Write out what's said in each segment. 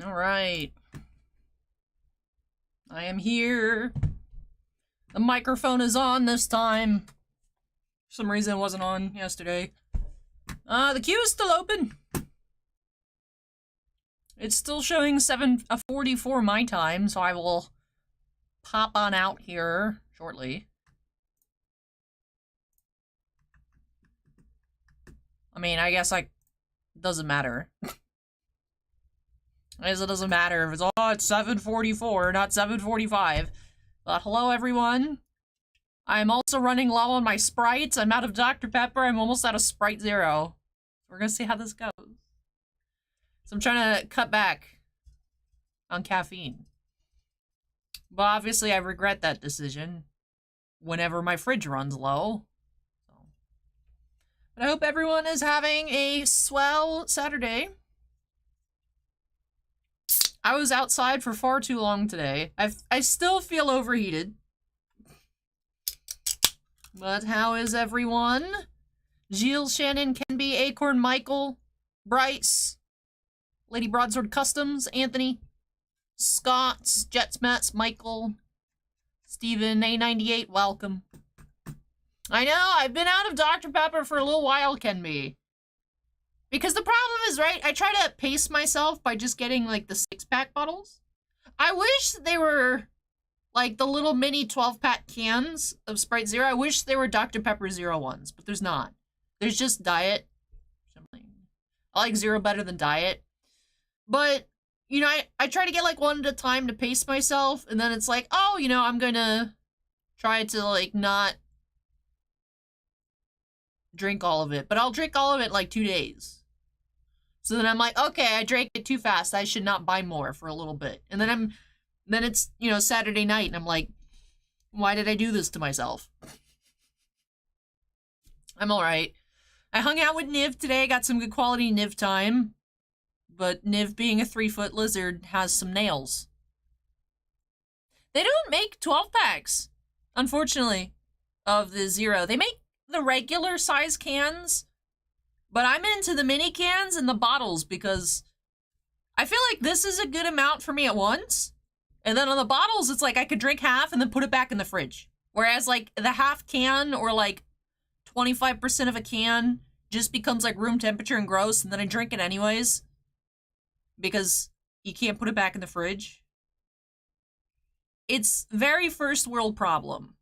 Alright. I am here. The microphone is on this time. For some reason it wasn't on yesterday. The queue is still open. It's still showing 7:44 my time, so I will pop on out here shortly. I mean, I guess it doesn't matter. I guess it doesn't matter if it's 7:44, not 7:45. But hello everyone. I'm also running low on my Sprites. I'm out of Dr. Pepper. I'm almost out of Sprite Zero. We're gonna see how this goes. So I'm trying to cut back on caffeine. But obviously I regret that decision whenever my fridge runs low. But I hope everyone is having a swell Saturday. I was outside for far too long today. I still feel overheated. But how is everyone? Gilles, Shannon, Kenby, Acorn, Michael, Bryce, Lady Broadsword Customs, Anthony, Scott, Jets, Mets, Michael, Steven, A98, welcome. I know, I've been out of Dr. Pepper for a little while, Kenby. Because the problem is, right, I try to pace myself by just getting, like, the 6-pack bottles. I wish they were, like, the little mini 12-pack cans of Sprite Zero. I wish they were Dr. Pepper Zero ones, but there's not. There's just Diet. I like Zero better than Diet. But, you know, I try to get, like, one at a time to pace myself, and then it's like, oh, you know, I'm gonna try to, like, not drink all of it. But I'll drink all of it in, like, 2 days. So then I'm like, okay, I drank it too fast. I should not buy more for a little bit. And then it's, you know, Saturday night, and I'm like, why did I do this to myself? I'm alright. I hung out with Niv today, got some good quality Niv time. But Niv, being a 3-foot lizard, has some nails. They don't make 12-packs, unfortunately, of the Zero. They make the regular size cans, but I'm into the mini cans and the bottles because I feel like this is a good amount for me at once. And then on the bottles, it's like I could drink half and then put it back in the fridge. Whereas like the half can or like 25% of a can just becomes like room temperature and gross, and then I drink it anyways because you can't put it back in the fridge. It's very first world problem.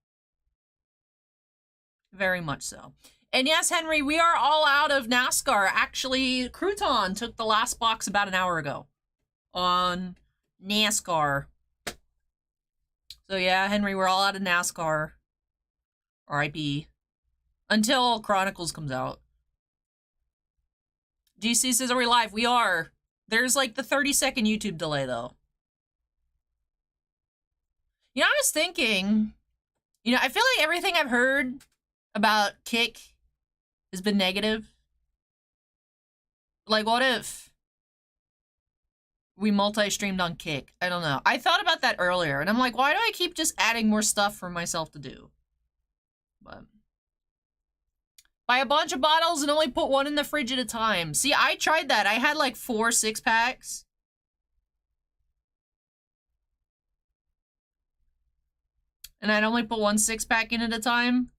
Very much so. And yes, Henry, we are all out of NASCAR. Actually, Crouton took the last box about an hour ago on NASCAR. So yeah, Henry, we're all out of NASCAR. RIP. Until Chronicles comes out. GC says, are we live? We are. There's like the 30-second YouTube delay, though. You know, I was thinking, you know, I feel like everything I've heard about Kick has been negative. Like, what if we multi-streamed on Kick? I don't know. I thought about that earlier, and I'm like, why do I keep just adding more stuff for myself to do? But buy a bunch of bottles and only put one in the fridge at a time. See, I tried that. I had like 4 6-packs. And I'd only put 1 6-pack in at a time.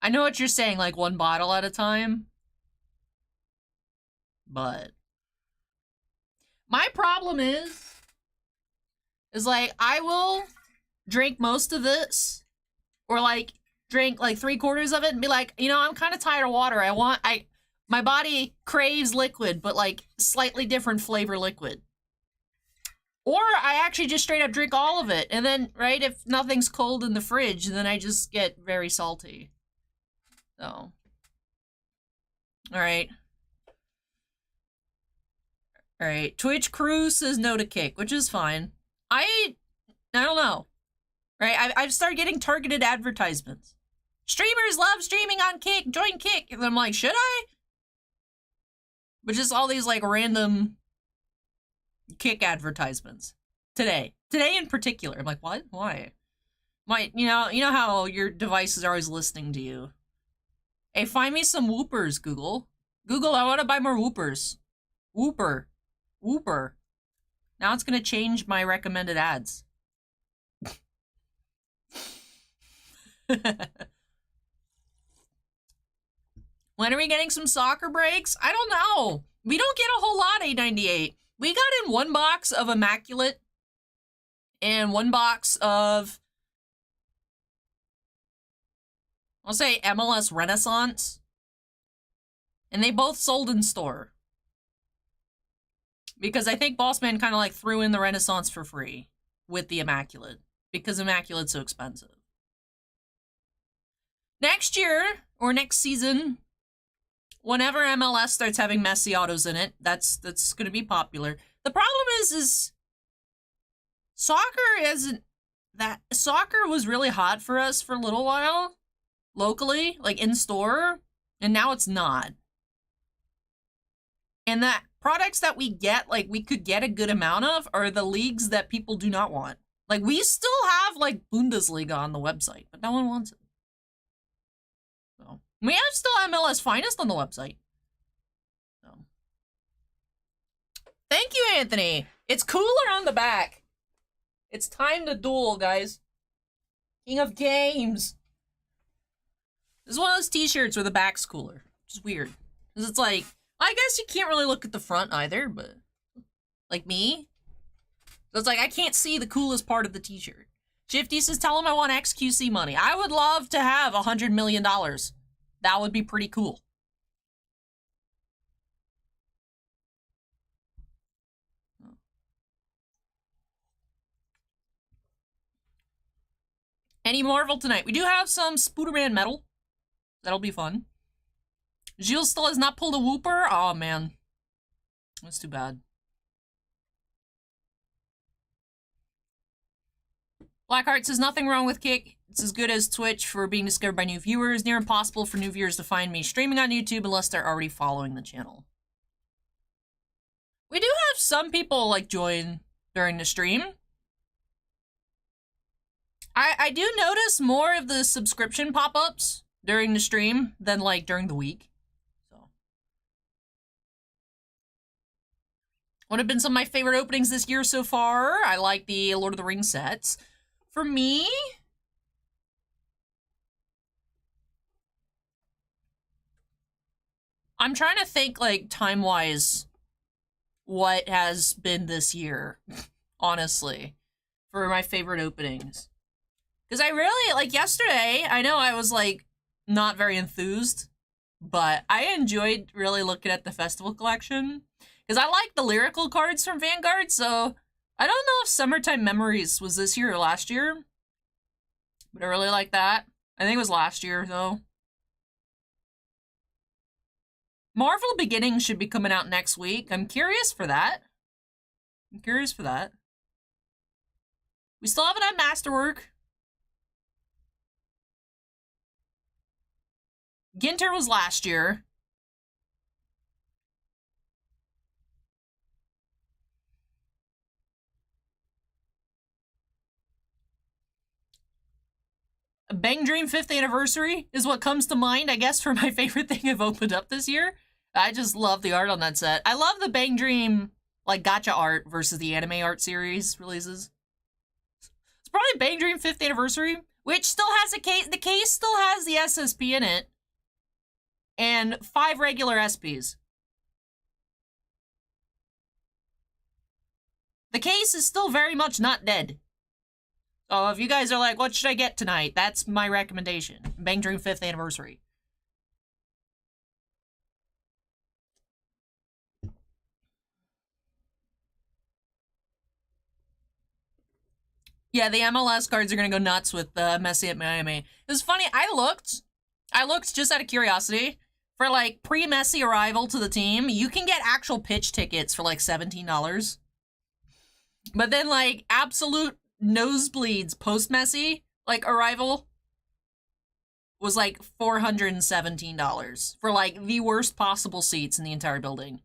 I know what you're saying, like 1 bottle at a time. But my problem is like, I will drink most of this, or like drink like 3/4 of it and be like, you know, I'm kind of tired of water. My body craves liquid, but like slightly different flavor liquid. Or I actually just straight up drink all of it. And then, right, if nothing's cold in the fridge, then I just get very salty. So, alright. Alright, Twitch Crew says no to Kick, which is fine. I don't know. Right, I've started getting targeted advertisements. Streamers love streaming on Kick, join Kick. And I'm like, should I? But just all these like random Kick advertisements. Today in particular. I'm like, what? Why? You know how your devices are always listening to you. Hey, find me some Whoopers, Google. Google, I want to buy more Whoopers. Whooper. Now it's gonna change my recommended ads. When are we getting some soccer breaks? I don't know. We don't get a whole lot, 898. We got in one box of Immaculate and one box of, I'll say MLS Renaissance. And they both sold in store. Because I think Bossman kind of like threw in the Renaissance for free with the Immaculate. Because Immaculate's so expensive. Next year, or next season, whenever MLS starts having Messi autos in it, that's going to be popular. The problem is soccer isn't that... Soccer was really hot for us for a little while, locally, like in store, and now it's not. And that products that we get, like we could get a good amount of, are the leagues that people do not want. Like we still have like Bundesliga on the website, but no one wants it. So we have still MLS Finest on the website. So thank you, Anthony. It's cooler on the back. It's time to duel, guys. King of Games. This is one of those t-shirts where the back's cooler. Which is weird. Because it's like, I guess you can't really look at the front either, but like me. So it's like, I can't see the coolest part of the t-shirt. Shifty says, tell him I want XQC money. I would love to have $100 million. That would be pretty cool. Any Marvel tonight? We do have some Spooderman metal. That'll be fun. Gilles still has not pulled a whooper? Oh, man. That's too bad. Blackheart says, nothing wrong with Kick. It's as good as Twitch for being discovered by new viewers. Near impossible for new viewers to find me streaming on YouTube unless they're already following the channel. We do have some people, like, join during the stream. I do notice more of the subscription pop-ups during the stream than, like, during the week. What have been some of my favorite openings this year so far? I like the Lord of the Rings sets. For me, I'm trying to think, like, time-wise, what has been this year, honestly, for my favorite openings. Because I really, like, yesterday, I know I was, like, not very enthused, but I enjoyed really looking at the festival collection. Because I like the lyrical cards from Vanguard, so I don't know if Summertime Memories was this year or last year. But I really like that. I think it was last year, though. Marvel Beginnings should be coming out next week. I'm curious for that. We still haven't had Masterwork. Ginter was last year. Bang Dream 5th anniversary is what comes to mind, I guess, for my favorite thing I've opened up this year. I just love the art on that set. I love the Bang Dream, like, gacha art versus the anime art series releases. It's probably Bang Dream 5th anniversary, which still has a case. The case still has the SSP in it. And 5 regular SPs. The case is still very much not dead. So if you guys are like, what should I get tonight? That's my recommendation. Bang Dream 5th anniversary. Yeah, the MLS cards are gonna go nuts with Messi at Miami. It was funny, I looked just out of curiosity, for like pre-Messi arrival to the team, you can get actual pitch tickets for like $17. But then like absolute nosebleeds post-Messi, like, arrival was like $417 for like the worst possible seats in the entire building.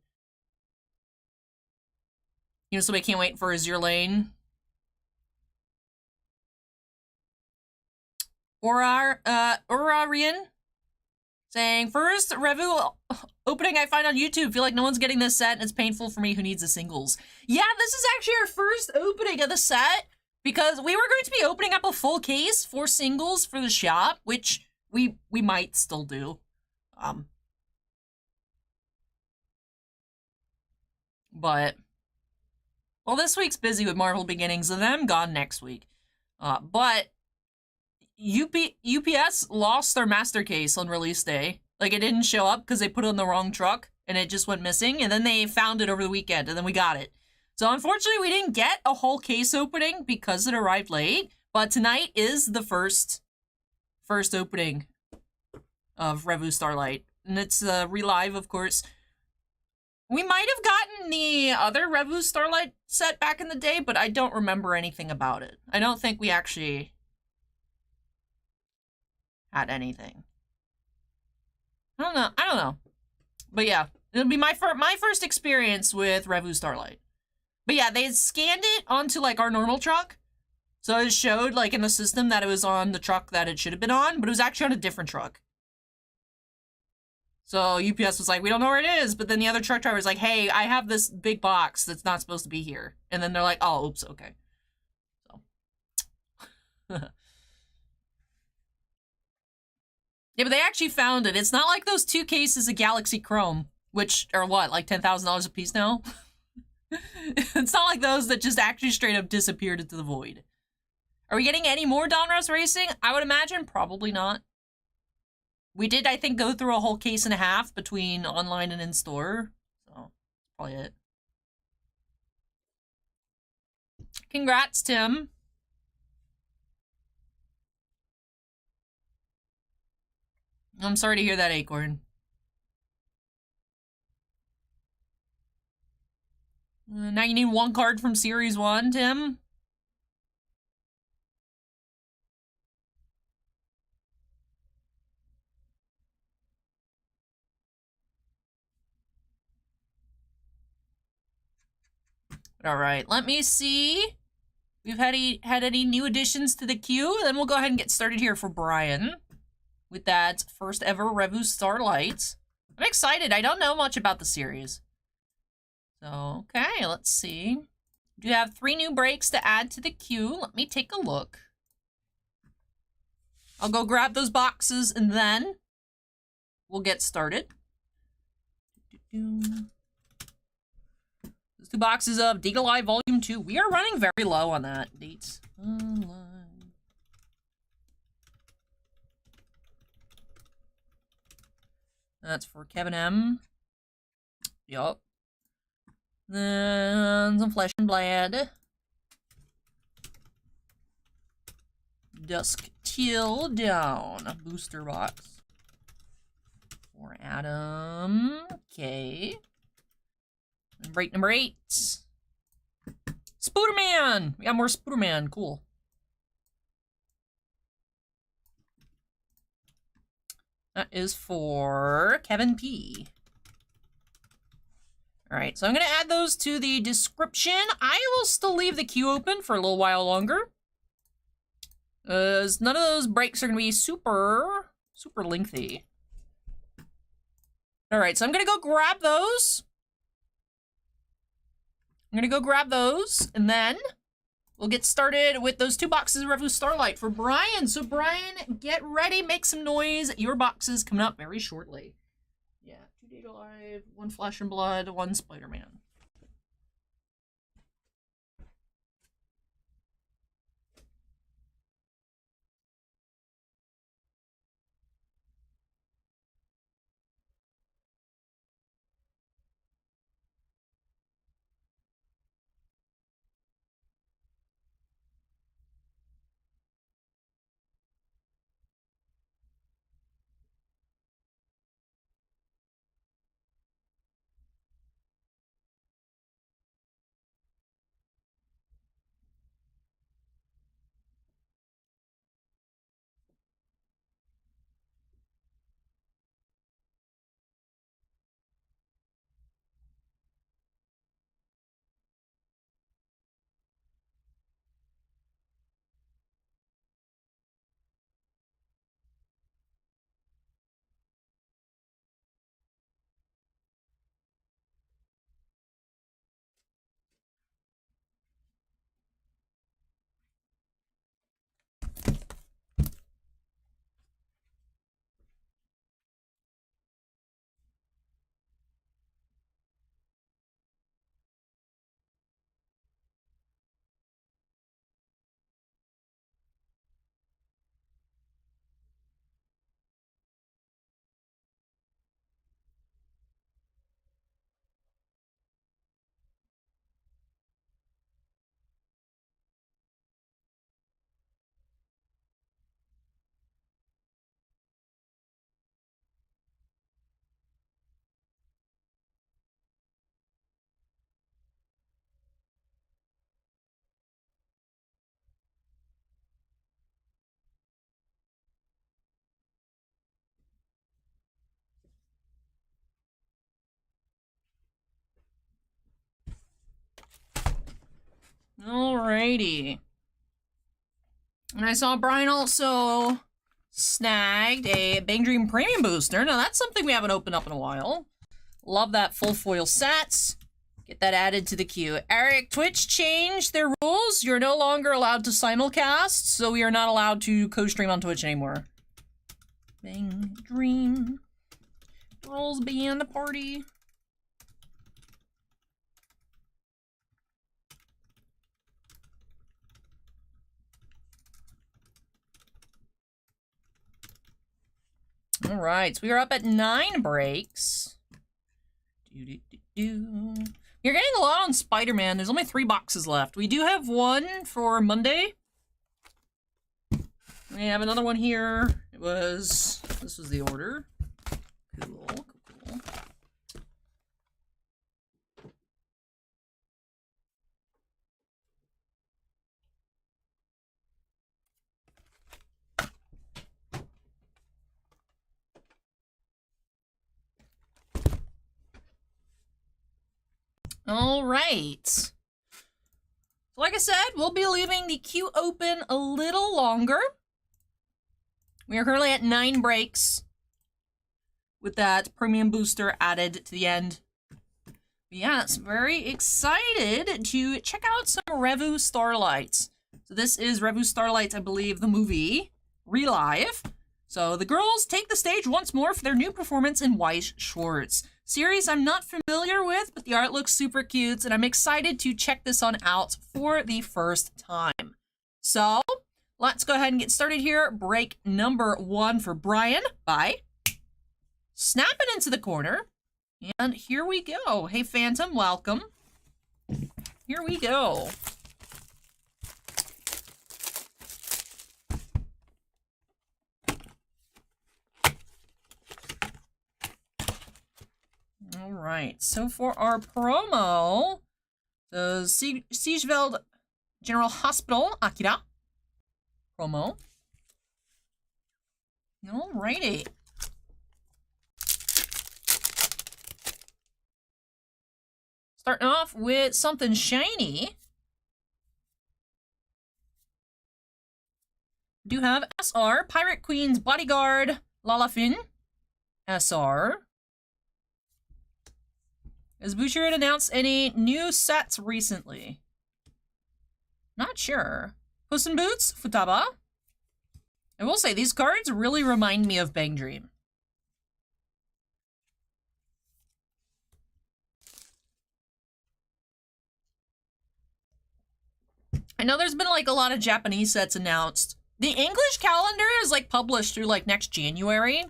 You know, somebody can't wait for Azure Lane. Urarian saying, first, Revue opening I find on YouTube. Feel like no one's getting this set, and it's painful for me who needs the singles. Yeah, this is actually our first opening of the set, because we were going to be opening up a full case for singles for the shop, which we might still do. But, well, this week's busy with Marvel Beginnings, and then I'm gone next week. But UPS lost their master case on release day. Like, it didn't show up because they put it on the wrong truck, and it just went missing, and then they found it over the weekend, and then we got it. So, unfortunately, we didn't get a whole case opening because it arrived late, but tonight is the first opening of Revue Starlight, and it's ReLIVE, of course. We might have gotten the other Revue Starlight set back in the day, but I don't remember anything about it. I don't think we actually had anything. I don't know. But yeah, it'll be my first experience with Revue Starlight. But yeah, they scanned it onto, like, our normal truck. So it showed, like, in the system that it was on the truck that it should have been on, but it was actually on a different truck. So UPS was like, we don't know where it is, but then the other truck driver was like, hey, I have this big box that's not supposed to be here. And then they're like, oh, oops, okay. So. Yeah, but they actually found it. It's not like those 2 cases of Galaxy Chrome, which are what, like $10,000 a piece now? It's not like those that just actually straight up disappeared into the void. Are we getting any more Donruss Racing? I would imagine probably not. We did, I think, go through a whole case and a half between online and in-store. So, probably it. Congrats, Tim. I'm sorry to hear that, Acorn. Now you need 1 card from Series 1, Tim. All right, let me see. We've had any new additions to the queue, then we'll go ahead and get started here for Brian with that first ever Revue Starlight. I'm excited. I don't know much about the series. So, okay, let's see. Do you have 3 new breaks to add to the queue? Let me take a look. I'll go grab those boxes and then we'll get started. Those 2 boxes of Date Alive Volume 2. We are running very low on that. Dates Alive. That's for Kevin M. Yup. Then some Flesh and Blood. Dusk Till Dawn. A booster box. For Adam. Okay. Break number 8. Spooderman! We got more Spooderman. Cool. That is for Kevin P. Alright, so I'm going to add those to the description. I will still leave the queue open for a little while longer. None of those breaks are going to be super lengthy. Alright, so I'm going to go grab those. And then we'll get started with those 2 boxes of Revue Starlight for Brian. So Brian, get ready, make some noise. Your box is coming up very shortly. Yeah, 2 Date Alive, 1 Flesh and Blood, 1 Spider-Man. Alrighty. And I saw Brian also snagged a Bang Dream Premium Booster. Now, that's something we haven't opened up in a while. Love that full foil sets. Get that added to the queue. Eric, Twitch changed their rules. You're no longer allowed to simulcast, so we are not allowed to co-stream on Twitch anymore. Bang Dream. Girls band the party. All right, so we are up at 9 breaks. You're getting a lot on Spider-Man. There's only 3 boxes left. We do have one for Monday. We have another one here. This was the order. Cool, cool. All right. So like I said, we'll be leaving the queue open a little longer. We are currently at 9 breaks with that premium booster added to the end. Yes, very excited to check out some Revue Starlight. So this is Revue Starlight, I believe, the movie, ReLIVE. So the girls take the stage once more for their new performance in Weiss Schwarz. Series I'm not familiar with, but the art looks super cute, and I'm excited to check this one out for the first time. So, let's go ahead and get started here. Break number 1 for Brian. Bye. Snap it into the corner. And here we go. Hey, Phantom, welcome. Here we go. All right, so for our promo, the Siegeveld General Hospital, Akira promo. All righty. Starting off with something shiny. Do have SR, Pirate Queen's Bodyguard, Lalafin, SR. Has Boucher announced any new sets recently? Not sure. Puss in Boots, Futaba. I will say, these cards really remind me of Bang Dream. I know there's been like a lot of Japanese sets announced. The English calendar is like published through like next January.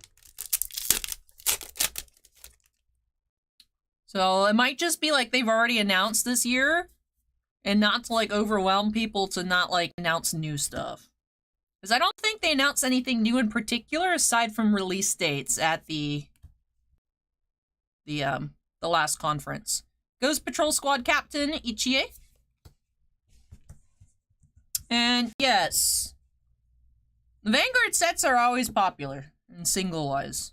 So it might just be like they've already announced this year, and not to like overwhelm people to not like announce new stuff. Because I don't think they announced anything new in particular aside from release dates at the last conference. Ghost Patrol Squad Captain Ichie. And yes, the Vanguard sets are always popular in single-wise.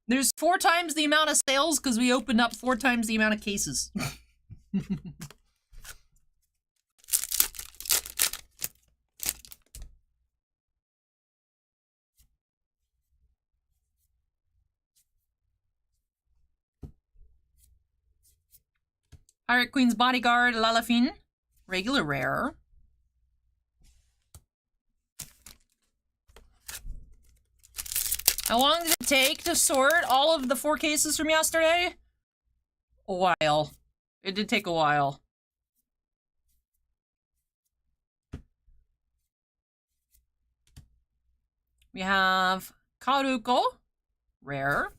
There's 4 times the amount of sales because we opened up 4 times the amount of cases. Pirate Queen's Bodyguard, Lalafin. Regular rare. How long did it take to sort all of the 4 cases from yesterday? A while. It did take a while. We have Karuko, rare.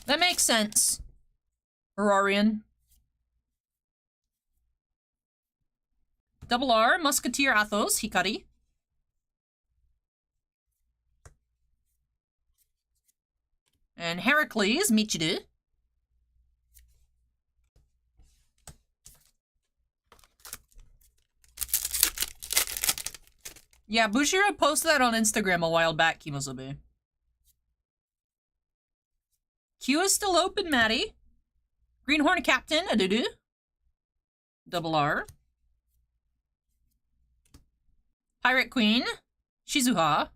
That makes sense. Aurorian. Double R, Musketeer Athos, Hikari. And Heracles, Michiru. Yeah, Bushiro posted that on Instagram a while back, Kimozobe. Q is still open, Maddie. Greenhorn Captain, Adudu. Double R. Pirate Queen, Shizuha.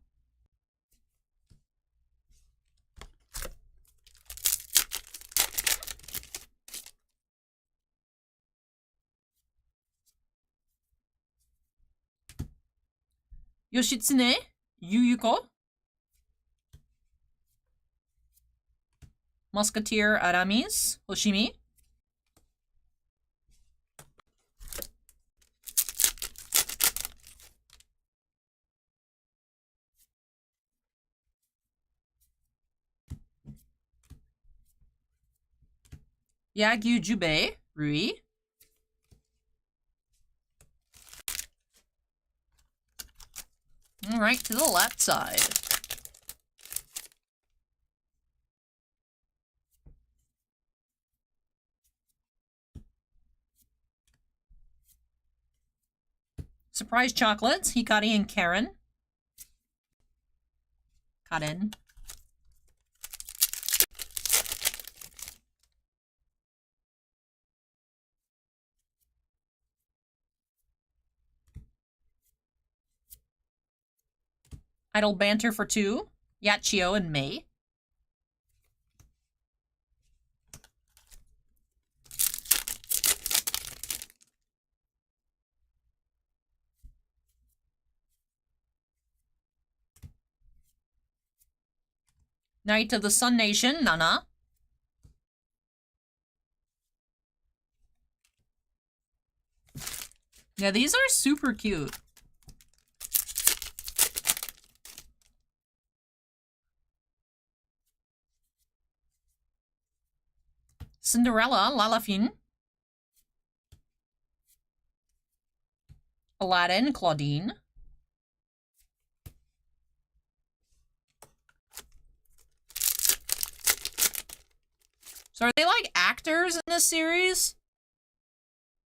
Yoshitsune, Yuyuko. Musketeer Aramis, Hoshimi. Yagyu Jubei, Rui. All right, to the left side. Surprise chocolates, Hikari and Karen. Karen. Idle Banter for 2, Yachio and Mei. Knight of the Sun Nation, Nana. Yeah, these are super cute. Cinderella, Lalafine. Aladdin, Claudine. So are they like actors in this series?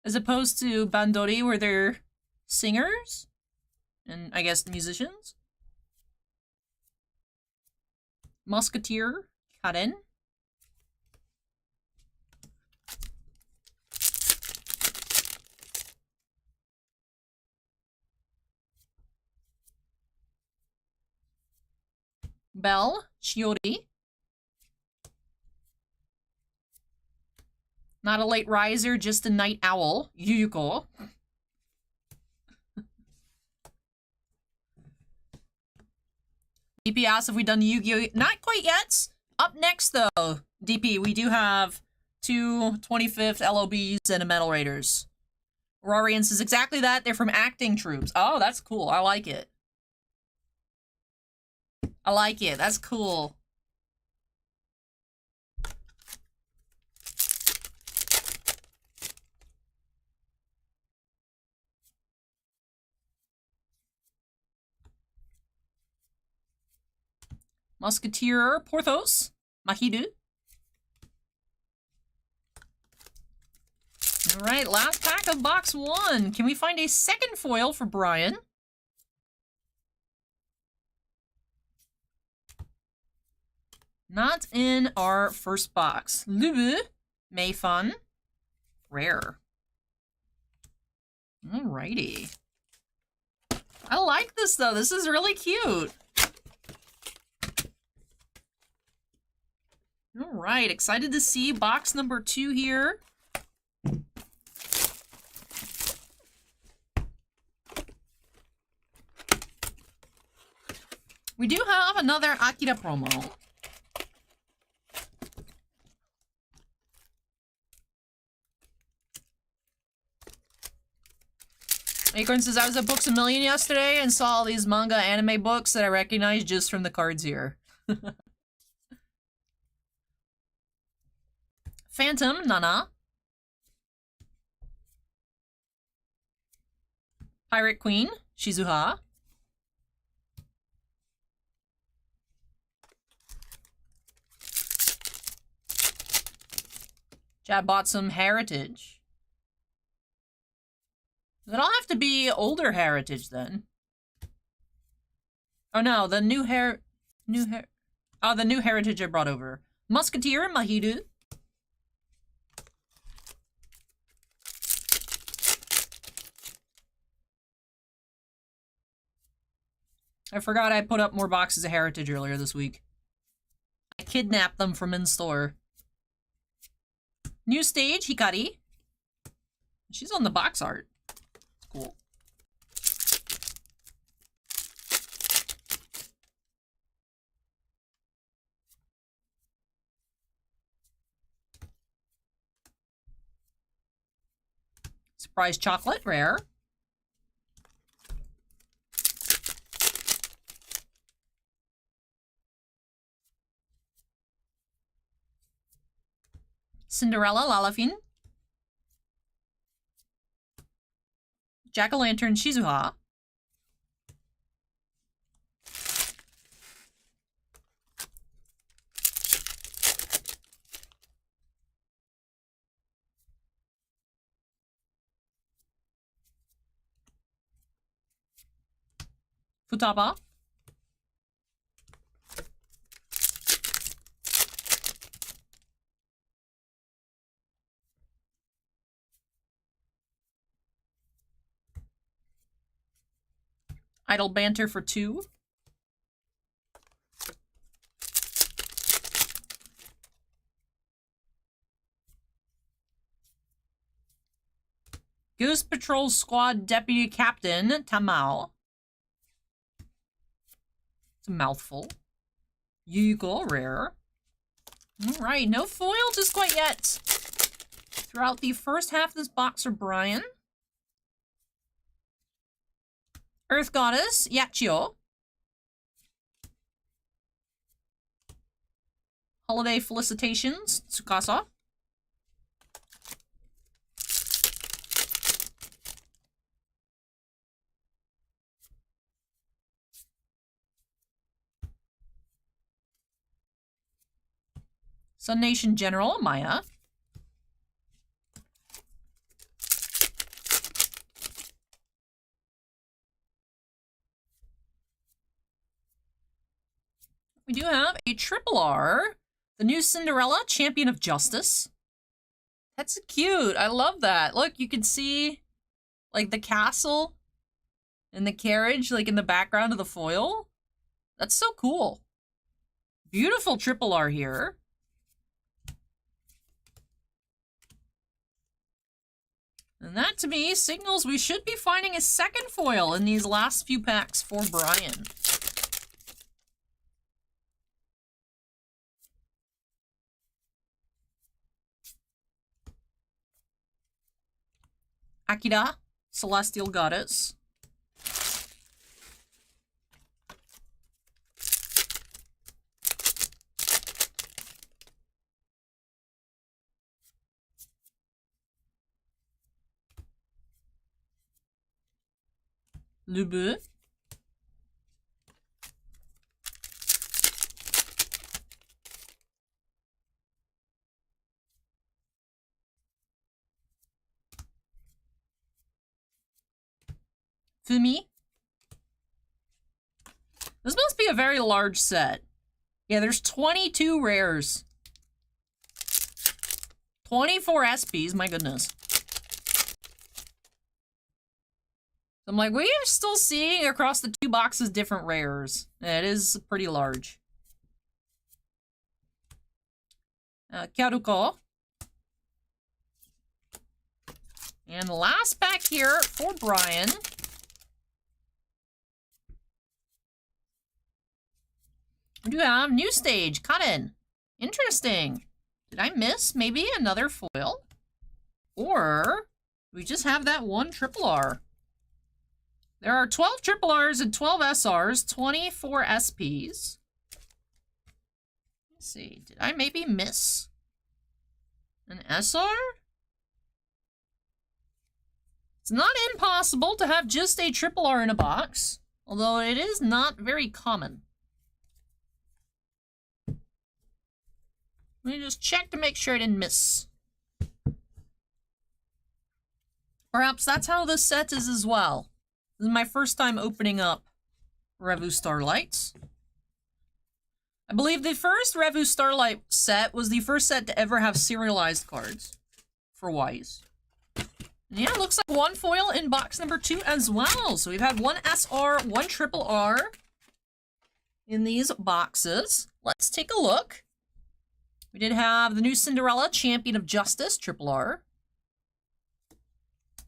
As opposed to Bandori, where they're singers? And I guess musicians? Musketeer, Karen. Belle, Shiori. Not a late riser, just a night owl, Yuyuko. DP asks if we've done Yu-Gi-Oh! Not quite yet. Up next, though, DP, we do have 2 25th LOBs and a Metal Raiders. Rorian says exactly that. They're from acting troops. Oh, that's cool. I like it. I like it. That's cool. Musketeer Porthos, Mahidu. All right, last pack of box 1. Can we find a second foil for Brian? Not in our first box. Lubu, Meifun, rare. Alrighty. I like this though. This is really cute. All right, excited to see box number 2 here. We do have another Akira promo. Acorn says, I was at Books A Million yesterday and saw all these manga anime books that I recognize just from the cards here. Phantom, Nana. Pirate Queen, Shizuha. Chad bought some Heritage. Does it all have to be older Heritage then? Oh no, the new the new Heritage I brought over. Musketeer Mahidu. I forgot I put up more boxes of Heritage earlier this week. I kidnapped them from in-store. New stage, Hikari. She's on the box art. Cool. Surprise chocolate, rare. Cinderella, Lalafin. Jack-o'-lantern, Shizuha. Futaba. Idle banter for 2. Goose Patrol Squad Deputy Captain, Tamao. It's a mouthful. YGO, rare. Alright, no foil just quite yet. Throughout the first half of this box are Brian. Earth Goddess, Yachio. Holiday Felicitations, Tsukasa. Sun Nation General, Maya. We do have a triple R, the new Cinderella, Champion of Justice. That's cute. I love that. Look, you can see like the castle and the carriage like in the background of the foil. That's so cool. Beautiful triple R here. And that, to me, signals we should be finding a second foil in these last few packs for Brian. Akira, Celestial Goddess. Lube. Fumi. This must be a very large set. Yeah, there's 22 rares. 24 SPs, my goodness. I'm like, we are still seeing across the 2 boxes different rares. It is pretty large. Kyaruko. And last pack here for Brian. We do have new stage, Kaden. Interesting. Did I miss maybe another foil? Or we just have that one triple R. There are 12 triple Rs and 12 SRs, 24 SPs. Let's see, did I maybe miss an SR? It's not impossible to have just a triple R in a box, although it is not very common. Let me just check to make sure I didn't miss. Perhaps that's how this set is as well. This is my first time opening up Revue Starlight. I believe the first Revue Starlight set was the first set to ever have serialized cards for Wise. Yeah, looks like one foil in box number 2 as well. So we've had one SR, one triple R in these boxes. Let's take a look. We did have the new Cinderella, Champion of Justice, triple R.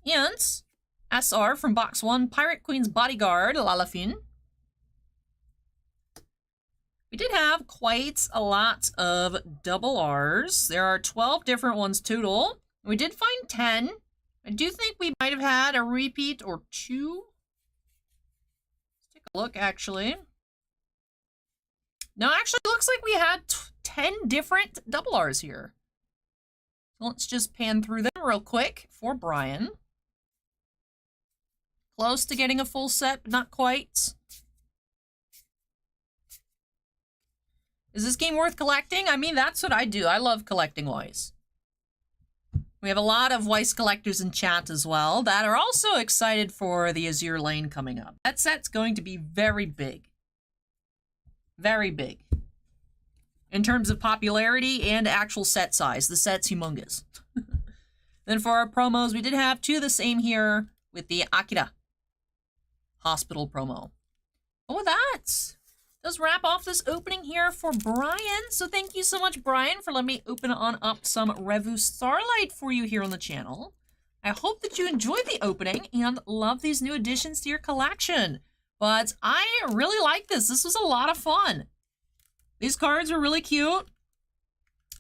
And SR from box 1, Pirate Queen's Bodyguard, Lalafine. We did have quite a lot of double R's. There are 12 different ones total. We did find 10. I do think we might have had a repeat or 2. Let's take a look, actually. No, actually, it looks like we had 10 different double R's here. So let's just pan through them real quick for Brian. Close to getting a full set, but not quite. Is this game worth collecting? I mean, that's what I do. I love collecting Weiss. We have a lot of Weiss collectors in chat as well that are also excited for the Azure Lane coming up. That set's going to be very big. Very big. In terms of popularity and actual set size. The set's humongous. Then for our promos, we did have 2 the same here with the Akira Hospital promo. Oh, with that does wrap off this opening here for Brian. So thank you so much, Brian, for letting me open on up some Revue Starlight for you here on the channel. I hope that you enjoyed the opening and love these new additions to your collection. But I really like this. This was a lot of fun. These cards were really cute.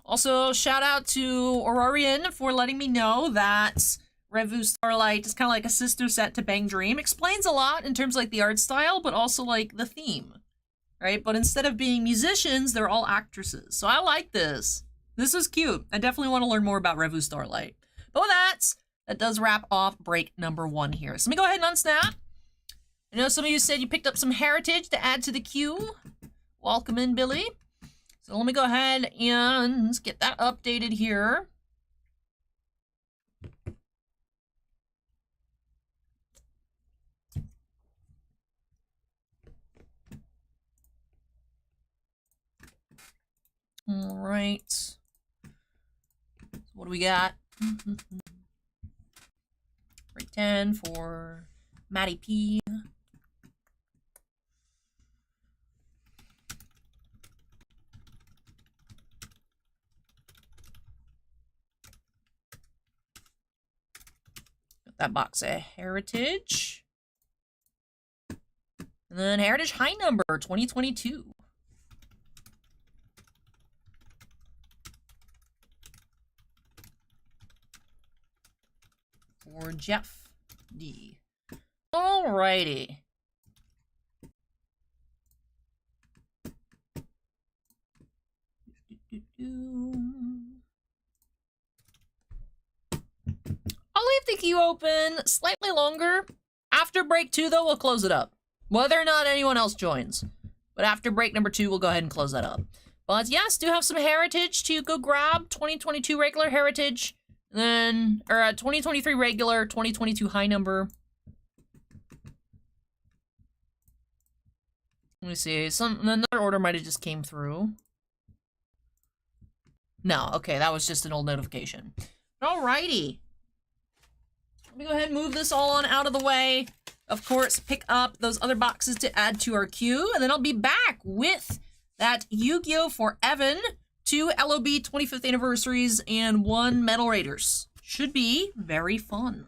Also, shout out to Aurorian for letting me know that Revue Starlight is kind of like a sister set to Bang Dream. Explains a lot in terms of like the art style, but also like the theme. Right? But instead of being musicians, they're all actresses. So I like this. This is cute. I definitely want to learn more about Revue Starlight. But with that does wrap off break number 1 here. So let me go ahead and unsnap. I know some of you said you picked up some heritage to add to the queue. Welcome in, Billy. So let me go ahead and get that updated here. All right. So what do we got? Break 10 for Matty P. Got that box of Heritage. And then Heritage High Number 2022. For Jeff D. Alrighty. I'll leave the queue open slightly longer. After break 2, though, we'll close it up. Whether or not anyone else joins. But after break number 2, we'll go ahead and close that up. But yes, do have some heritage to go grab. 2022 regular heritage. Then, or 2023 regular, 2022 high number. Let me see. Another order might have just came through. No, okay, that was just an old notification. Alrighty. Let me go ahead and move this all on out of the way. Of course, pick up those other boxes to add to our queue, and then I'll be back with that Yu-Gi-Oh! For Evan, 2 LOB 25th anniversaries, and 1 Metal Raiders. Should be very fun.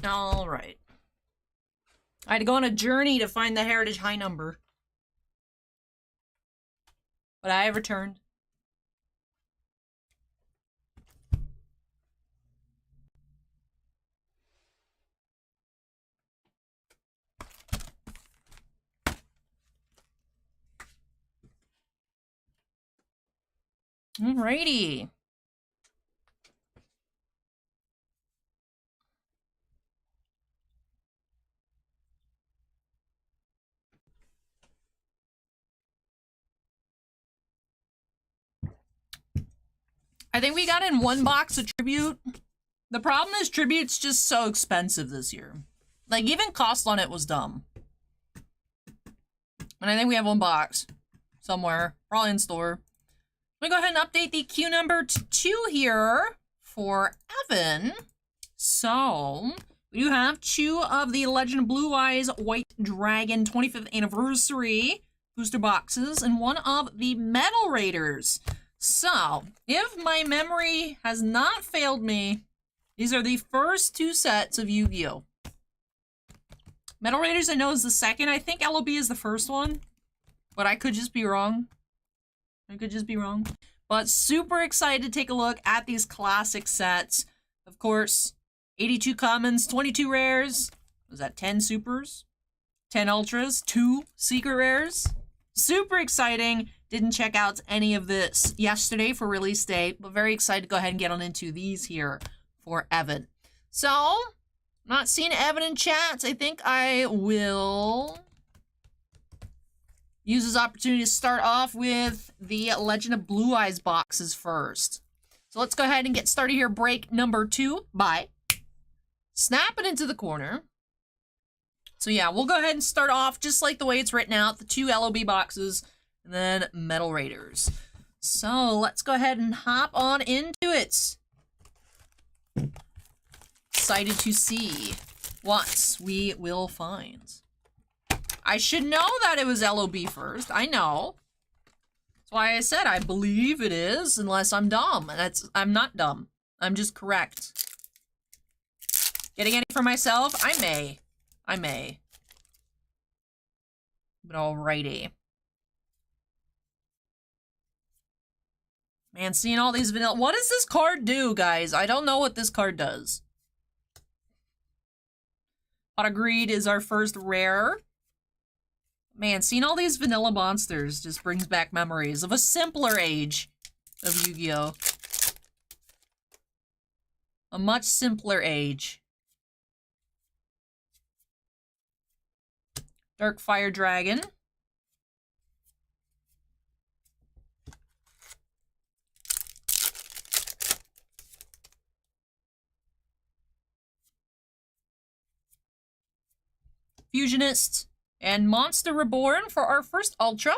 Alright. I had to go on a journey to find the Heritage High number. But I have returned. Alrighty. I think we got in one box of Tribute. The problem is Tribute's just so expensive this year. Like, even cost on it was dumb. And I think we have one box somewhere, probably in store. I'm gonna go ahead and update the queue number to 2 here for Evan. So, we do have 2 of the Legend of Blue Eyes White Dragon 25th Anniversary booster boxes and 1 of the Metal Raiders. So, if my memory has not failed me, these are the first 2 sets of Yu-Gi-Oh! Metal Raiders I know is the second. I think LOB is the first one. But I could just be wrong. But super excited to take a look at these classic sets. Of course, 82 commons, 22 rares. Was that 10 supers? 10 ultras, 2 secret rares. Super exciting. Didn't check out any of this yesterday for release date, but very excited to go ahead and get on into these here for Evan. So, not seeing Evan in chat. I think I will use this opportunity to start off with the Legend of Blue Eyes boxes first. So let's go ahead and get started here. Break number 2 by snap it into the corner. So yeah, we'll go ahead and start off just like the way it's written out, the 2 LOB boxes, and then Metal Raiders. So let's go ahead and hop on into it. Excited to see what we will find. I should know that it was LOB first. I know. That's why I said I believe it is, unless I'm dumb. And I'm not dumb. I'm just correct. Getting any for myself? I may. But alrighty. Man, seeing all these vanilla... What does this card do, guys? I don't know what this card does. Pot of Greed is our first rare. Man, seeing all these vanilla monsters just brings back memories of a simpler age of Yu-Gi-Oh! A much simpler age. Dark Fire Dragon. Fusionist. And Monster Reborn for our first Ultra.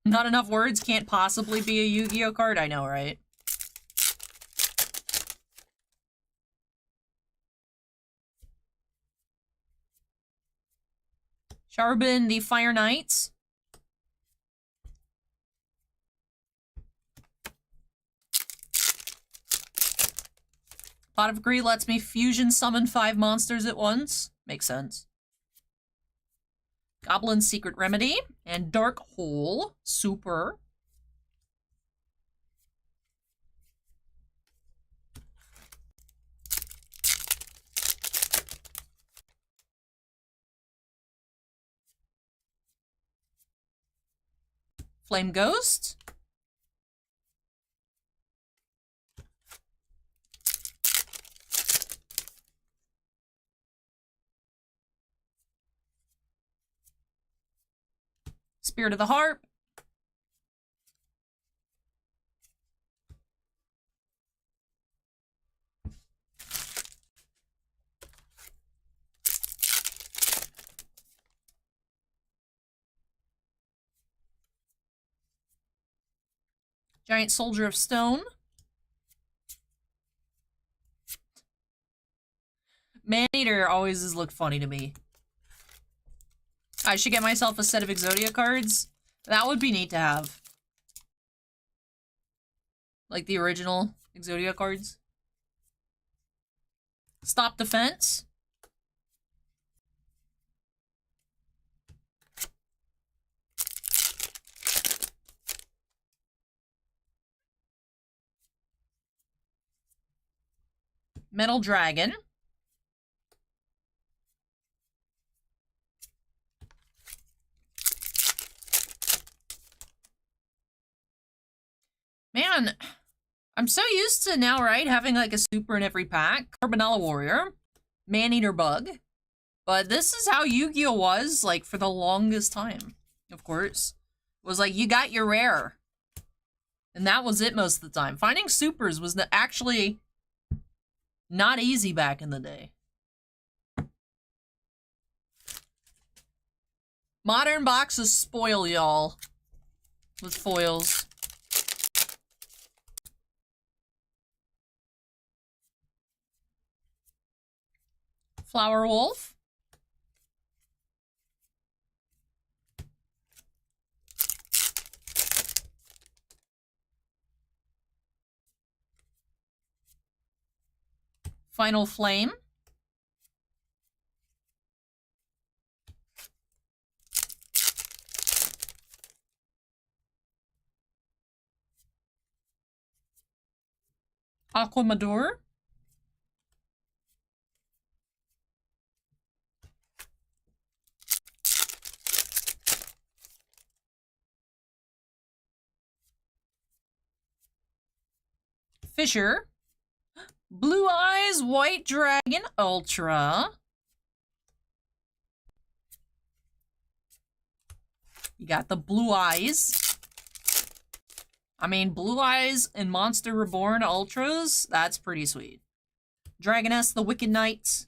Not enough words can't possibly be a Yu-Gi-Oh! Card, I know, right? Charbin, the Fire Knights. Pot of Greed lets me fusion summon 5 monsters at once. Makes sense. Goblin's Secret Remedy. And Dark Hole. Super. Flame Ghost. Spirit of the Harp. Giant Soldier of Stone. Maneater always has looked funny to me. I should get myself a set of Exodia cards. That would be neat to have. Like the original Exodia cards. Stop defense. Metal Dragon. Man, I'm so used to now, right? Having like a super in every pack. Carbonella Warrior. Maneater Bug. But this is how Yu-Gi-Oh! Was, like, for the longest time. Of course. It was like, you got your rare. And that was it most of the time. Finding supers was actually not easy back in the day. Modern boxes spoil y'all with foils. Flower Wolf. Final Flame. Aquamador. Fisher. Blue Eyes White Dragon Ultra. You got the Blue Eyes. I mean, Blue Eyes and Monster Reborn Ultras, that's pretty sweet. Dragoness, the Wicked Knights.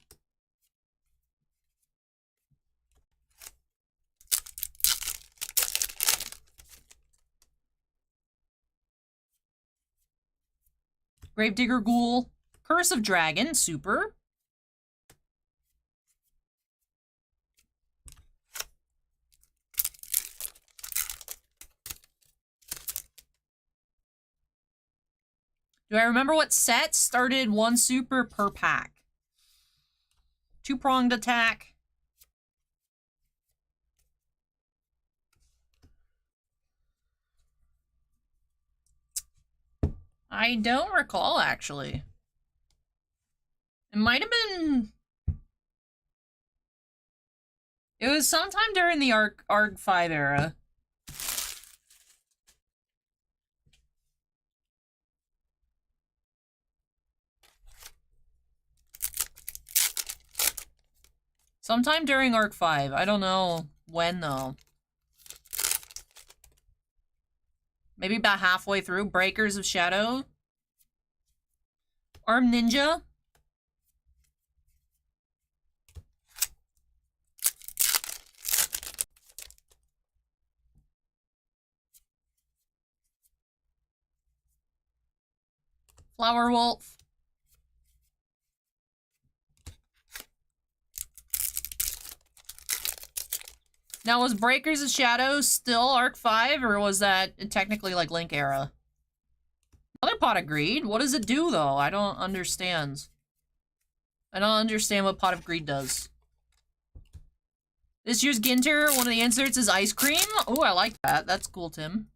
Gravedigger Ghoul. Curse of Dragon, super. Do I remember what set started one super per pack? Two-pronged attack. I don't recall, actually. It might have been... It was sometime during the ARG 5 era. Sometime during ARC 5. I don't know when, though. Maybe about halfway through. Breakers of Shadow. Arm Ninja. Flower Wolf. Now, was Breakers of Shadow still ARC 5, or was that technically, like, Link era? Another Pot of Greed? What does it do, though? I don't understand. I don't understand what Pot of Greed does. This year's Ginter, one of the inserts is ice cream? Oh, I like that. That's cool, Tim.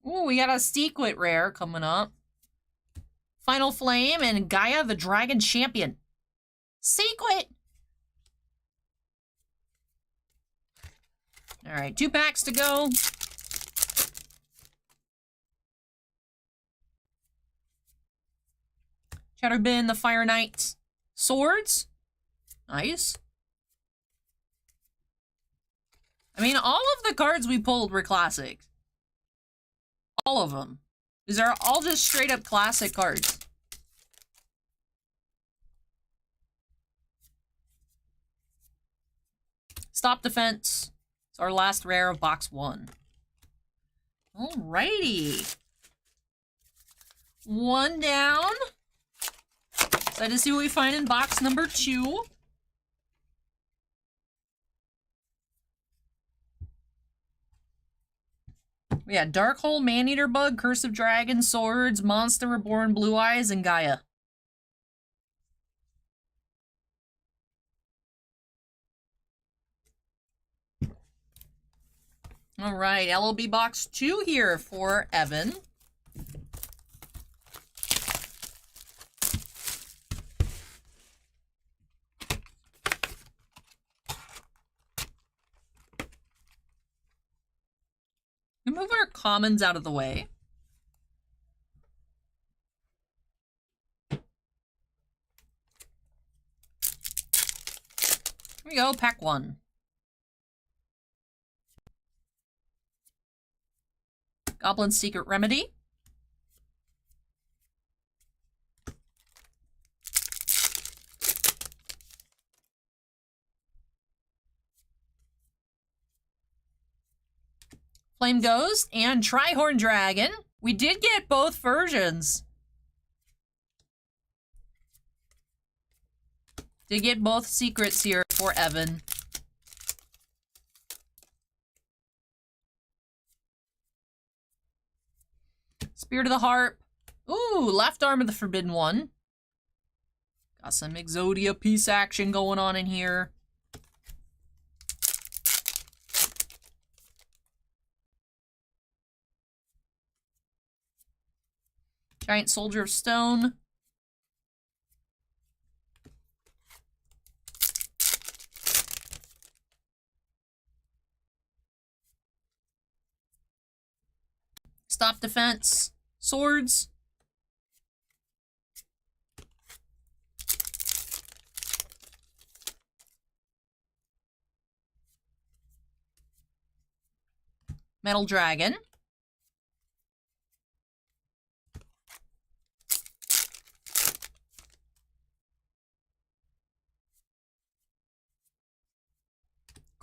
Ooh, we got a Sequit rare coming up. Final Flame and Gaia the Dragon Champion. Sequit! Alright, 2 packs to go. Chatterbin, the Fire Knight. Swords. Nice. I mean, all of the cards we pulled were classic. All of them. These are all just straight up classic cards. Stop Defense. It's our last rare of box 1. Alrighty. 1 down. Excited to see what we find in box number 2. We got Dark Hole, Maneater Bug, Curse of Dragon, Swords, Monster Reborn, Blue Eyes, and Gaia. All right, LOB box 2 here for Evan. We move our commons out of the way. Here we go, pack 1. Goblin's Secret Remedy. Flame Ghost and Trihorn Dragon. We did get both versions. Did get both secrets here for Evan. Spirit of the Harp. Ooh, left arm of the Forbidden One. Got some Exodia piece action going on in here. Giant Soldier of Stone. Stop Defense. Swords. Metal Dragon.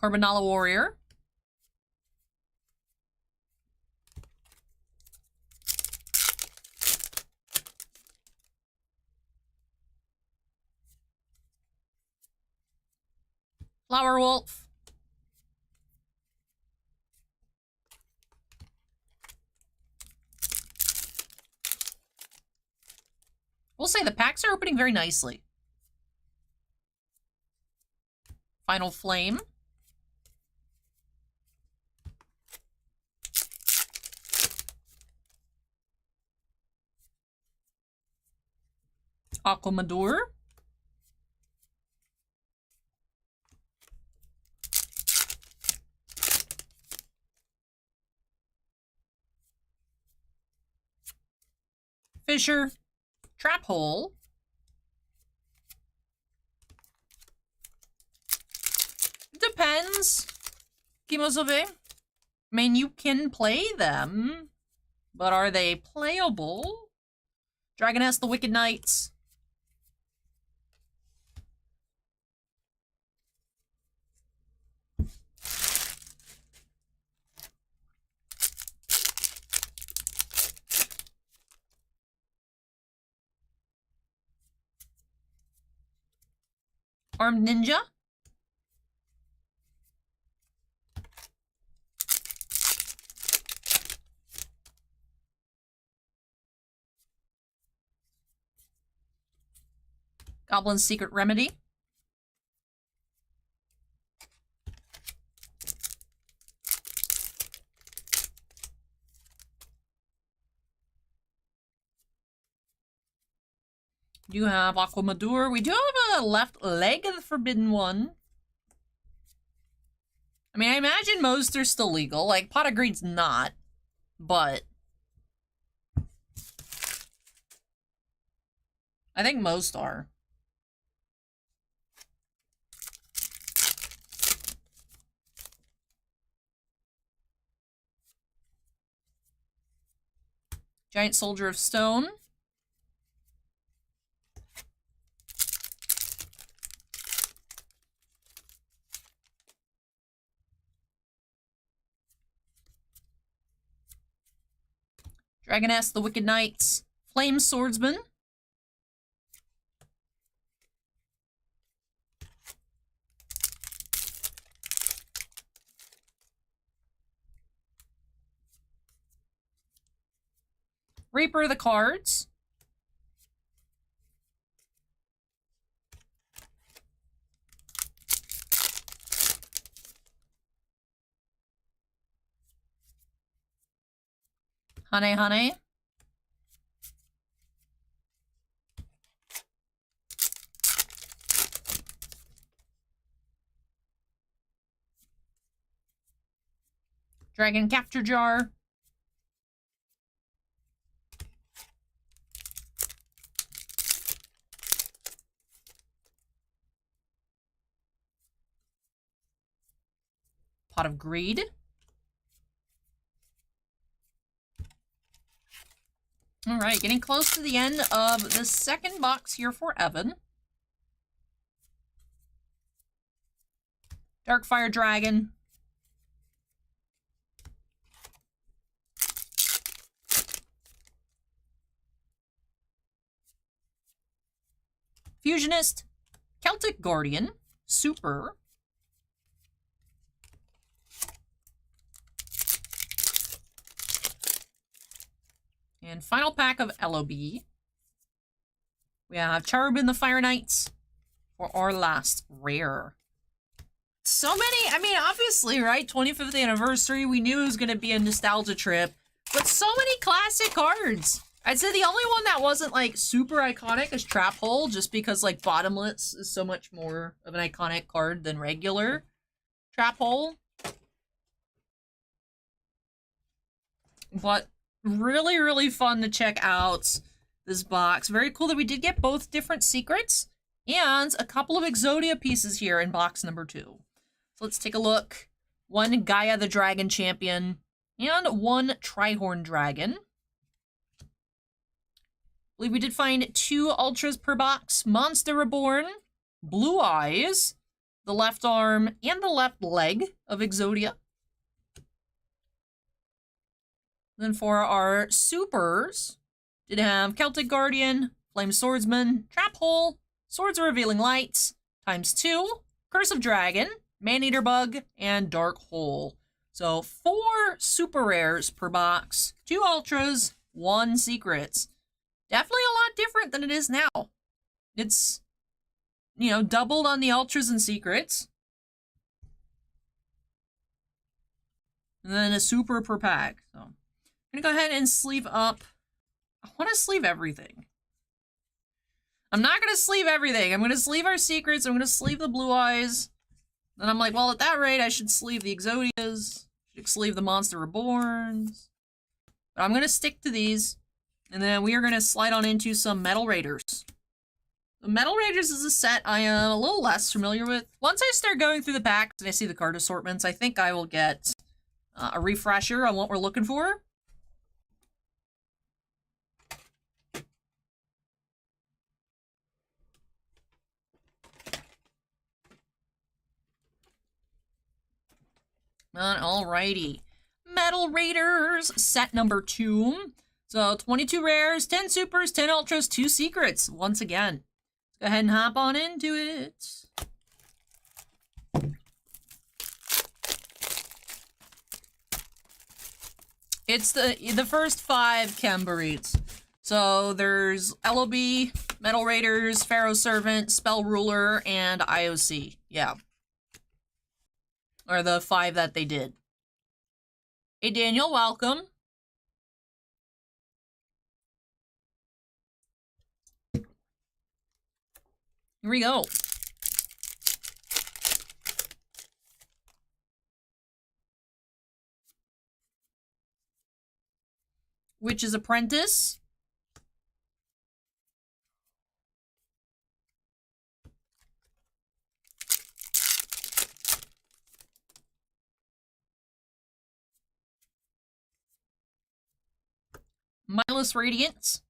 Carbonala Warrior. Flower Wolf. We'll say the packs are opening very nicely. Final Flame. Aquamador. Fisher. Trap Hole. Depends. Kimosove. I mean, you can play them, but are they playable? Dragoness, the Wicked Knights. Armed Ninja. Goblin's Secret Remedy. You have Aquamador. We do have a left leg of the Forbidden One. I mean, I imagine most are still legal. Like, Pot of Greed's not, but I think most are. Giant Soldier of Stone. Dragoness, the Wicked Knights. Flame Swordsman. Reaper the cards. Honey, honey. Dragon Capture Jar. Pot of Greed. Alright, getting close to the end of the second box here for Evan. Darkfire Dragon. Fusionist. Celtic Guardian. Super. And final pack of LOB. We have Cherubin the Fire Knights for our last rare. So many, I mean, obviously, right? 25th anniversary, we knew it was going to be a nostalgia trip, but so many classic cards. I'd say the only one that wasn't, like, super iconic is Trap Hole, just because, like, Bottomless is so much more of an iconic card than regular Trap Hole. But really, really fun to check out this box. Very cool that we did get both different secrets and a couple of Exodia pieces here in box number 2. So let's take a look. One Gaia the Dragon Champion and one Trihorn Dragon. I believe we did find 2 Ultras per box. Monster Reborn, Blue Eyes, the left arm, and the left leg of Exodia. Then for our supers, did have Celtic Guardian, Flame Swordsman, Trap Hole, Swords of Revealing Light, ×2, Curse of Dragon, Maneater Bug, and Dark Hole. So 4 super rares per box, 2 ultras, 1 secrets. Definitely a lot different than it is now. It's, you know, doubled on the ultras and secrets. And then a super per pack. So I'm gonna go ahead and sleeve up. I want to sleeve everything. I'm not gonna sleeve everything. I'm gonna sleeve our secrets. I'm gonna sleeve the Blue Eyes. Then I'm like, well, at that rate, I should sleeve the Exodias. Should sleeve the Monster Reborns. But I'm gonna stick to these. And then we are gonna slide on into some Metal Raiders. The Metal Raiders is a set I am a little less familiar with. Once I start going through the packs and I see the card assortments, I think I will get a refresher on what we're looking for. Alrighty. Metal Raiders, set number 2. So 22 rares, 10 supers, 10 ultras, 2 secrets. Once again, let's go ahead and hop on into it. It's the first 5 Cambrites. So there's LOB, Metal Raiders, Pharaoh Servant, Spell Ruler, and IOC. Yeah. Or the 5 that they did. Hey Daniel, welcome. Here we go. Witch's Apprentice. Mindless Radiance.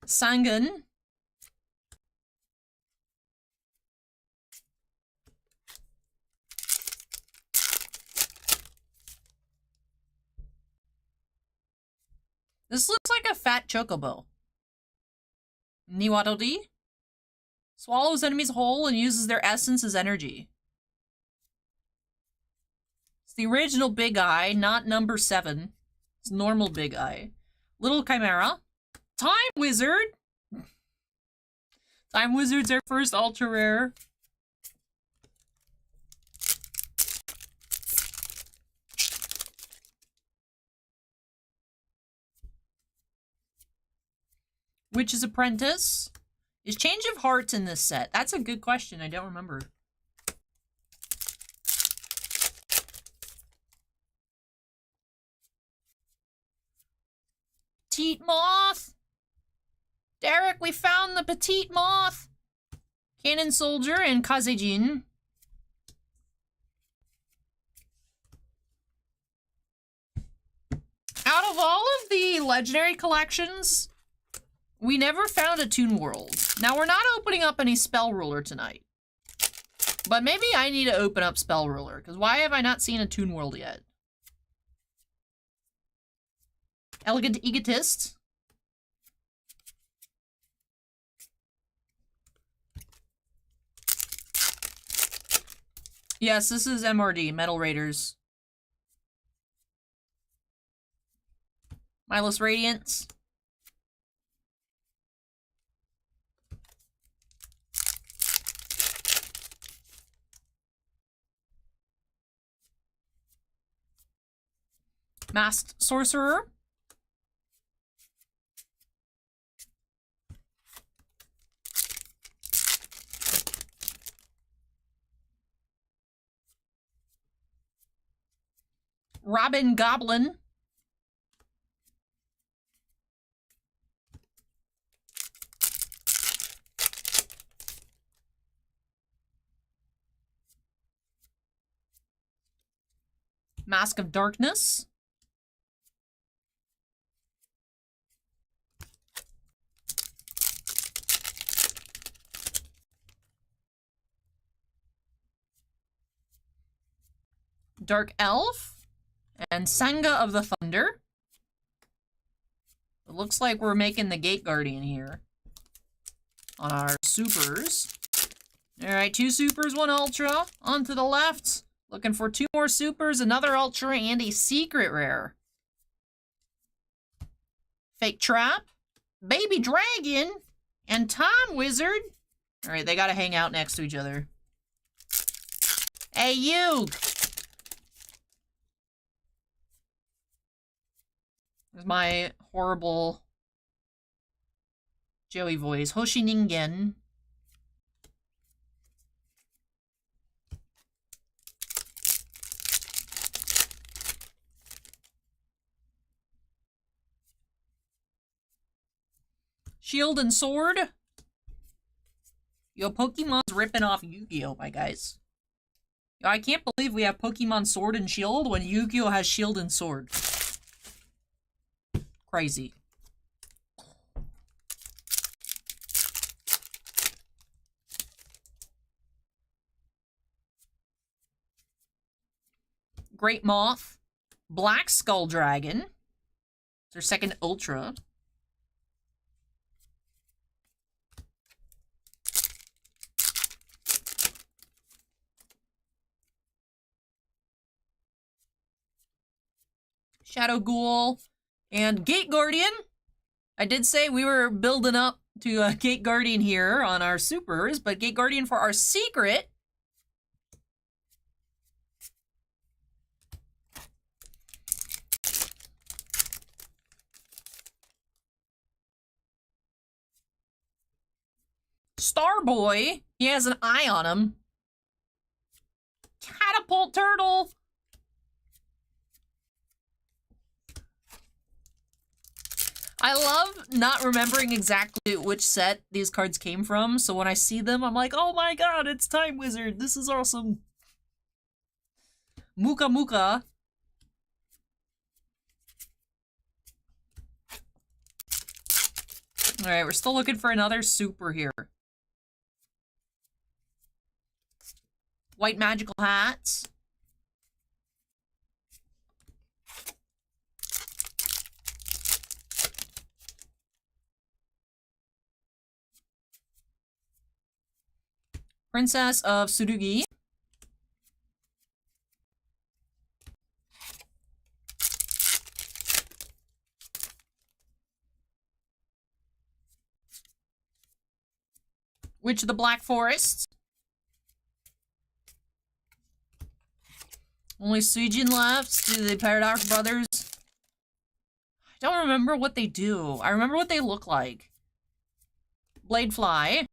Sangan. This looks like a fat chocobo. Niwadodi. Swallows enemies whole and uses their essence as energy. It's the original Big Eye, not number 7. It's normal Big Eye. Little Chimera. Time Wizard! Time Wizard's our first ultra rare. Witch's Apprentice. Is Change of Hearts in this set? That's a good question. I don't remember. Petite Moth. Derek, we found the Petite Moth. Cannon Soldier and Kazejin. Out of all of the legendary collections, we never found a Toon World. Now, we're not opening up any Spell Ruler tonight. But maybe I need to open up Spell Ruler, because why have I not seen a Toon World yet? Elegant Egotist. Yes, this is MRD, Metal Raiders. Mindless Radiance. Masked Sorcerer. Robin Goblin. Mask of Darkness. Dark Elf. And Sanga of the Thunder. It looks like we're making the Gate Guardian here. On our supers. Alright, 2 supers, 1 ultra. On to the left. Looking for 2 more supers, another ultra, and a secret rare. Fake Trap. Baby Dragon. And Time Wizard. Alright, they gotta hang out next to each other. Hey, you! There's my horrible Joey voice. Hoshi Ningen. Shield and Sword. Yo, Pokemon's ripping off Yu-Gi-Oh, my guys. Yo, I can't believe we have Pokemon Sword and Shield when Yu-Gi-Oh has Shield and Sword. Crazy. Great Moth. Black Skull Dragon. It's their second Ultra. Shadow Ghoul. And Gate Guardian. I did say we were building up to Gate Guardian here on our supers, but Gate Guardian for our secret. Starboy. He has an eye on him. Catapult Turtle. I love not remembering exactly which set these cards came from, so when I see them, I'm like, oh my god, it's Time Wizard, this is awesome. Muka Muka. Alright, we're still looking for another super here. White Magical Hats. Princess of Tsurugi. Witch of the Black Forest. Only Suijin left. Do the Paradox Brothers. I don't remember what they do. I remember what they look like. Bladefly.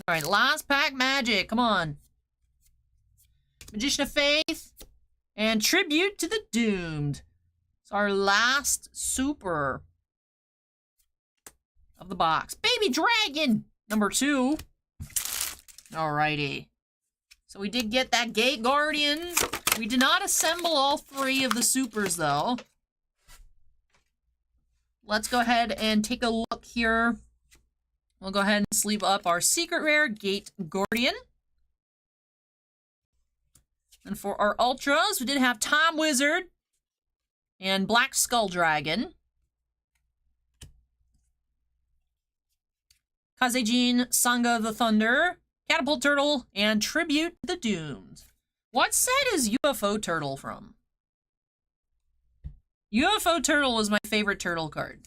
Alright, last pack magic. Come on. Magician of Faith. And Tribute to the Doomed. It's our last super of the box. Baby Dragon! Number 2. Alrighty. So we did get that Gate Guardian. We did not assemble all 3 of the supers, though. Let's go ahead and take a look here. We'll go ahead and sleeve up our Secret Rare Gate Guardian. And for our Ultras, we did have Tom Wizard and Black Skull Dragon. Kazejin, Sangha of the Thunder, Catapult Turtle, and Tribute to the Doomed. What set is UFO Turtle from? UFO Turtle was my favorite turtle card.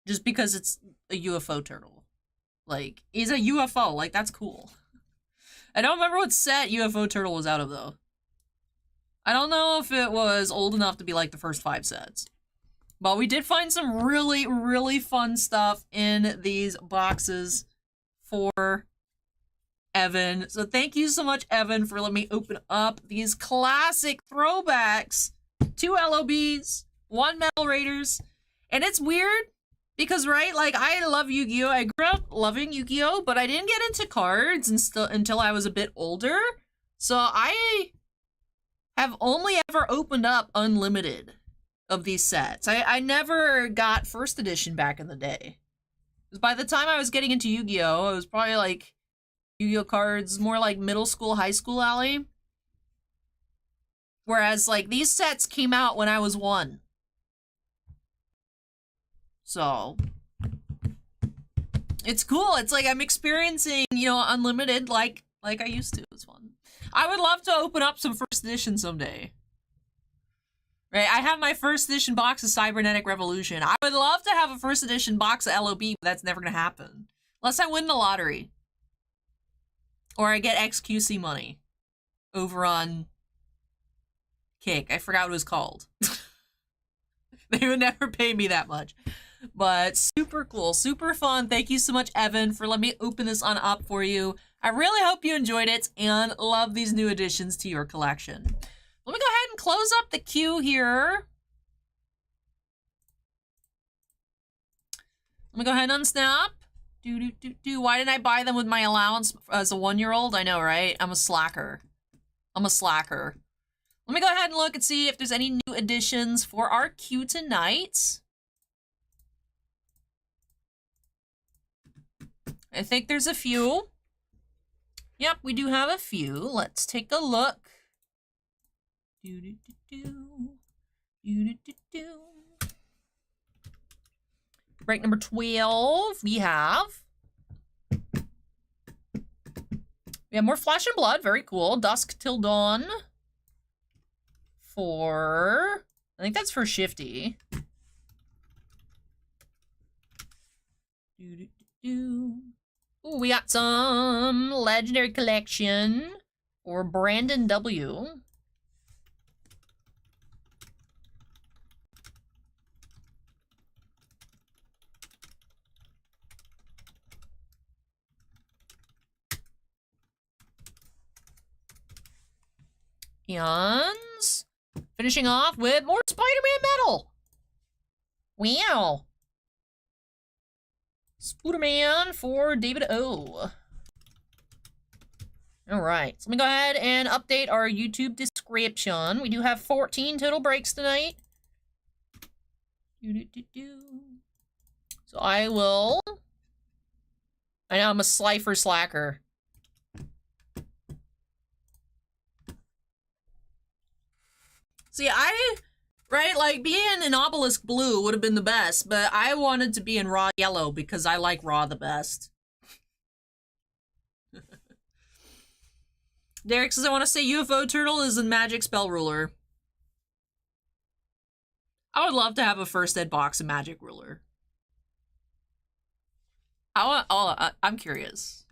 Just because it's a UFO turtle. Like, he's a UFO. Like, that's cool. I don't remember what set UFO Turtle was out of, though. I don't know if it was old enough to be like the first 5 sets. But we did find some really, really fun stuff in these boxes for Evan. So thank you so much, Evan, for letting me open up these classic throwbacks. 2 LOBs, 1 Metal Raiders. And it's weird because, right, like, I love Yu-Gi-Oh! I grew up loving Yu-Gi-Oh! But I didn't get into cards until I was a bit older. So I have only ever opened up Unlimited of these sets. I never got first edition back in the day. By the time I was getting into Yu-Gi-Oh! It was probably like Yu-Gi-Oh! Cards, more like middle school, high school alley. Whereas, like, these sets came out when I was 1. So, it's cool. It's like I'm experiencing, you know, Unlimited like I used to. It was fun. I would love to open up some first edition someday. Right, I have my first edition box of Cybernetic Revolution. I would love to have a first edition box of LOB, but that's never gonna happen. Unless I win the lottery. Or I get XQC money. Over on Kick. I forgot what it was called. They would never pay me that much. But super cool, super fun. Thank you so much, Evan, for letting me open this on up for you. I really hope you enjoyed it and love these new additions to your collection. Let me go ahead and close up the queue here. Let me go ahead and unsnap. Why didn't I buy them with my allowance as a 1-year-old? I know, right? I'm a slacker. I'm a slacker. Let me go ahead and look and see if there's any new additions for our queue tonight. I think there's a few. Yep, we do have a few. Let's take a look. Break number 12, we have more Flesh and Blood, very cool. Dusk Till Dawn for, I think that's for Shifty. Ooh, we got some Legendary Collection for Brandon W. And finishing off with more Spider-Man metal. Wow. Spider-Man for David O. All right, so let me go ahead and update our YouTube description. We do have 14 total breaks tonight. So I know I'm a Slifer slacker. See, Right? Like, being in obelisk blue would have been the best, but I wanted to be in raw yellow because I like raw the best. Derek says, I want to say UFO Turtle is a magic spell ruler. I would love to have a first ed box of magic ruler. I'm curious.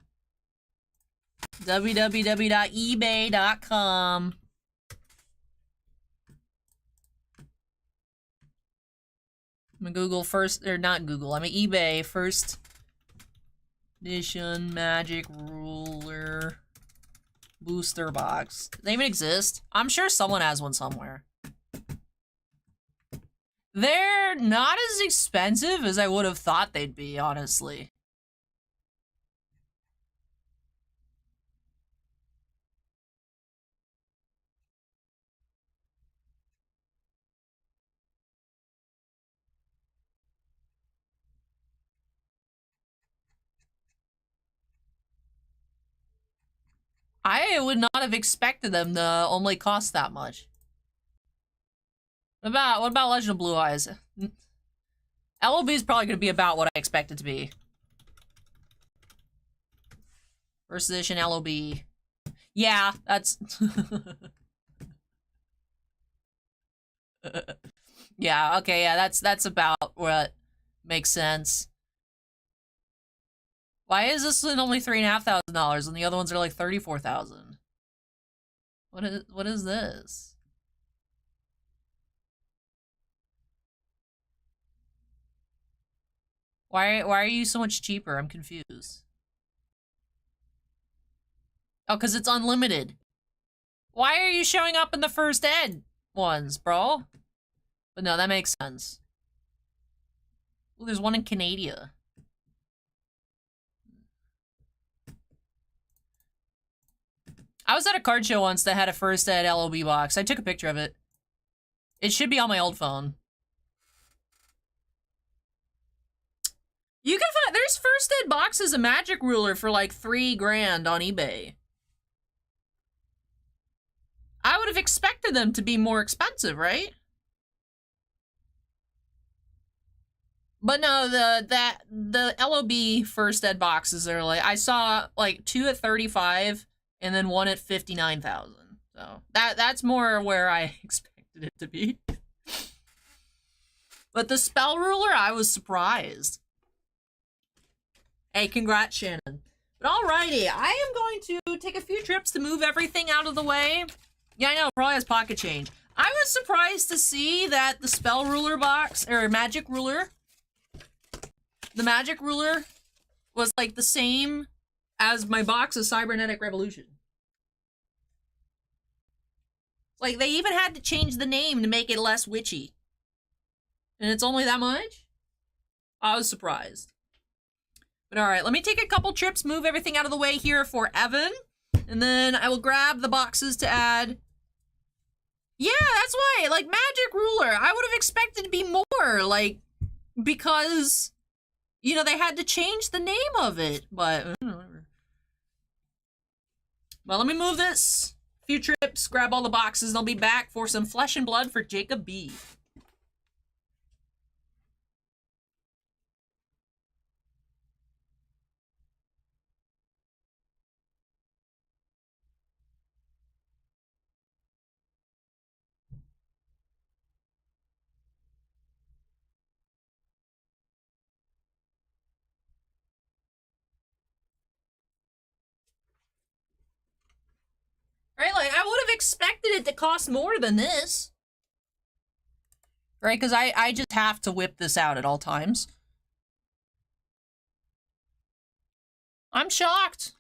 www.ebay.com. I'm gonna Google first, or not Google, I'm eBay first edition magic ruler booster box. Do they even exist? I'm sure someone has one somewhere. They're not as expensive as I would have thought they'd be, honestly. I would not have expected them to only cost that much. What about Legend of Blue Eyes? LOB is probably going to be about what I expect it to be. First edition LOB. Yeah, that's... yeah, okay, yeah, that's about what makes sense. Why is this one only $3,500 and the other ones are like $34,000? What is this? Why are you so much cheaper? I'm confused. Oh, because it's unlimited. Why are you showing up in the first ed ones, bro? But no, that makes sense. Ooh, there's one in Canada. I was at a card show once that had a first ed LOB box. I took a picture of it. It should be on my old phone. You can find, there's first ed boxes of Magic Ruler for like $3,000 on eBay. I would have expected them to be more expensive, right? But no, the LOB first ed boxes are like, I saw like 2 at 35 and then 1 at 59,000. So that's more where I expected it to be. But the spell ruler, I was surprised. Hey, congrats, Shannon. But alrighty, I am going to take a few trips to move everything out of the way. Yeah, I know, it probably has pocket change. I was surprised to see that the spell ruler box, or magic ruler, the magic ruler was like the same as my box of Cybernetic Revolution. Like, they even had to change the name to make it less witchy. And it's only that much? I was surprised. But alright, let me take a couple trips, move everything out of the way here for Evan. And then I will grab the boxes to add. Yeah, that's why. Like, Magic Ruler. I would have expected to be more. Like, because, you know, they had to change the name of it. But, whatever. Well, let me move this. Few trips, grab all the boxes, and I'll be back for some Flesh and Blood for Jacob B. Right, like, I would have expected it to cost more than this. Right, because I just have to whip this out at all times. I'm shocked.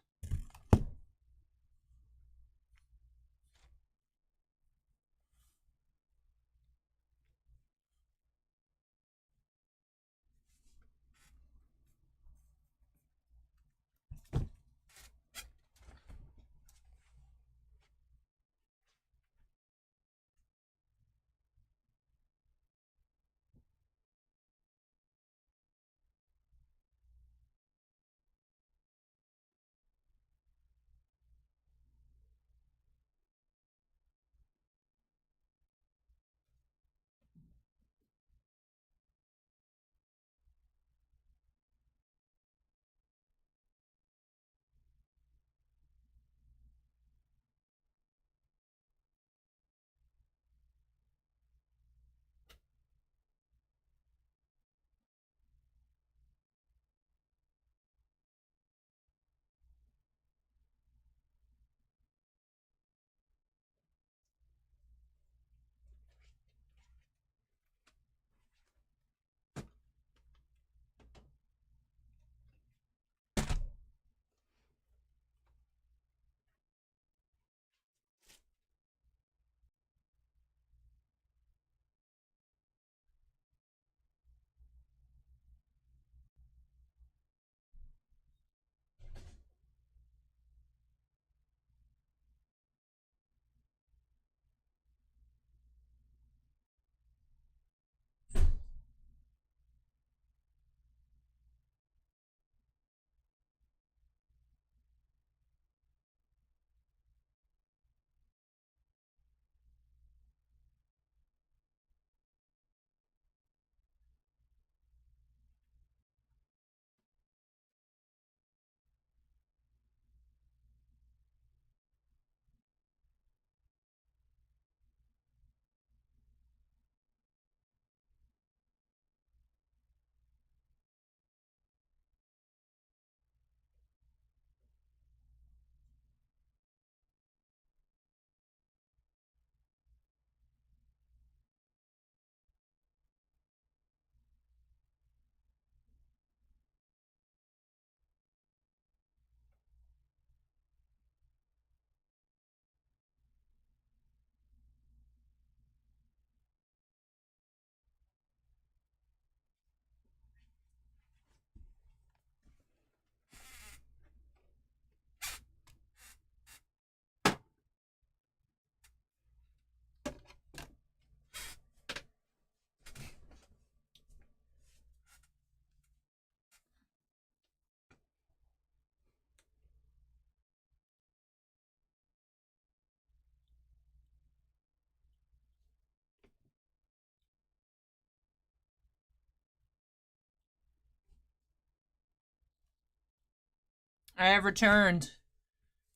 I have returned.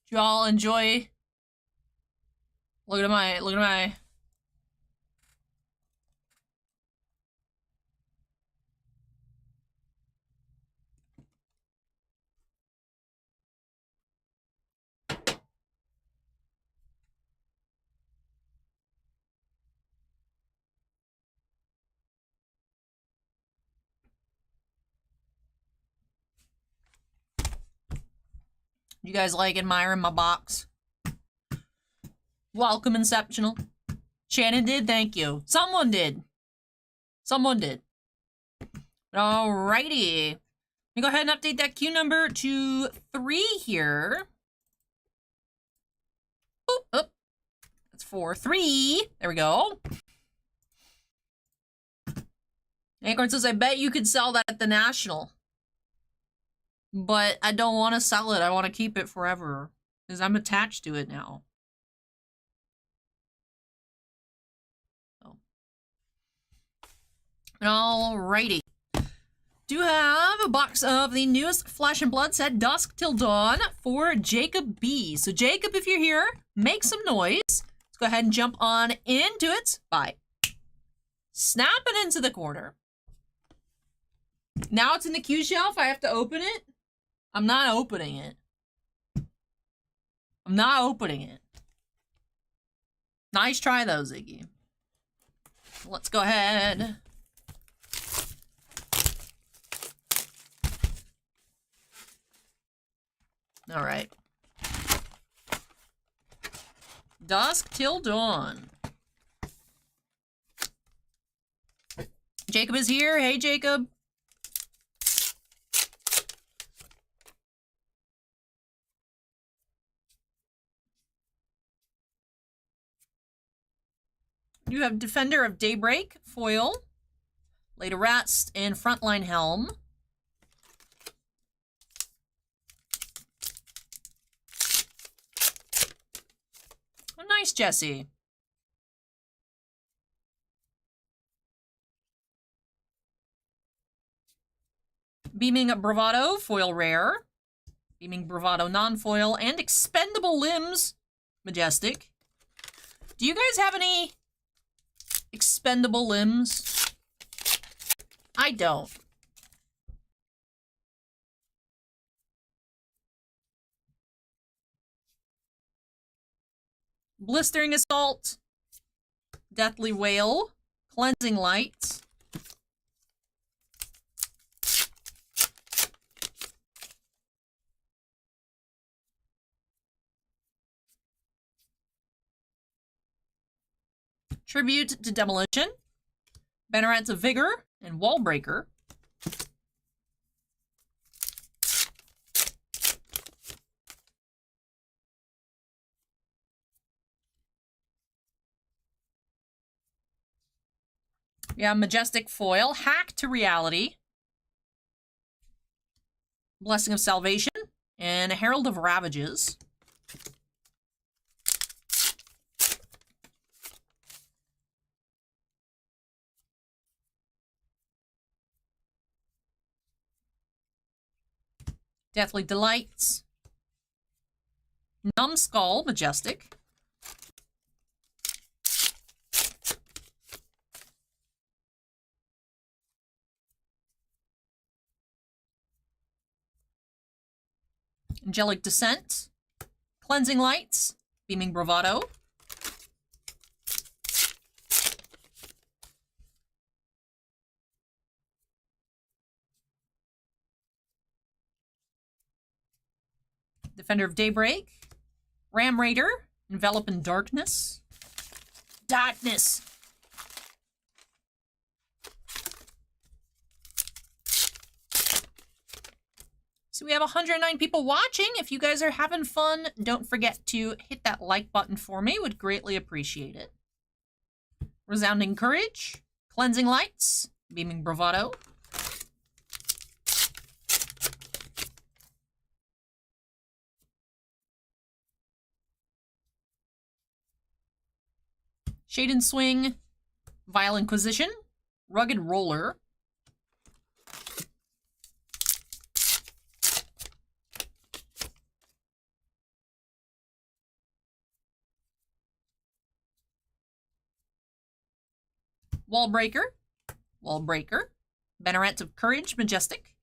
Do you all enjoy? Look at my. You guys like admiring my box? Welcome, Inceptional. Shannon did, thank you. Someone did. Someone did. Alrighty. Let me go ahead and update that queue number to 3 here. Oop, oop. That's 4. 3. There we go. Acorn says, I bet you could sell that at the National. But I don't want to sell it. I want to keep it forever. Because I'm attached to it now. Oh. Alrighty. Do have a box of the newest Flesh and Blood set, Dusk Till Dawn, for Jacob B. So Jacob, if you're here, make some noise. Let's go ahead and jump on into it by snapping into the corner. Now it's in the queue shelf. I have to open it. I'm not opening it. I'm not opening it. Nice try though, Ziggy. Let's go ahead. All right. Dusk Till Dawn. Jacob is here. Hey, Jacob. You have Defender of Daybreak, foil, Lay to Rest, and Frontline Helm. Oh, nice, Jesse. Beaming Bravado, foil rare. Beaming Bravado, non-foil, and Expendable Limbs, majestic. Do you guys have any Expendable Limbs? I don't. Blistering Assault, Deathly Wail, Cleansing Light, Tribute to Demolition, Bannerats of Vigor, and Wallbreaker. We have Majestic Foil, Hack to Reality, Blessing of Salvation, and Herald of Ravages. Deathly Delights, Numbskull, majestic. Angelic Descent, Cleansing Lights, Beaming Bravado. Defender of Daybreak, Ram Raider, Envelop in Darkness. Darkness! So we have 109 people watching. If you guys are having fun, don't forget to hit that like button for me. Would greatly appreciate it. Resounding Courage, Cleansing Lights, Beaming Bravado. Shade and Swing, Vile Inquisition, Rugged Roller, Wall Breaker, Banneret of Courage, Majestic.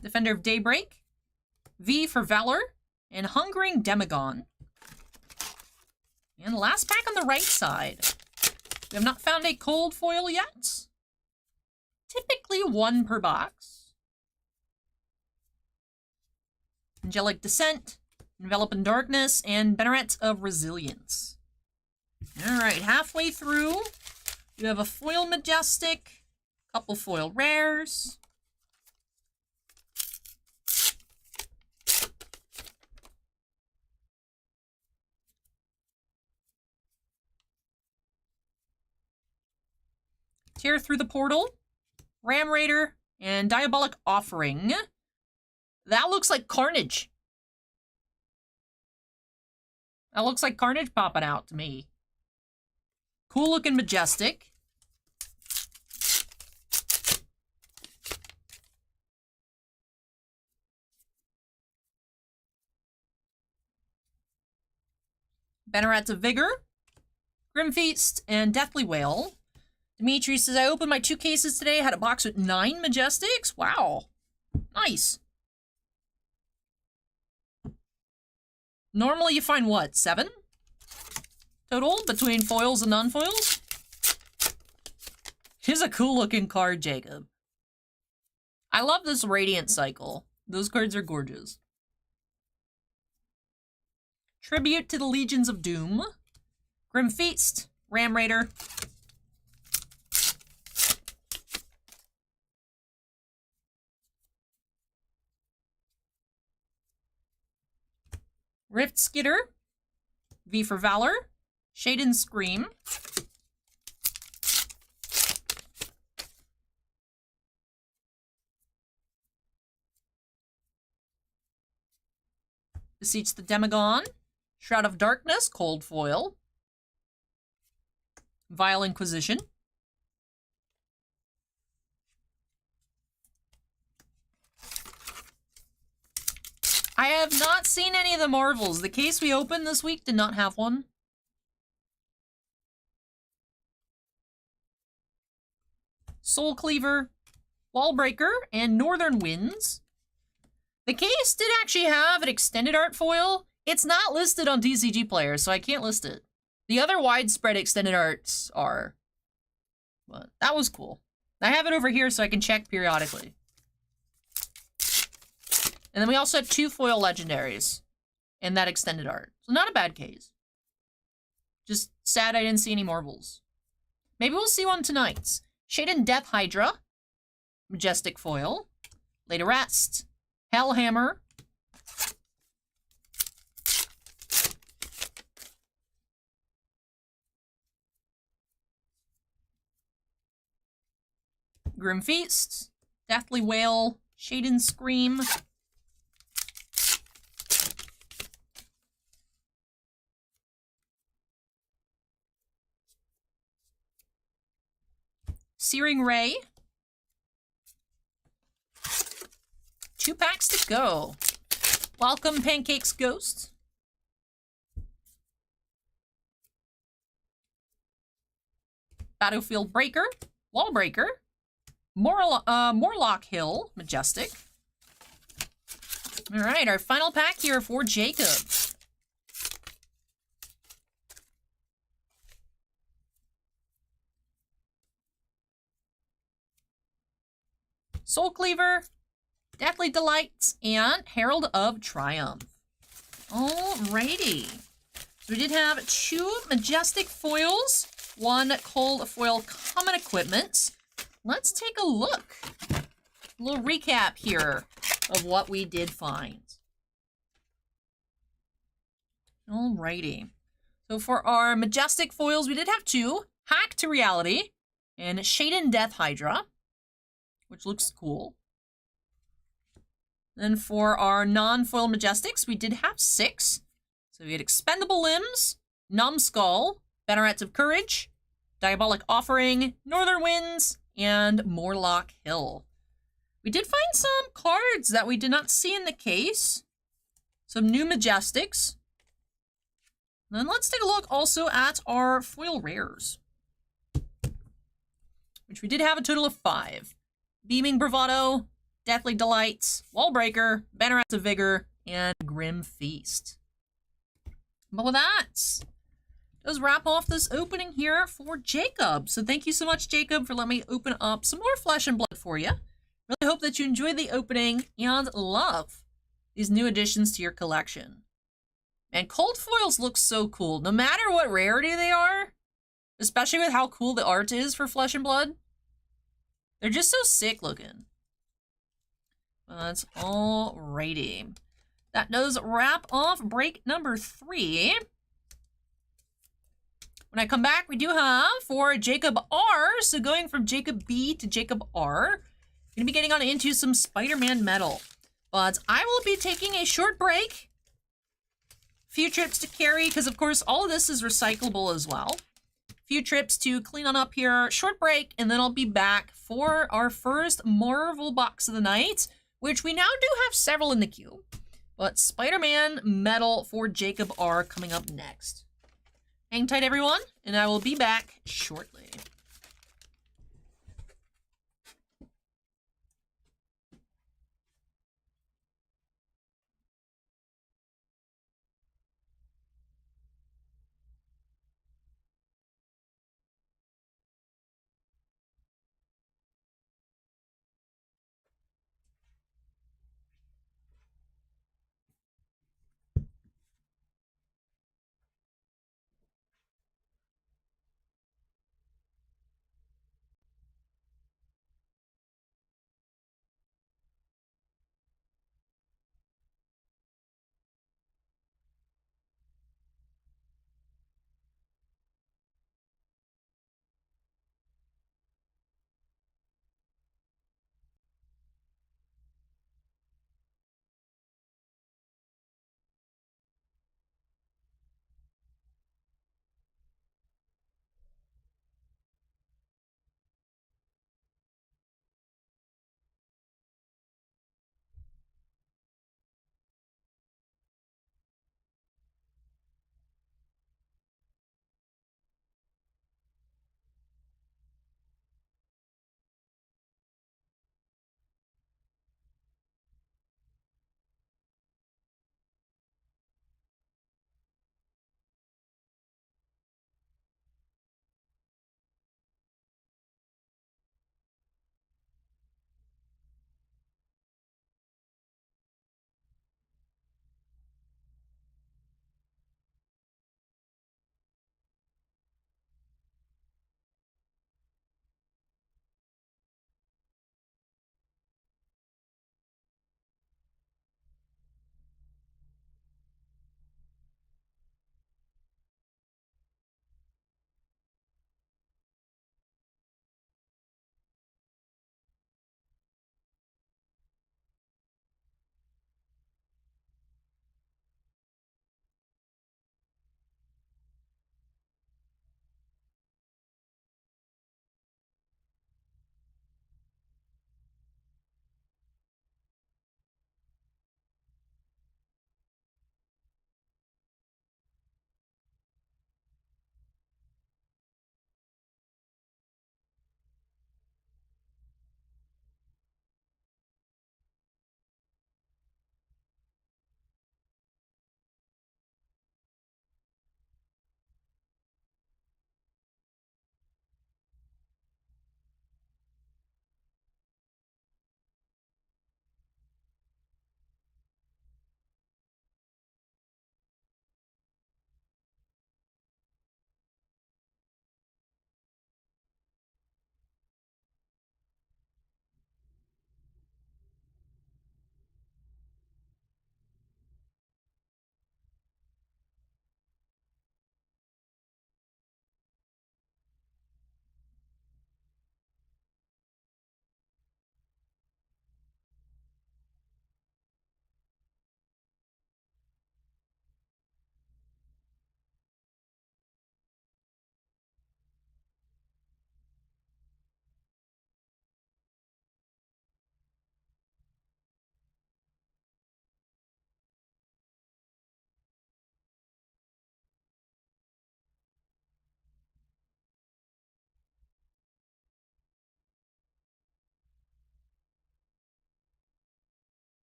Defender of Daybreak, V for Valor, and Hungering Demagon. And last pack on the right side. We have not found a cold foil yet. Typically one per box. Angelic Descent, Envelop in Darkness, and Banneret of Resilience. Alright, halfway through, you have a foil Majestic, couple foil rares. Tear Through the Portal, Ram Raider, and Diabolic Offering. That looks like Carnage. That looks like Carnage popping out to me. Cool looking Majestic. Bannerets of Vigor, Grim Feast, and Deathly Wail. Dimitri says, I opened my 2 cases today. I had a box with 9 Majestics. Wow. Nice. Normally you find what, 7? Total between foils and non-foils? Here's a cool looking card, Jacob. I love this Radiant Cycle. Those cards are gorgeous. Tribute to the Legions of Doom. Grim Feast, Ram Raider. Rift Skitter, V for Valor, Shaden Scream, Beseech the Demagon, Shroud of Darkness, Cold Foil, Vile Inquisition, I have not seen any of the Marvels. The case we opened this week did not have one. Soul Cleaver, Wall Breaker, and Northern Winds. The case did actually have an extended art foil. It's not listed on TCG Player, so I can't list it. The other widespread extended arts are. But that was cool. I have it over here so I can check periodically. And then we also had 2 foil legendaries in that extended art. So not a bad case. Just sad I didn't see any marbles. Maybe we'll see one tonight. Shaden Death Hydra, Majestic Foil, Lay to Rest, Hellhammer, Grim Feast, Deathly Wail, Shaden Scream, Searing Ray. 2 packs to go. Welcome, Pancakes Ghost. Battlefield Breaker, Wall Breaker, Morlock Hill, Majestic. All right, our final pack here for Jacob. Soul Cleaver, Deathly Delights, and Herald of Triumph. Alrighty. So we did have 2 Majestic foils, 1 cold foil common equipment. Let's take a look. A little recap here of what we did find. Alrighty. So for our Majestic foils, we did have 2. Hack to Reality and Shaden Death Hydra, which looks cool. Then for our non-foil Majestics, we did have 6. So we had Expendable Limbs, Numbskull, Bannerets of Courage, Diabolic Offering, Northern Winds, and Morlock Hill. We did find some cards that we did not see in the case. Some new Majestics. And then let's take a look also at our foil rares, which we did have a total of 5. Beaming Bravado, Deathly Delights, Wallbreaker, Banner of Vigor, and Grim Feast. But with that, does wrap off this opening here for Jacob. So thank you so much, Jacob, for letting me open up some more Flesh and Blood for you. Really hope that you enjoyed the opening and love these new additions to your collection. And cold foils look so cool, no matter what rarity they are, especially with how cool the art is for Flesh and Blood. They're just so sick looking. That's alrighty. That does wrap off break number 3. When I come back, we do have for Jacob R. So going from Jacob B to Jacob R. Gonna be getting on into some Spider-Man metal. But I will be taking a short break. Few trips to carry, because of course all of this is recyclable as well. Few trips to clean on up here. Short break, and then I'll be back for our first Marvel box of the night, which we now do have several in the queue. But Spider-Man metal for Jacob R coming up next. Hang tight, everyone, and I will be back shortly.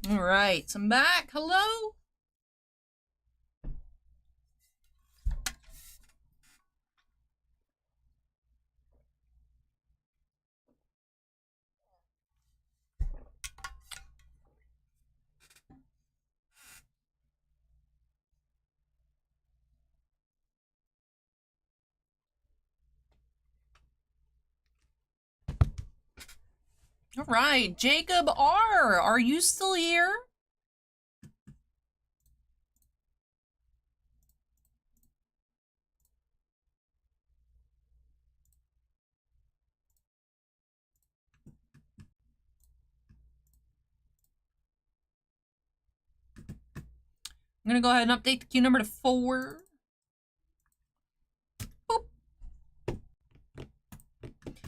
All right, I'm back. Hello. All right, Jacob R. Are you still here? I'm gonna go ahead and update the queue number to 4. Boop.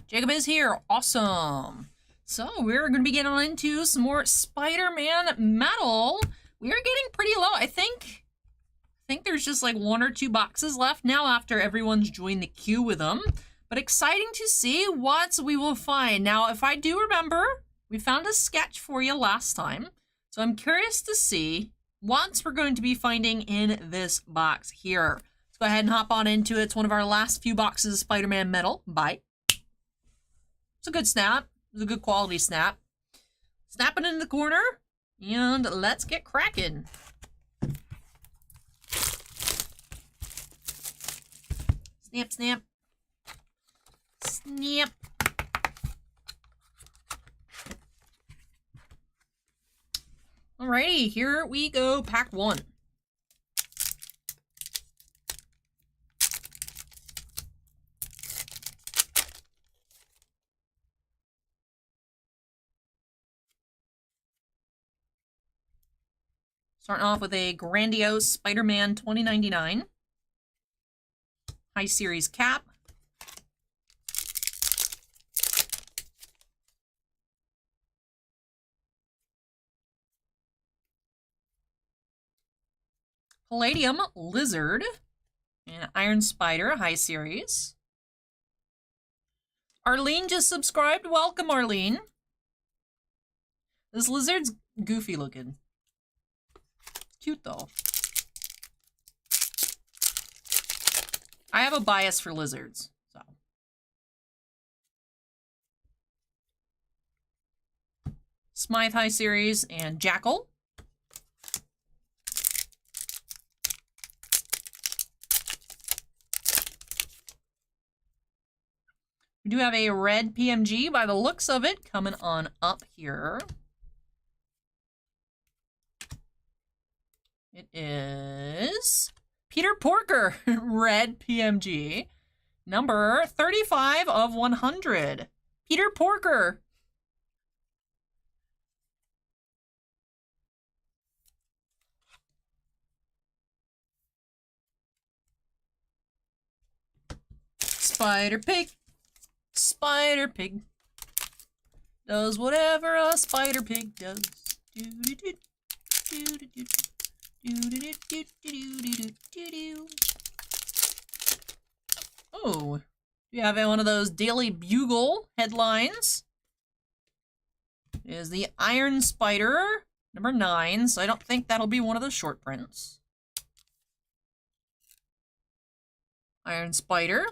Jacob is here. Awesome. So we're gonna be getting on into some more Spider-Man Metal. We are getting pretty low. I think there's just like 1 or 2 boxes left now after everyone's joined the queue with them. But exciting to see what we will find. Now, if I do remember, we found a sketch for you last time. So I'm curious to see what we're going to be finding in this box here. Let's go ahead and hop on into it. It's one of our last few boxes of Spider-Man Metal. Bye. It's a good snap. It's a good quality snap. Snap it in the corner, and let's get cracking. Snap, snap. Snap. Alrighty, here we go, pack 1. Starting off with a grandiose Spider-Man 2099. High Series cap. Palladium Lizard. And Iron Spider, High Series. Arlene just subscribed. Welcome, Arlene. This lizard's goofy looking. Cute, though. I have a bias for lizards, so. Smythe High Series and Jackal. We do have a red PMG by the looks of it coming on up here. It is Peter Porker, red PMG, number 35 of 100. Peter Porker. Spider Pig. Spider Pig. Does whatever a Spider Pig does. Oh, you have one of those Daily Bugle headlines. It is the Iron Spider, number 9, so I don't think that'll be one of the short prints. Iron Spider.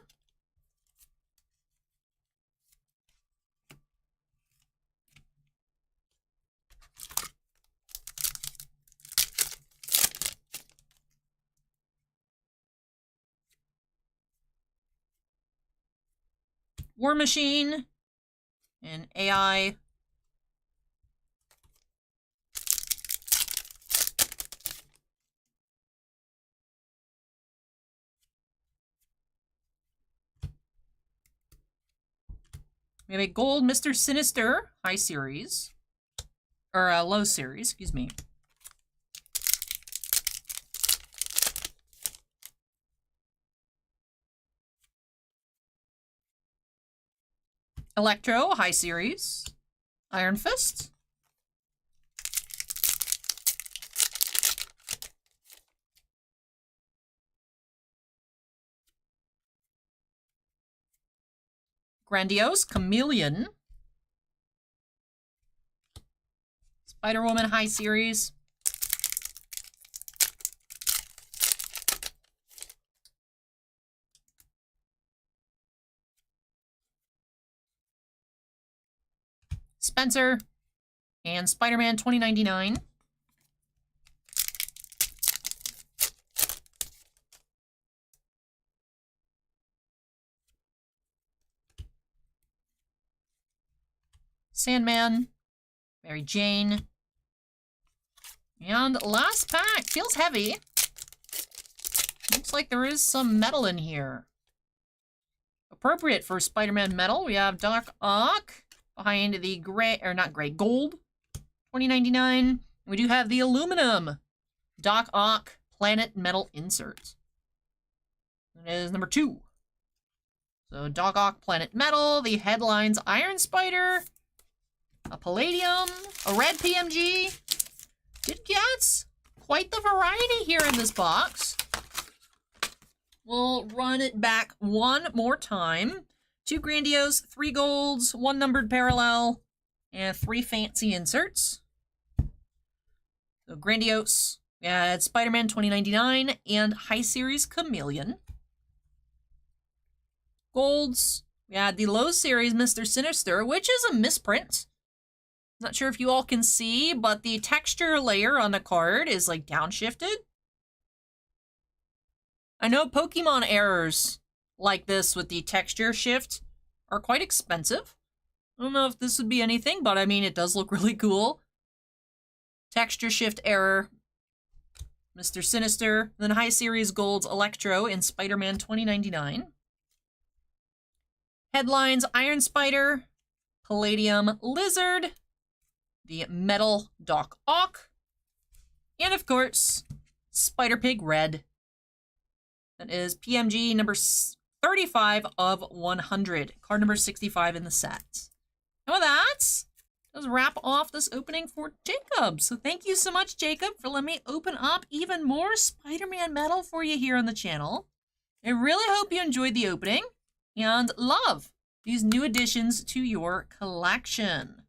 War Machine and AI. We have a gold Mr. Sinister High Series, or Low Series, excuse me. Electro High Series, Iron Fist. Grandiose Chameleon. Spider-Woman High Series. Spencer and Spider-Man 2099. Sandman, Mary Jane, and last pack. Feels heavy. Looks like there is some metal in here. Appropriate for Spider-Man metal, we have Doc Ock behind the gray, or not gray, gold, 2099. We do have the aluminum Doc Ock Planet Metal insert. That is number 2. So Doc Ock Planet Metal, the headlines Iron Spider, a Palladium, a red PMG. It gets quite the variety here in this box. We'll run it back one more time. 2 grandiose, 3 golds, 1 numbered parallel, and 3 fancy inserts. So grandiose, we had Spider-Man 2099 and High Series Chameleon. Golds, we had the low series Mr. Sinister, which is a misprint. Not sure if you all can see, but the texture layer on the card is like downshifted. I know Pokemon errors like this with the texture shift are quite expensive. I don't know if this would be anything, but I mean, it does look really cool. Texture shift error, Mr. Sinister, then High Series Gold's Electro in Spider-Man 2099. Headlines Iron Spider, Palladium Lizard, the Metal Doc Ock, and of course, Spider-Pig Red. That is PMG number 35 of 100, card number 65 in the set. And with that, let's wrap off this opening for Jacob. So thank you so much, Jacob, for letting me open up even more Spider-Man metal for you here on the channel. I really hope you enjoyed the opening and love these new additions to your collection.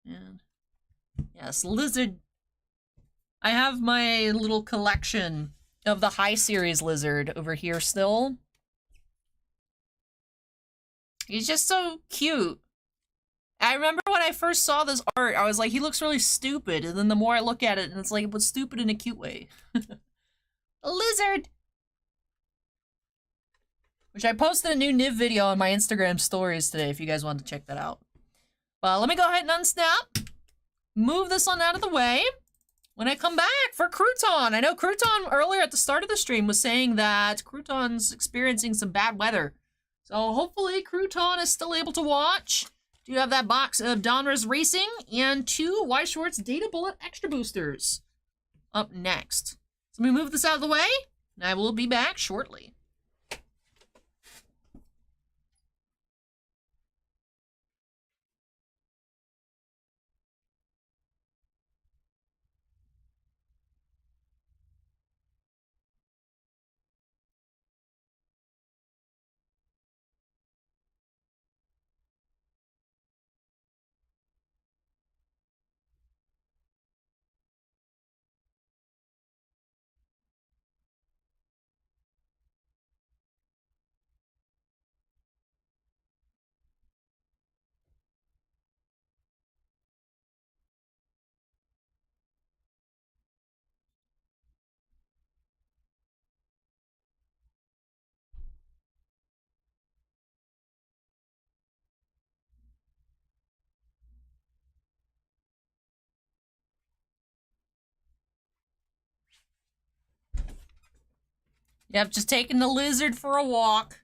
And yes, Lizard. I have my little collection of the High Series Lizard over here still. He's just so cute. I remember when I first saw this art, I was like, he looks really stupid. And then the more I look at it, and it's like, it was stupid in a cute way. A lizard! Which I posted a new NIV video on my Instagram stories today if you guys wanted to check that out. Well, let me go ahead and unsnap. Move this one out of the way. When I come back for Crouton, I know Crouton earlier at the start of the stream was saying that Crouton's experiencing some bad weather. So hopefully Crouton is still able to watch. Do you have that box of Donruss Racing and 2 Y Shorts Data Bullet Extra Boosters up next. So let me move this out of the way, and I will be back shortly. Yep, just taking the lizard for a walk.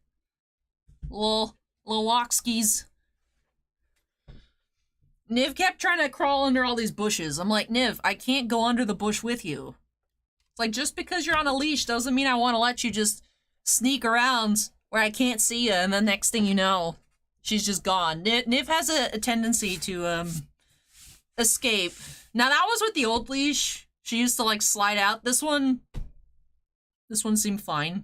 Little walkskies. Niv kept trying to crawl under all these bushes. I'm like, Niv, I can't go under the bush with you. It's like, just because you're on a leash doesn't mean I want to let you just sneak around where I can't see you, and the next thing you know, she's just gone. Niv has a tendency to escape. Now, that was with the old leash. She used to, like, slide out. This one seemed fine.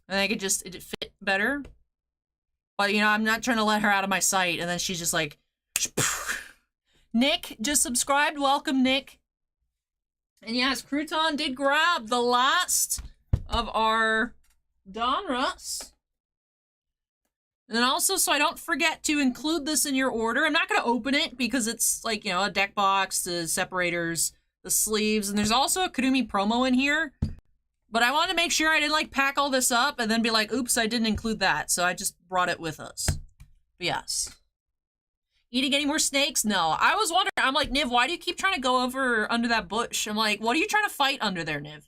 I think it fit better. But, you know, I'm not trying to let her out of my sight. And then she's just like... Nick just subscribed. Welcome, Nick. And yes, Crouton did grab the last of our Donruss. And then also, so I don't forget to include this in your order, I'm not going to open it because it's like, you know, a deck box, the separators, the sleeves, and there's also a Kurumi promo in here. But I wanted to make sure I didn't like pack all this up and then be like, oops, I didn't include that. So I just brought it with us. But yes. Eating any more snakes? No. I was wondering, I'm like, Niv, why do you keep trying to go over under that bush? I'm like, what are you trying to fight under there, Niv?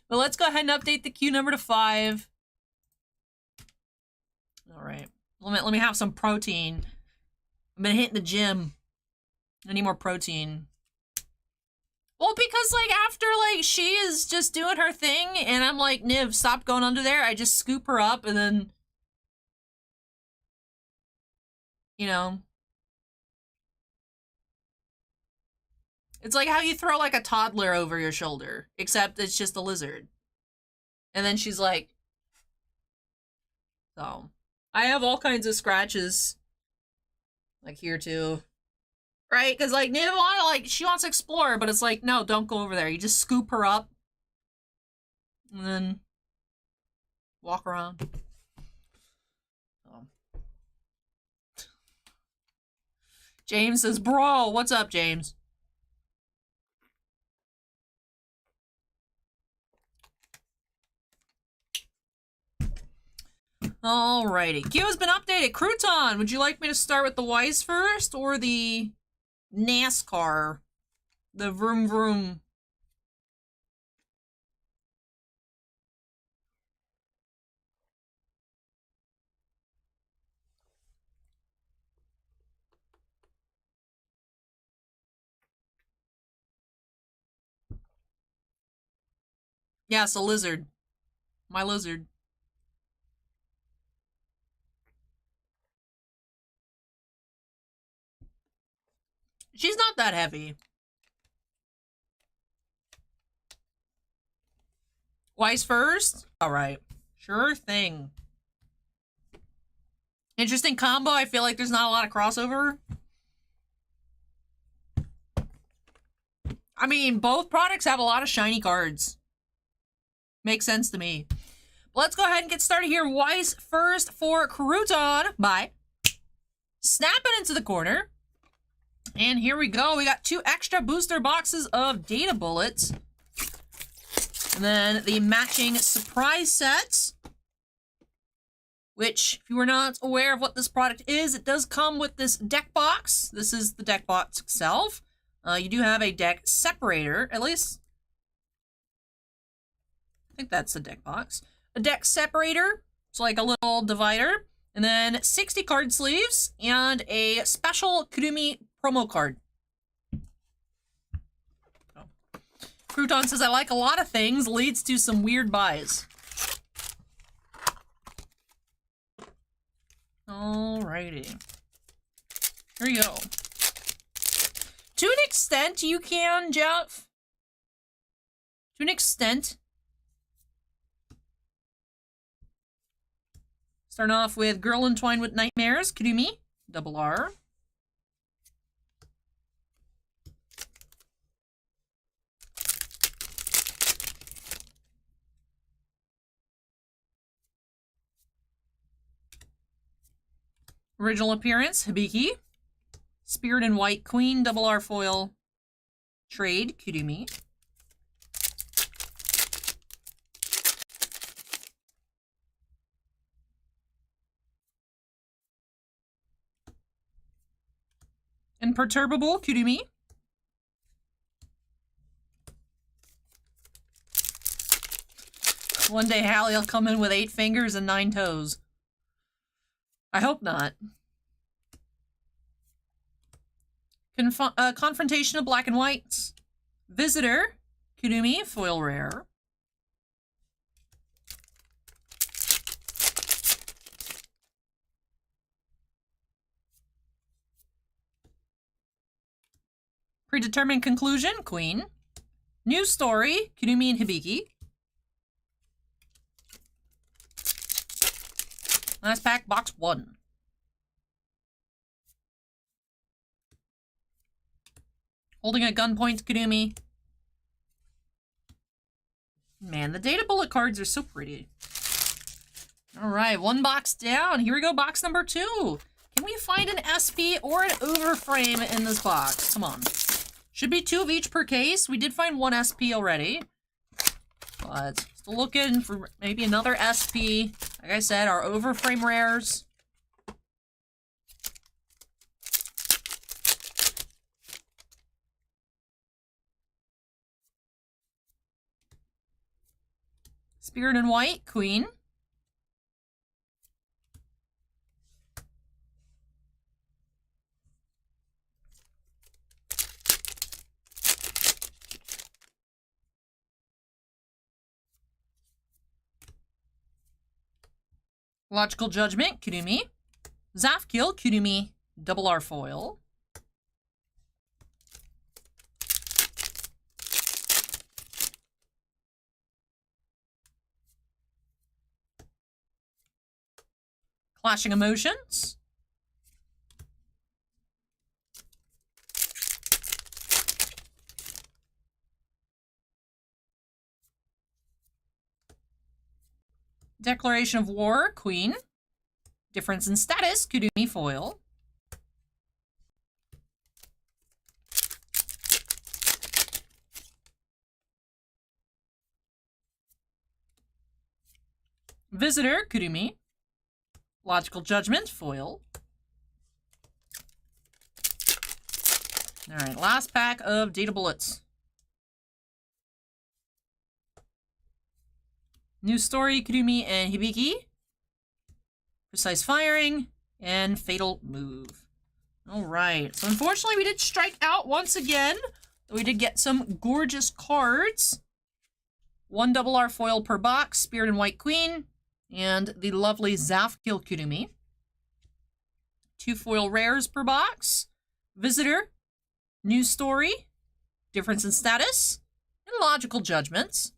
But let's go ahead and update the queue number to 5. All right. Let me have some protein. I've been hitting the gym. I need more protein. Well, because, like, after, like, she is just doing her thing, and I'm like, Niv, stop going under there, I just scoop her up, and then... You know? It's like how you throw, like, a toddler over your shoulder, except it's just a lizard. And then she's like... So... I have all kinds of scratches. Like here too. Right? Because like Niv wanna like she wants to explore, but it's like, no, don't go over there. You just scoop her up. And then walk around. Oh. James says, bro, what's up, James? Alrighty. Queue has been updated. Crouton, would you like me to start with the Wise first or the NASCAR? The vroom vroom. Yes, a lizard. My lizard. She's not that heavy. Wise first? Alright. Sure thing. Interesting combo. I feel like there's not a lot of crossover. I mean, both products have a lot of shiny cards. Makes sense to me. Let's go ahead and get started here. Wise first for Crouton. Bye. Snap it into the corner. And here we go. We got 2 extra booster boxes of data bullets. And then the matching surprise sets. Which, if you were not aware of what this product is, it does come with this deck box. This is the deck box itself. You do have a deck separator, at least. I think that's the deck box. A deck separator. It's like a little divider. And then 60 card sleeves and a special Kurumi promo card. Oh. Crouton says, I like a lot of things, leads to some weird buys. Alrighty. Here you go. To an extent, you can, Jeff. To an extent. Starting off with Girl Entwined with Nightmares, Kurumi, double R. Original appearance, Hibiki. Spirit in White Queen, double R foil. Trade, Kurumi. Imperturbable, Kurumi. One day Hallie will come in with 8 fingers and 9 toes. I hope not. Confrontation of Black and Whites. Visitor, Kurumi, foil rare. Predetermined Conclusion, Queen. New Story, Kurumi and Hibiki. Last pack, box 1. Holding a gunpoint, Kudumi. Man, the data bullet cards are so pretty. Alright, 1 box down. Here we go, box number 2. Can we find an SP or an overframe in this box? Come on. Should be 2 of each per case. We did find 1 SP already. But still looking for maybe another SP. Like I said, our overframe rares. Spirit in White, Queen. Logical Judgment, Kudumi. Zafkill, Kudumi, double R foil. Clashing Emotions. Declaration of War, Queen. Difference in Status, Kudumi foil. Visitor, Kudumi. Logical Judgment, foil. Alright, last pack of data bullets. New Story, Kudumi and Hibiki. Precise Firing, and Fatal Move. Alright, so unfortunately we did strike out once again. We did get some gorgeous cards. 1 double R foil per box, Spirit in White Queen, and the lovely Zafkill Kudumi. 2 foil rares per box. Visitor, New Story, Difference in Status, and Logical Judgments.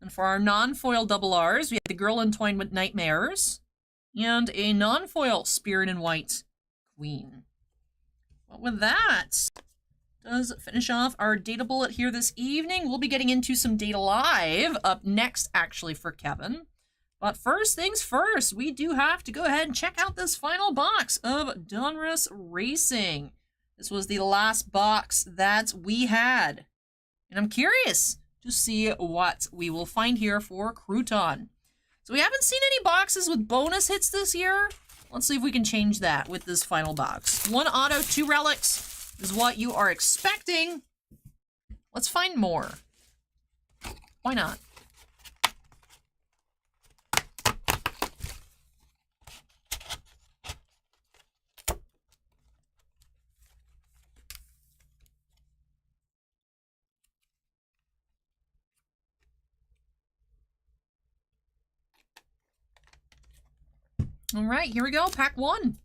And for our non-foil double Rs, we have the Girl Entwined with Nightmares, and a non-foil Spirit in White Queen. Well, with that, does finish off our data bullet here this evening. We'll be getting into some data live up next, actually, for Kevin. But first things first, we do have to go ahead and check out this final box of Donruss Racing. This was the last box that we had. And I'm curious to see what we will find here for Crouton. So we haven't seen any boxes with bonus hits this year. Let's see if we can change that with this final box. 1 auto, 2 relics is what you are expecting. Let's find more. Why not? All right, here we go. Pack 1.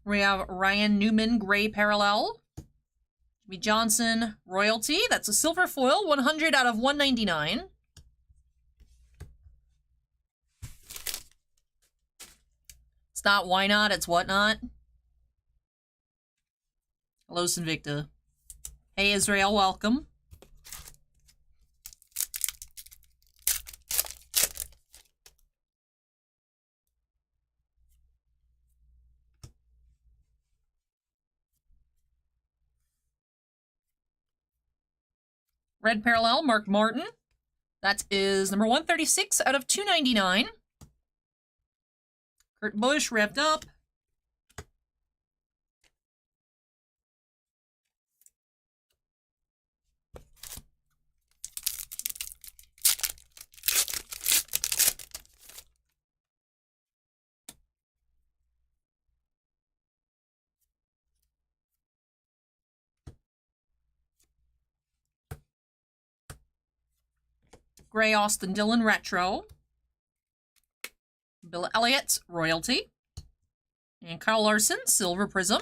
We have Ryan Newman, Gray Parallel. Jimmy Johnson, Royalty. That's a silver foil, 100 out of 199. It's not why not, it's what not. Hello, Sinvicta. Hey, Israel, welcome. Red Parallel, Mark Martin. That is number 136 out of 299. Kurt Busch, revved up. Gray Austin Dillon Retro. Bill Elliott Royalty. And Kyle Larson Silver Prism.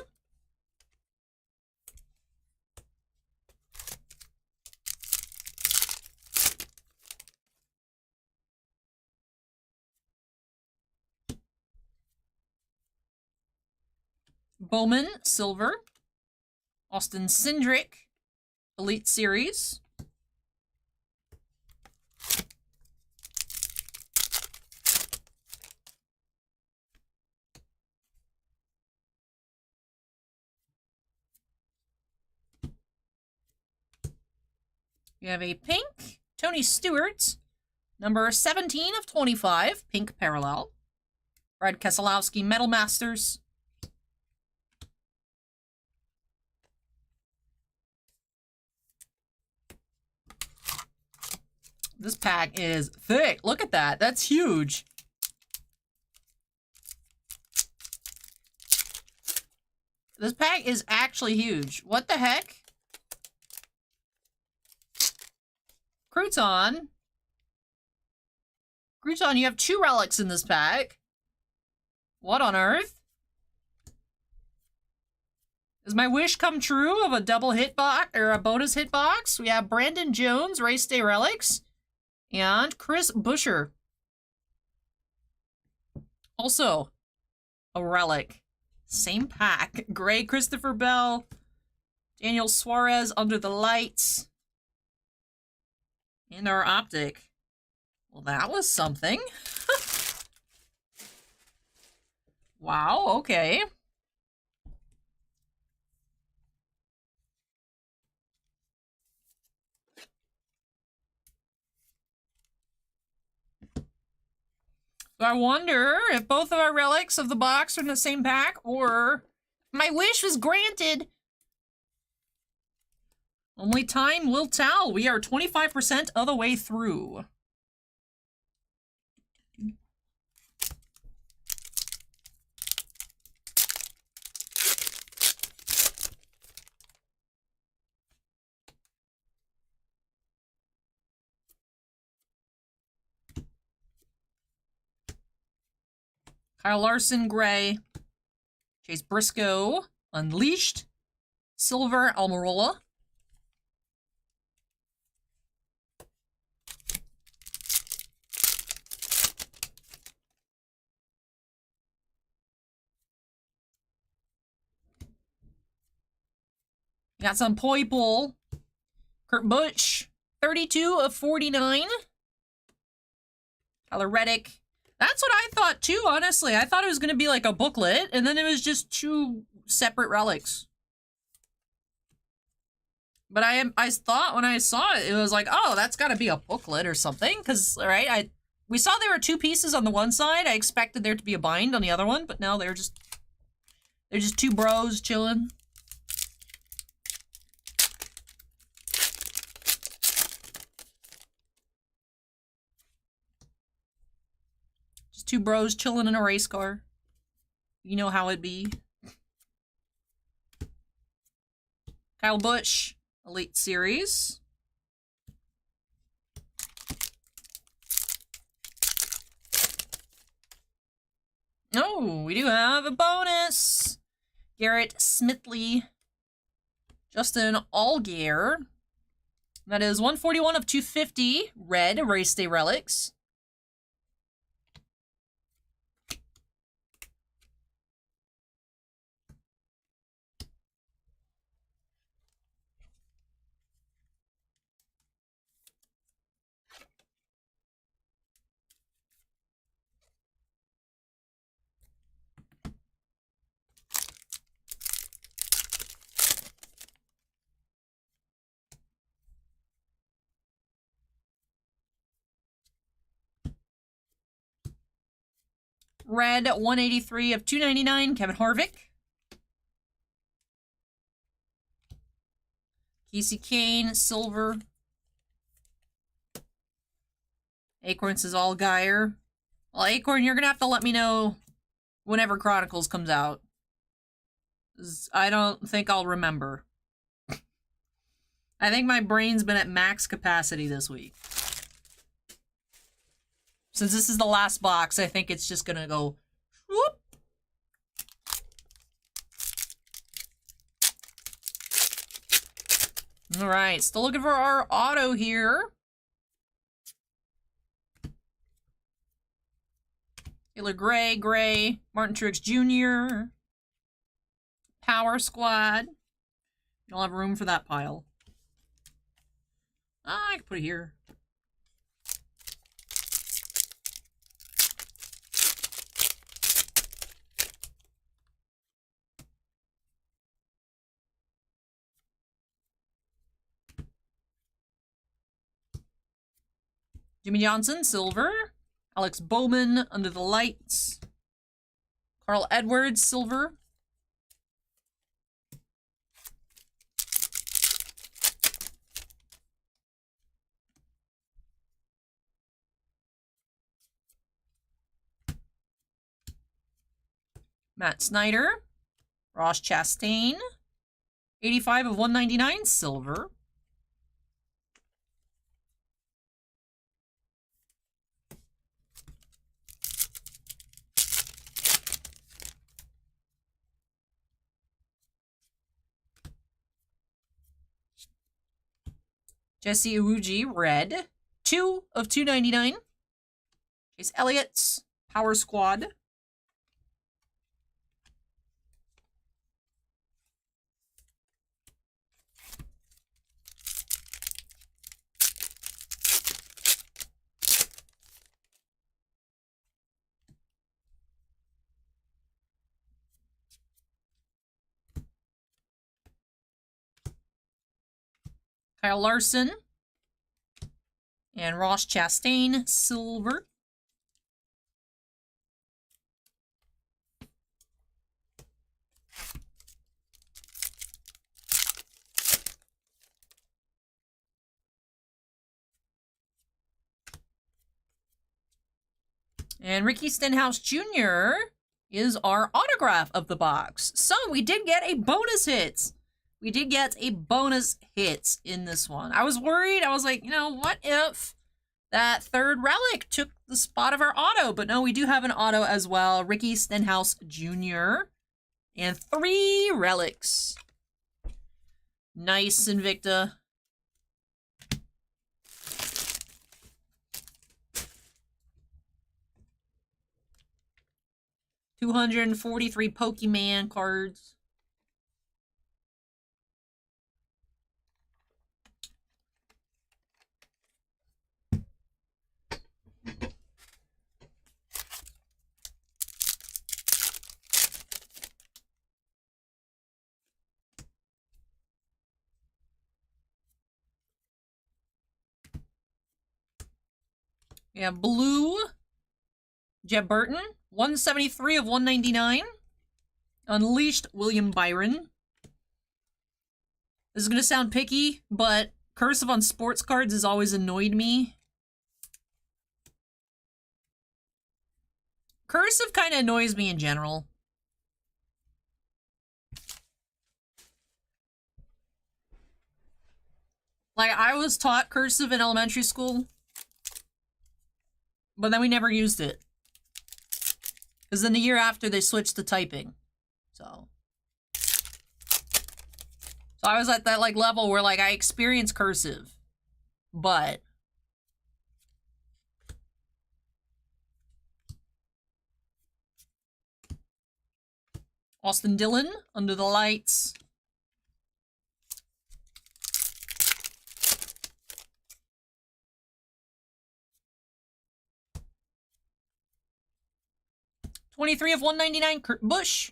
Bowman Silver. Austin Cindric Elite Series. We have a pink Tony Stewart, number 17 of 25, pink parallel. Brad Keselowski Metal Masters. This pack is thick. Look at that. That's huge. This pack is actually huge. What the heck? Crouton. Crouton, you have 2 relics in this pack. What on earth? Does my wish come true of a double hit box or a bonus hit box? We have Brandon Jones, Race Day Relics, and Chris Buescher. Also, a relic. Same pack. Gray Christopher Bell, Daniel Suarez Under the Lights. And our optic. Well, that was something. Wow, okay. So I wonder if both of our relics of the box are in the same pack, or my wish was granted. Only time will tell. We are 25% of the way through. Kyle Larson, Gray. Chase Briscoe, Unleashed. Silver, Almirola. Got some Poipole. Kurt Busch, 32 of 49. Tyler Reddick. That's what I thought too, honestly. I thought it was going to be like a booklet, and then it was just 2 separate relics. But I thought when I saw it, it was like, oh, that's got to be a booklet or something. Because, right, we saw there were 2 pieces on the one side. I expected there to be a bind on the other one, but no, they're just 2 bros chilling. Just 2 bros chilling in a race car. You know how it be. Kyle Busch, Elite Series. Oh, we do have a bonus. Garrett Smithley, Justin Allgaier. That is 141 of 250. Red Race Day Relics. Red, 183 of 299, Kevin Harvick. Casey Kane, silver. Acorn says Allgaier. Well, Acorn, you're going to have to let me know whenever Chronicles comes out. I don't think I'll remember. I think my brain's been at max capacity this week. Since this is the last box, I think it's just gonna go whoop. All right, still looking for our auto here. Taylor Gray, Martin Truex Jr., Power Squad. We don't have room for that pile. I can put it here. Jimmy Johnson, silver. Alex Bowman, Under the Lights. Carl Edwards, silver. Matt Snyder. Ross Chastain. 85 of 199, silver. Jesse Iwuji, red. 2 of 299. Chase Elliott's Power Squad. Kyle Larson. And Ross Chastain, silver. And Ricky Stenhouse Jr. is our autograph of the box. So we did get a bonus hit. We did get a bonus hit in this one. I was worried. I was like, you know, what if that third relic took the spot of our auto? But no, we do have an auto as well. Ricky Stenhouse Jr. And 3 relics. Nice, Invicta. $243 Pokemon cards. We have blue, Jeb Burton, 173 of 199. Unleashed, William Byron. This is going to sound picky, but cursive on sports cards has always annoyed me. Cursive kind of annoys me in general. Like, I was taught cursive in elementary school, but then we never used it. Because then the year after, they switched to typing. So I was at that, like, level where, like, I experienced cursive. But Austin Dillon, Under the Lights. $23 of 199, Kurt Busch.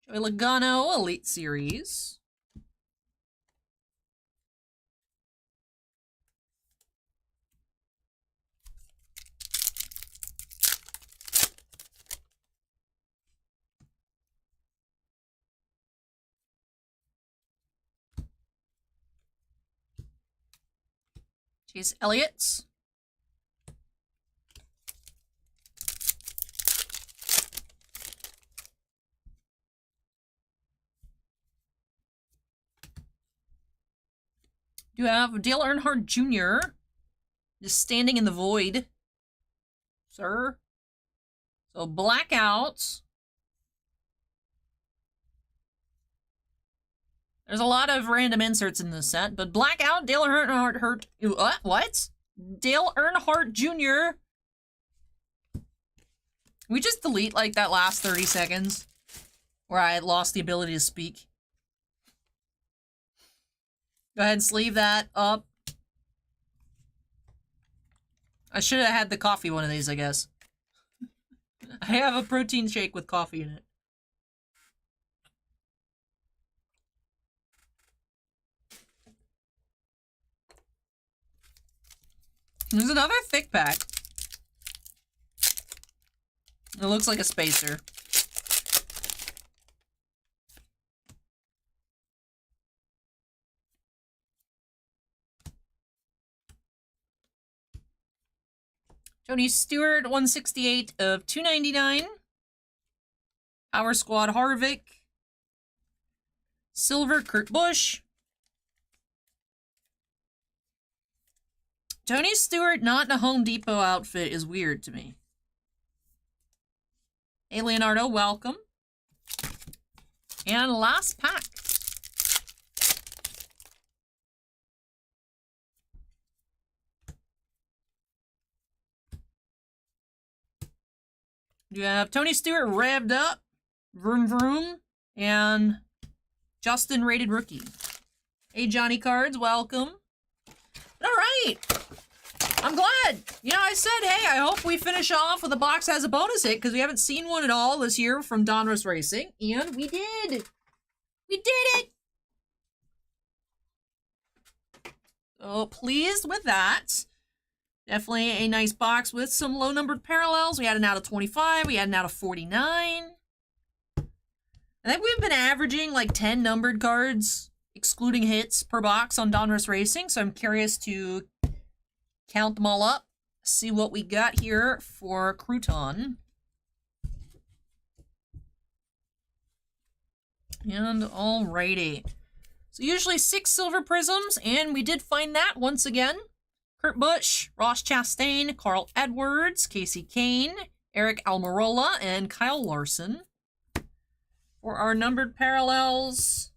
Joey Logano, Elite Series. Chase Elliott's. You have Dale Earnhardt Jr. just standing in the void. sir. So blackouts. There's a lot of random inserts in this set, but blackout, Dale Earnhardt what? Dale Earnhardt Jr. We just delete like that last 30 seconds where I lost the ability to speak. Go ahead and sleeve that up. I should have had the coffee one of these, I guess. I have a protein shake with coffee in it. There's another thick pack. It looks like a spacer. Tony Stewart, 168 of 299. Power Squad Harvick. Silver Kurt Busch. Tony Stewart not in a Home Depot outfit is weird to me. Hey, Leonardo, welcome. And last pack. You have Tony Stewart revved up, vroom vroom, and Justin rated rookie. Hey, Johnny Cards, welcome. All right. I'm glad. You know, I said, hey, I hope we finish off with a box that has a bonus hit because we haven't seen one at all this year from Donruss Racing, and we did. We did it. So pleased with that. Definitely a nice box with some low-numbered parallels. We had an out of 25. We had an out of 49. I think we've been averaging like 10 numbered cards, excluding hits, per box on Donruss Racing. So I'm curious to count them all up, see what we got here for Crouton. And alrighty. So usually 6 silver prisms, and we did find that once again. Kurt Busch, Ross Chastain, Carl Edwards, Casey Kane, Eric Almirola, and Kyle Larson. For our numbered parallels.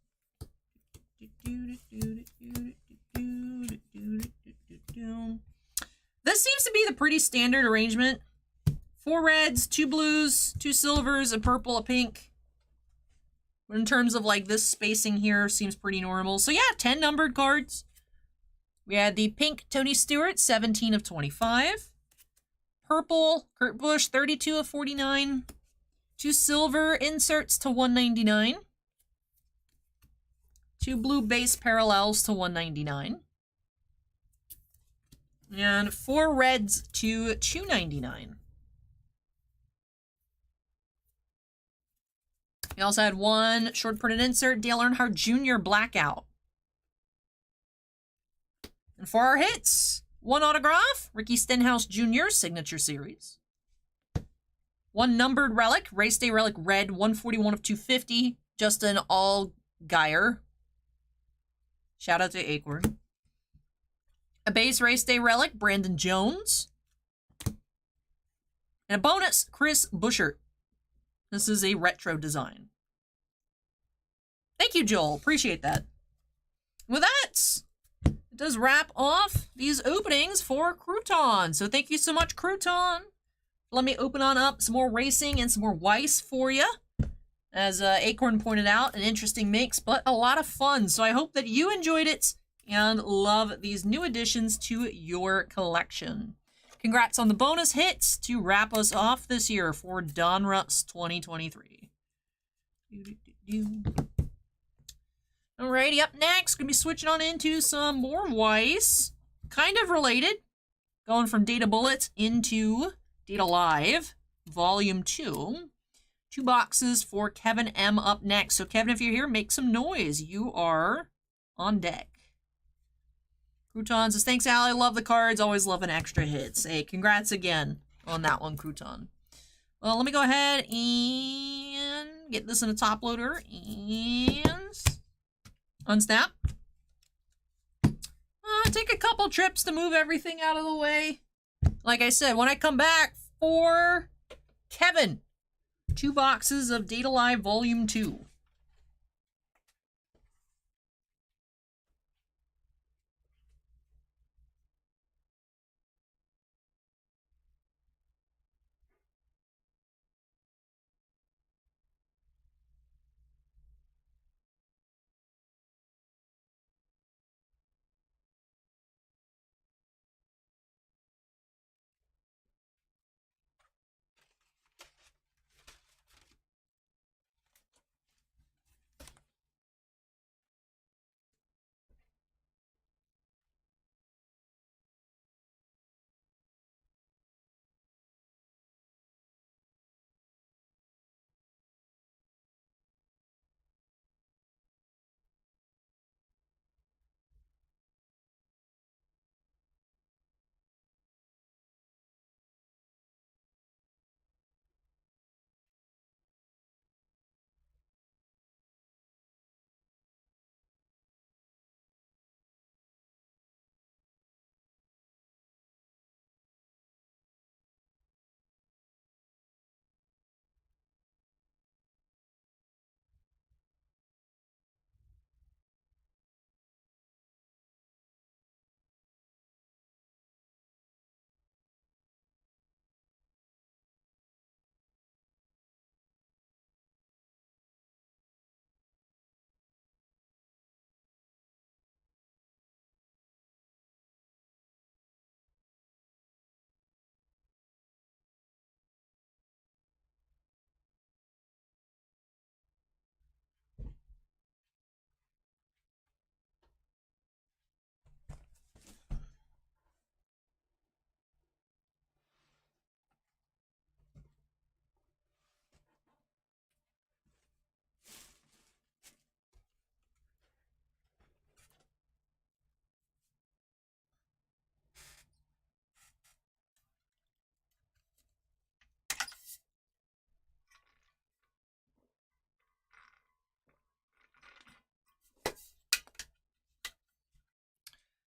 This seems to be the pretty standard arrangement. 4 reds, 2 blues, 2 silvers, a purple, a pink. But in terms of like this spacing here, seems pretty normal. So yeah, 10 numbered cards. We had the pink Tony Stewart, 17 of 25. Purple, Kurt Busch, 32 of 49. 2 silver inserts to 199. 2 blue base parallels to 199. And 4 reds to 299. We also had 1 short printed insert, Dale Earnhardt Jr. Blackout. And for our hits, 1 autograph, Ricky Stenhouse Jr. Signature Series. 1 numbered relic, Race Day Relic Red, 141 of 250, Justin Allgaier. Shout out to Acorn. A base Race Day Relic, Brandon Jones. And a bonus, Chris Buschert. This is a retro design. Thank you, Joel. Appreciate that. With that, it does wrap off these openings for Crouton. So thank you so much, Crouton. Let me open on up some more racing and some more Weiss for you. As Acorn pointed out, an interesting mix, but a lot of fun. So I hope that you enjoyed it and love these new additions to your collection. Congrats on the bonus hits to wrap us off this year for Donruss 2023. Alrighty, up next, gonna be switching on into some more Weiss. Kind of related. Going from Data Bullet into Data Live, Volume 2. 2 boxes for Kevin M up next. So Kevin, if you're here, make some noise. You are on deck. Crouton says, thanks, Al. I love the cards. Always love an extra hits. Hey, congrats again on that one, Crouton. Well, let me go ahead and get this in a top loader and unsnap. Take a couple trips to move everything out of the way. Like I said, when I come back for Kevin. 2 boxes of Data Live Volume 2.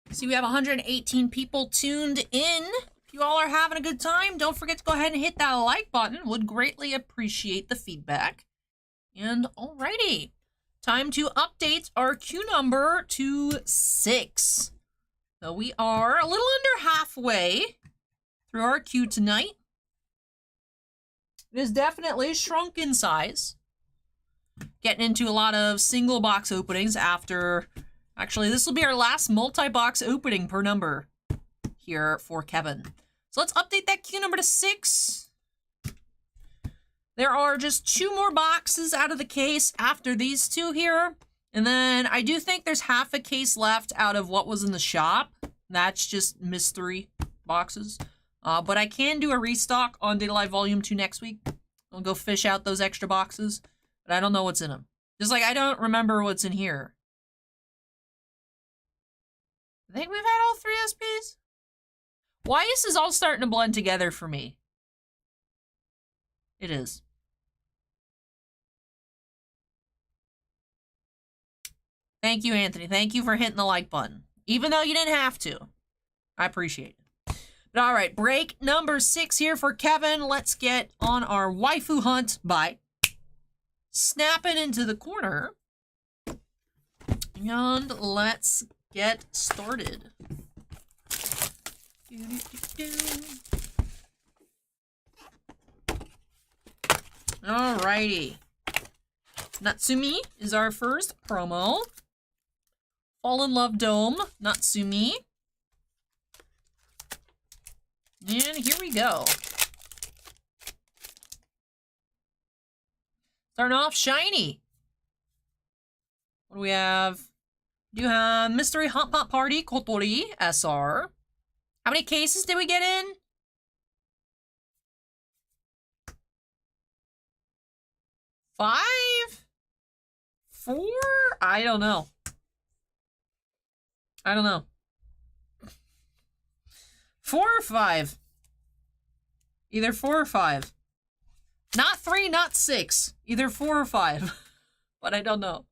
See, we have 118 people tuned in. If you all are having a good time, don't forget to go ahead and hit that like button. Would greatly appreciate the feedback. And alrighty, time to update our queue number to 6. So we are a little under halfway through our queue tonight. It is definitely shrunk in size. Getting into a lot of single box openings after... Actually, this will be our last multi-box opening per number here for Kevin. So let's update that queue number to 6. There are just 2 more boxes out of the case after these 2 here. And then I do think there's half a case left out of what was in the shop. That's just mystery boxes. But I can do a restock on Data Live Volume 2 next week. I'll go fish out those extra boxes. But I don't know what's in them. Just like I don't remember what's in here. I think we've had all 3 SPs. Why is this all starting to blend together for me? It is. Thank you, Anthony. Thank you for hitting the like button. Even though you didn't have to. I appreciate it. But all right, break number 6 here for Kevin. Let's get on our waifu hunt by snapping into the corner. And let's get started. Alrighty. Natsumi is our first promo. Fall in Love Dome, Natsumi. And here we go. Starting off shiny. What do we have? You have Mystery Hot Pot Party Kotori SR. How many cases did we get in? 5? 4? I don't know. I don't know. 4 or 5? Either 4 or 5. Not 3, not 6. Either 4 or 5. But I don't know.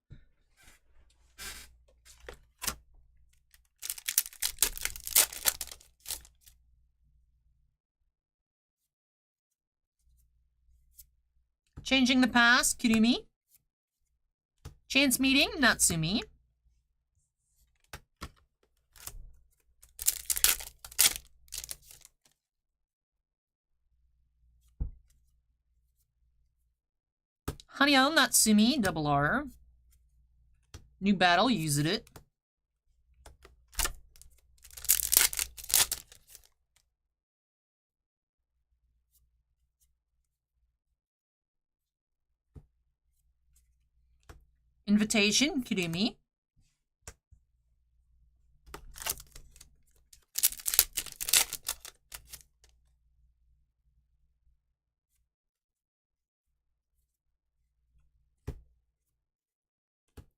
Changing the Past, Kurumi. Chance Meeting, Natsumi. Hanyo Natsumi, double R. New Battle, use it. Invitation, Kurumi.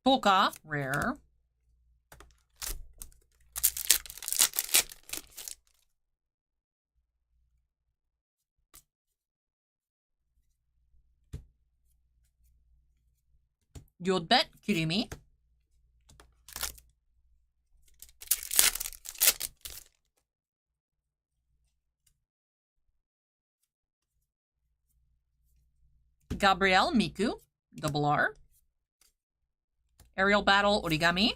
Polka, rare. Yodbet, Kurumi. Gabrielle, Miku, double R. Aerial Battle, Origami.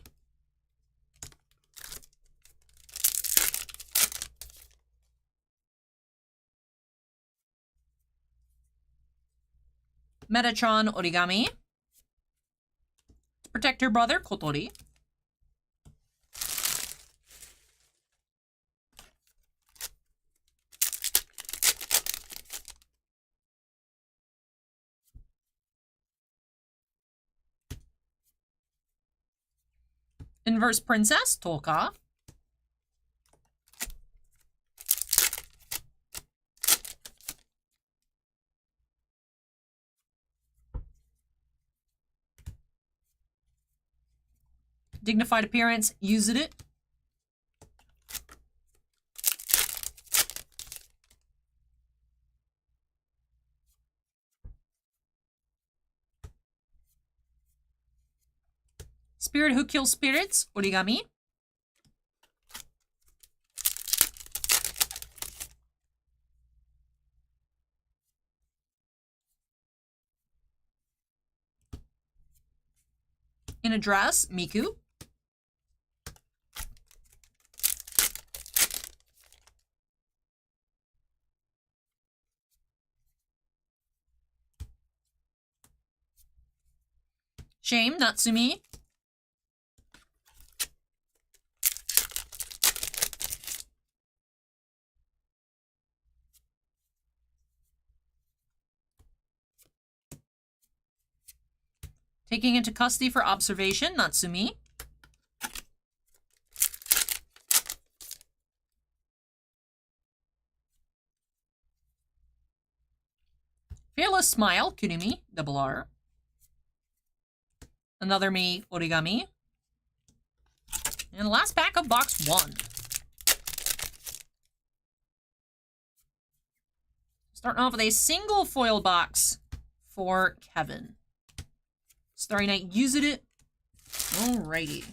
Metatron, Origami. Protect Your Brother, Kotori. Inverse Princess, Tolka. Dignified Appearance, use it. Spirit Who Kills Spirits, Origami. In a Dress, Miku. Shame, Natsumi. Taking into custody for observation, Natsumi. Fearless Smile, Kurumi, double R. Another Me, Origami. And the last pack of box 1. Starting off with a single foil box for Kevin. Starry Night, use it. Alrighty.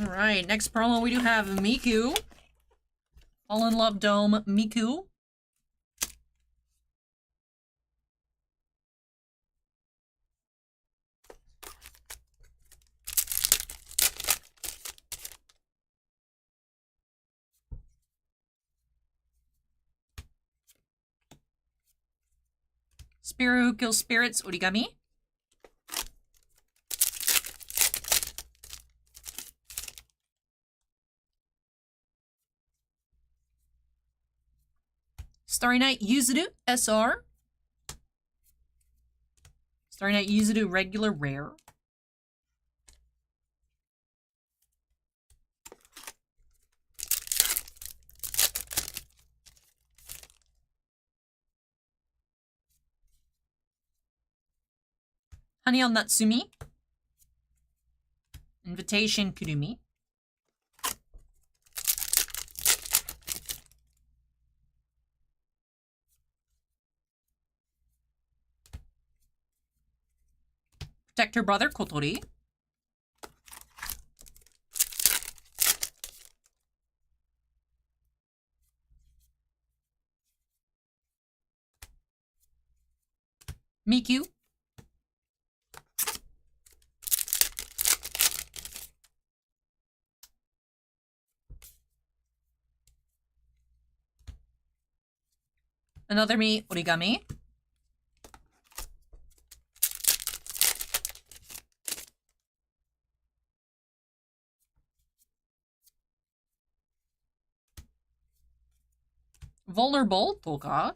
Alright, next promo we do have Miku. All in Love Dome, Miku. Spirit Who Kills Spirits, Origami. Starry Night Yuzuru, SR. Starry Night Yuzuru, regular, rare. Honey on Natsumi. Invitation, Kurumi. Protect her brother, Kotori. Miku. Another me, Origami. Vulnerable, Toka.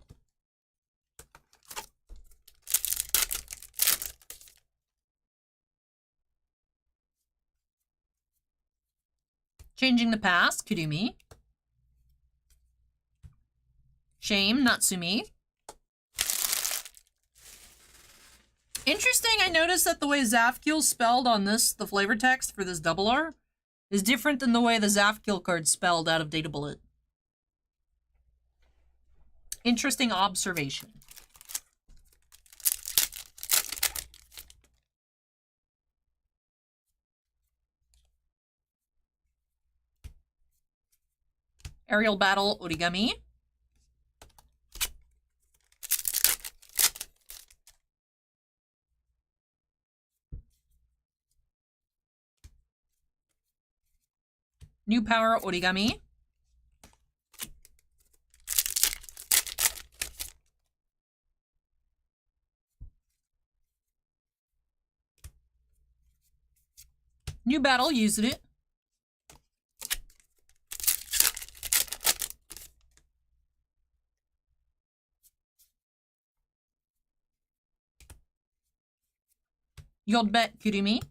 Changing the Past, Kurumi. Shame, Natsumi. Interesting, I noticed that the way Zafkiel's spelled on this, the flavor text for this double R, is different than the way the Zafkiel card's spelled out of Data Bullet. Interesting observation. Aerial Battle, Origami. New Power, Origami. New Battle, used it. Yodbet, Kurumi.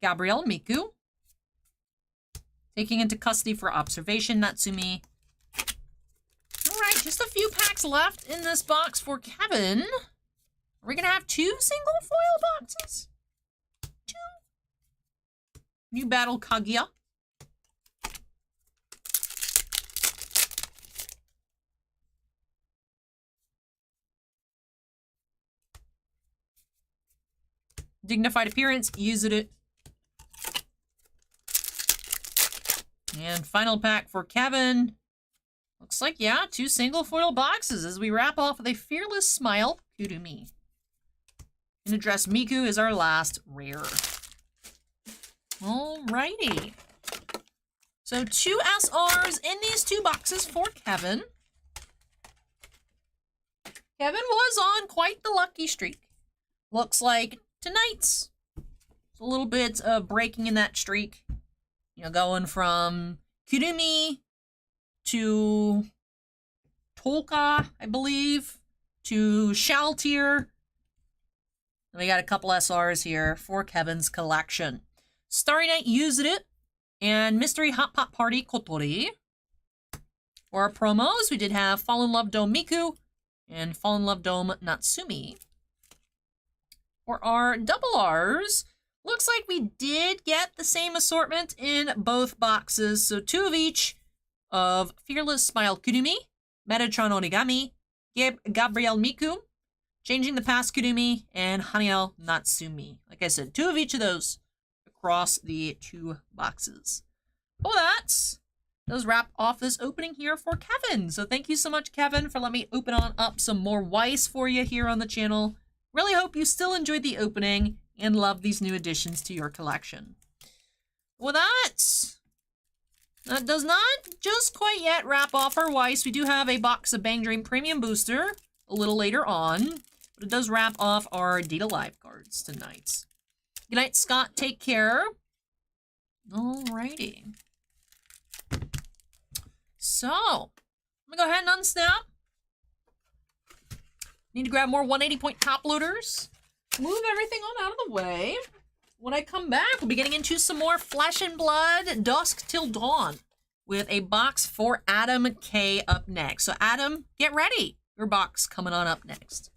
Gabrielle, Miku. Taking into custody for observation, Natsumi. Alright, just a few packs left in this box for Kevin. Are we gonna have 2 single foil boxes? 2. New Battle, Kaguya. Dignified Appearance, use it. And final pack for Kevin. Looks like, yeah, 2 single foil boxes as we wrap off with a Fearless Smile, Kurumi. And address Miku is our last rare. Alrighty. So 2 SRs in these 2 boxes for Kevin. Kevin was on quite the lucky streak. Looks like tonight's a little bit of breaking in that streak. You know, going from Kurumi to Tolka, I believe, to Shaltier. We got a couple SRs here for Kevin's collection. Starry Night used it, and Mystery Hot Pot Party Kotori. For our promos, we did have Fall in Love Dome Miku and Fall in Love Dome Natsumi. For our double R's, looks like we did get the same assortment in both boxes. So 2 of each of Fearless Smile Kurumi, Metatron Origami, Gabrielle Miku, Changing the Past Kurumi, and Haniel Natsumi. Like I said, 2 of each of those across the 2 boxes. Oh, that does wrap off this opening here for Kevin. So thank you so much, Kevin, for letting me open on up some more Weiss for you here on the channel. Really hope you still enjoyed the opening and love these new additions to your collection. Well, that does not just quite yet wrap off our Weiss. We do have a box of Bang Dream Premium Booster a little later on, but it does wrap off our Data Live cards tonight. Good night, Scott. Take care. Alrighty. So, I'm gonna go ahead and unsnap. Need to grab more 180-point top loaders. Move everything on out of the way. When I come back, we'll be getting into some more Flesh and Blood Dusk Till Dawn with a box for Adam K up next. So Adam, get ready. Your box coming on up next.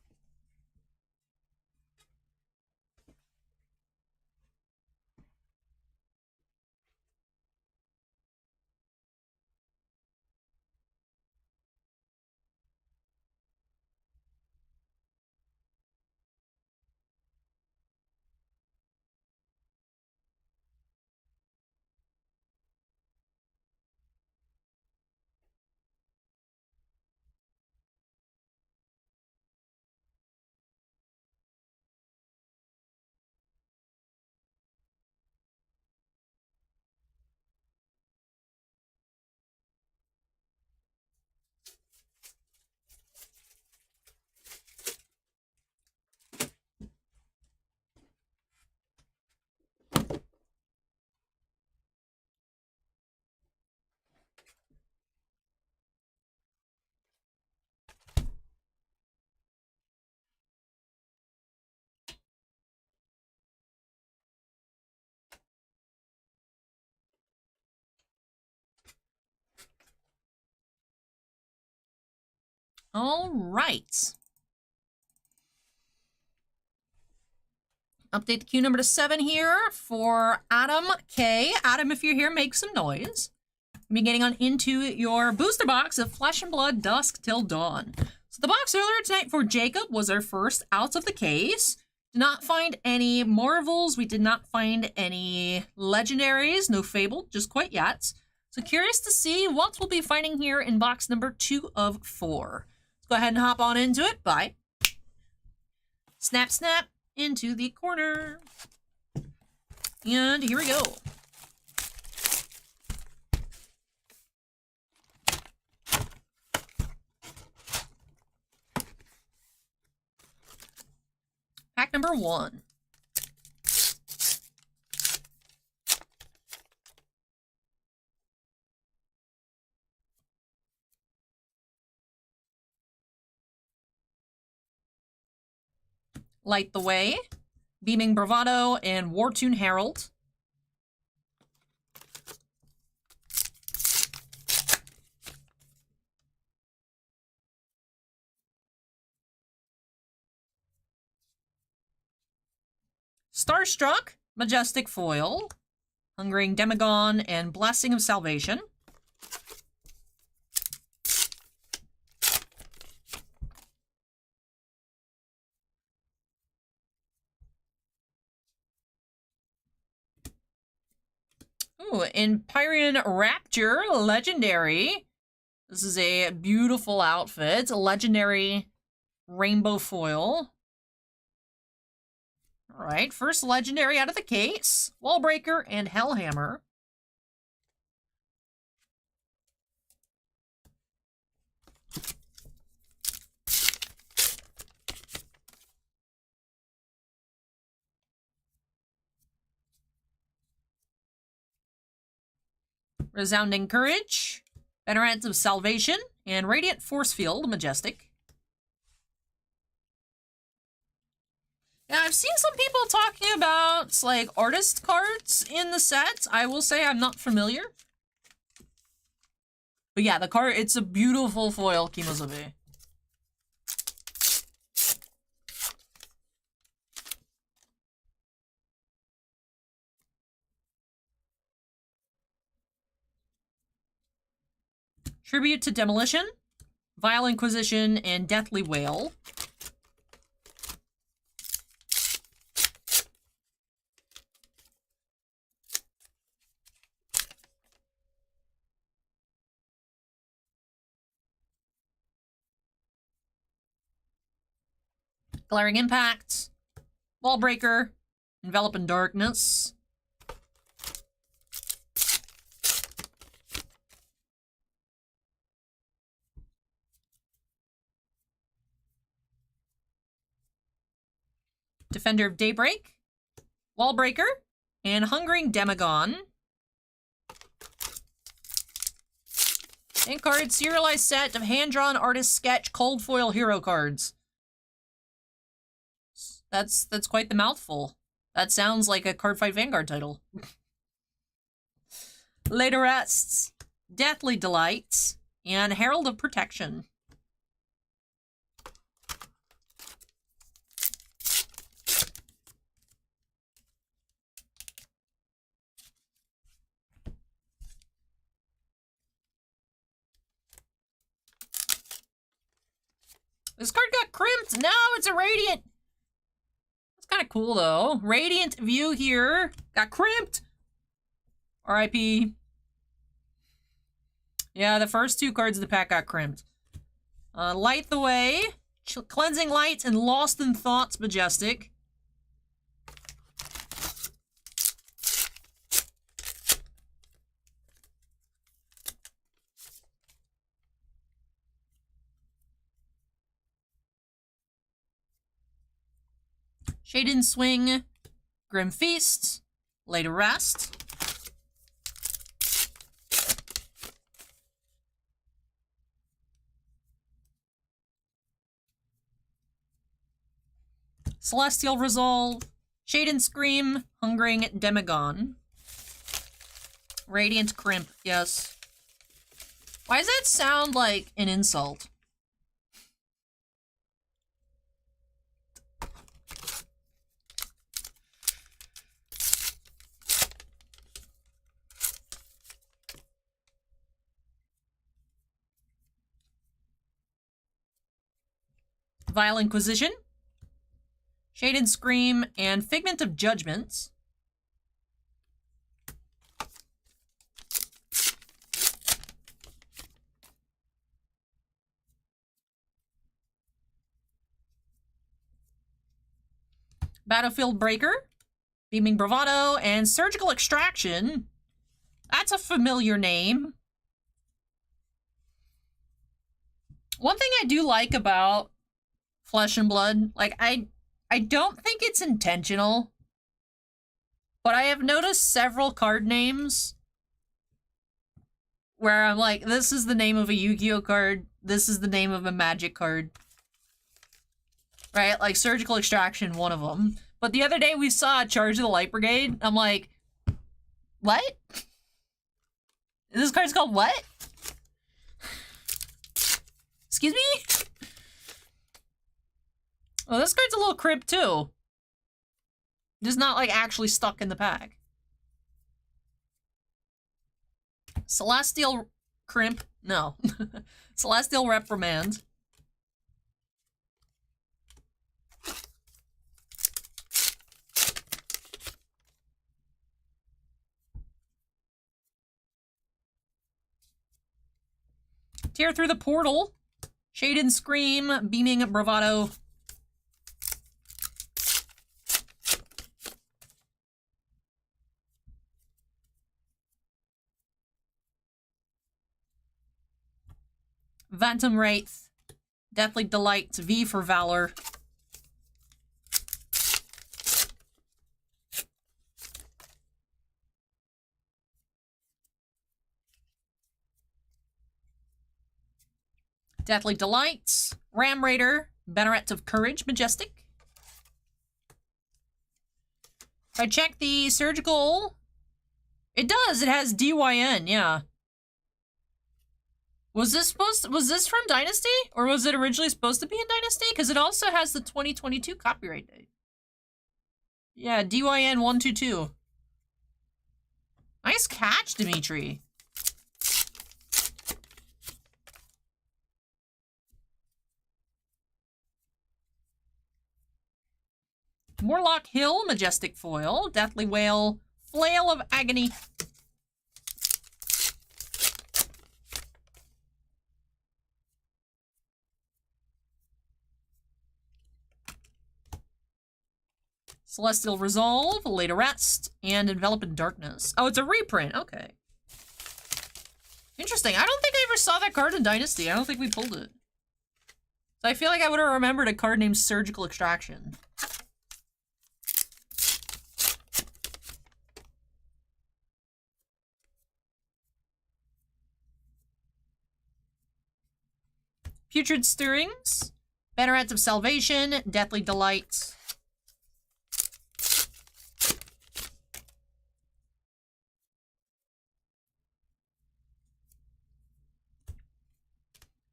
All right. Update the queue number to 7 here for Adam K. Adam, if you're here, make some noise. We'll be getting on into your booster box of Flesh and Blood Dusk Till Dawn. So the box earlier tonight for Jacob was our first out of the case. Did not find any Marvels. We did not find any Legendaries. No Fable, just quite yet. So curious to see what we'll be finding here in box number 2 of 4. Let's go ahead and hop on into it. Bye. Snap, snap. Into the corner. And here we go. Pack number 1. Light the Way, Beaming Bravado, and Wartune Herald. Starstruck, Majestic Foil, Hungering Demagon, and Blessing of Salvation. Ooh, Empyrean Rapture, Legendary. This is a beautiful outfit. A legendary rainbow foil. Alright, first legendary out of the case. Wallbreaker and Hellhammer. Resounding Courage, Veterans of Salvation, and Radiant Force Field, Majestic. Yeah, I've seen some people talking about, like, artist cards in the set. I will say I'm not familiar. But yeah, the card, it's a beautiful foil, Kimosabe. Tribute to Demolition, Vile Inquisition, and Deathly Wail. Glaring Impact, Wallbreaker, Envelop in Darkness. Defender of Daybreak, Wallbreaker, and Hungering Demagon. And card serialized set of hand-drawn artist sketch cold foil hero cards. That's quite the mouthful. That sounds like a Cardfight Vanguard title. Laid Arrests, Deathly Delights, and Herald of Protection. This card got crimped. No, it's a Radiant. That's kind of cool, though. Radiant View here. Got crimped. RIP. Yeah, the first 2 cards of the pack got crimped. Light the Way. Cleansing Light and Lost in Thoughts, Majestic. Shaden Swing, Grim Feast, Laid Arrest. Celestial Resolve, Shaden Scream, Hungering Demagon. Radiant Crimp, yes. Why does that sound like an insult? Vile Inquisition, Shaded Scream, and Figment of Judgments. Battlefield Breaker, Beaming Bravado, and Surgical Extraction. That's a familiar name. One thing I do like about Flesh and Blood, like, I don't think it's intentional, but I have noticed several card names where I'm like, this is the name of a Yu-Gi-Oh card, this is the name of a Magic card. Right? Like, Surgical Extraction, one of them. But the other day we saw Charge of the Light Brigade. I'm like, what? This card's called what? Excuse me? Oh, this card's a little crib too. Just not, like, actually stuck in the pack. Celestial Crimp? No. Celestial Reprimand. Tear Through the Portal, Shaded Scream, Beaming Bravado. Phantom Wraith, Deathly Delight, V for Valor. Deathly Delights, Ram Raider, Banneret of Courage, Majestic. If I check the surgical, it does. It has DYN, yeah. Was this from Dynasty? Or was it originally supposed to be in Dynasty? Because it also has the 2022 copyright date. Yeah, DYN 122. Nice catch, Dimitri. Morlock Hill, Majestic Foil, Deathly Whale, Flail of Agony. Celestial Resolve, Laid to Rest, and Envelop in Darkness. Oh, it's a reprint. Okay. Interesting. I don't think I ever saw that card in Dynasty. I don't think we pulled it. So I feel like I would have remembered a card named Surgical Extraction. Putrid Stirrings, Banneret of Salvation, Deathly Delight.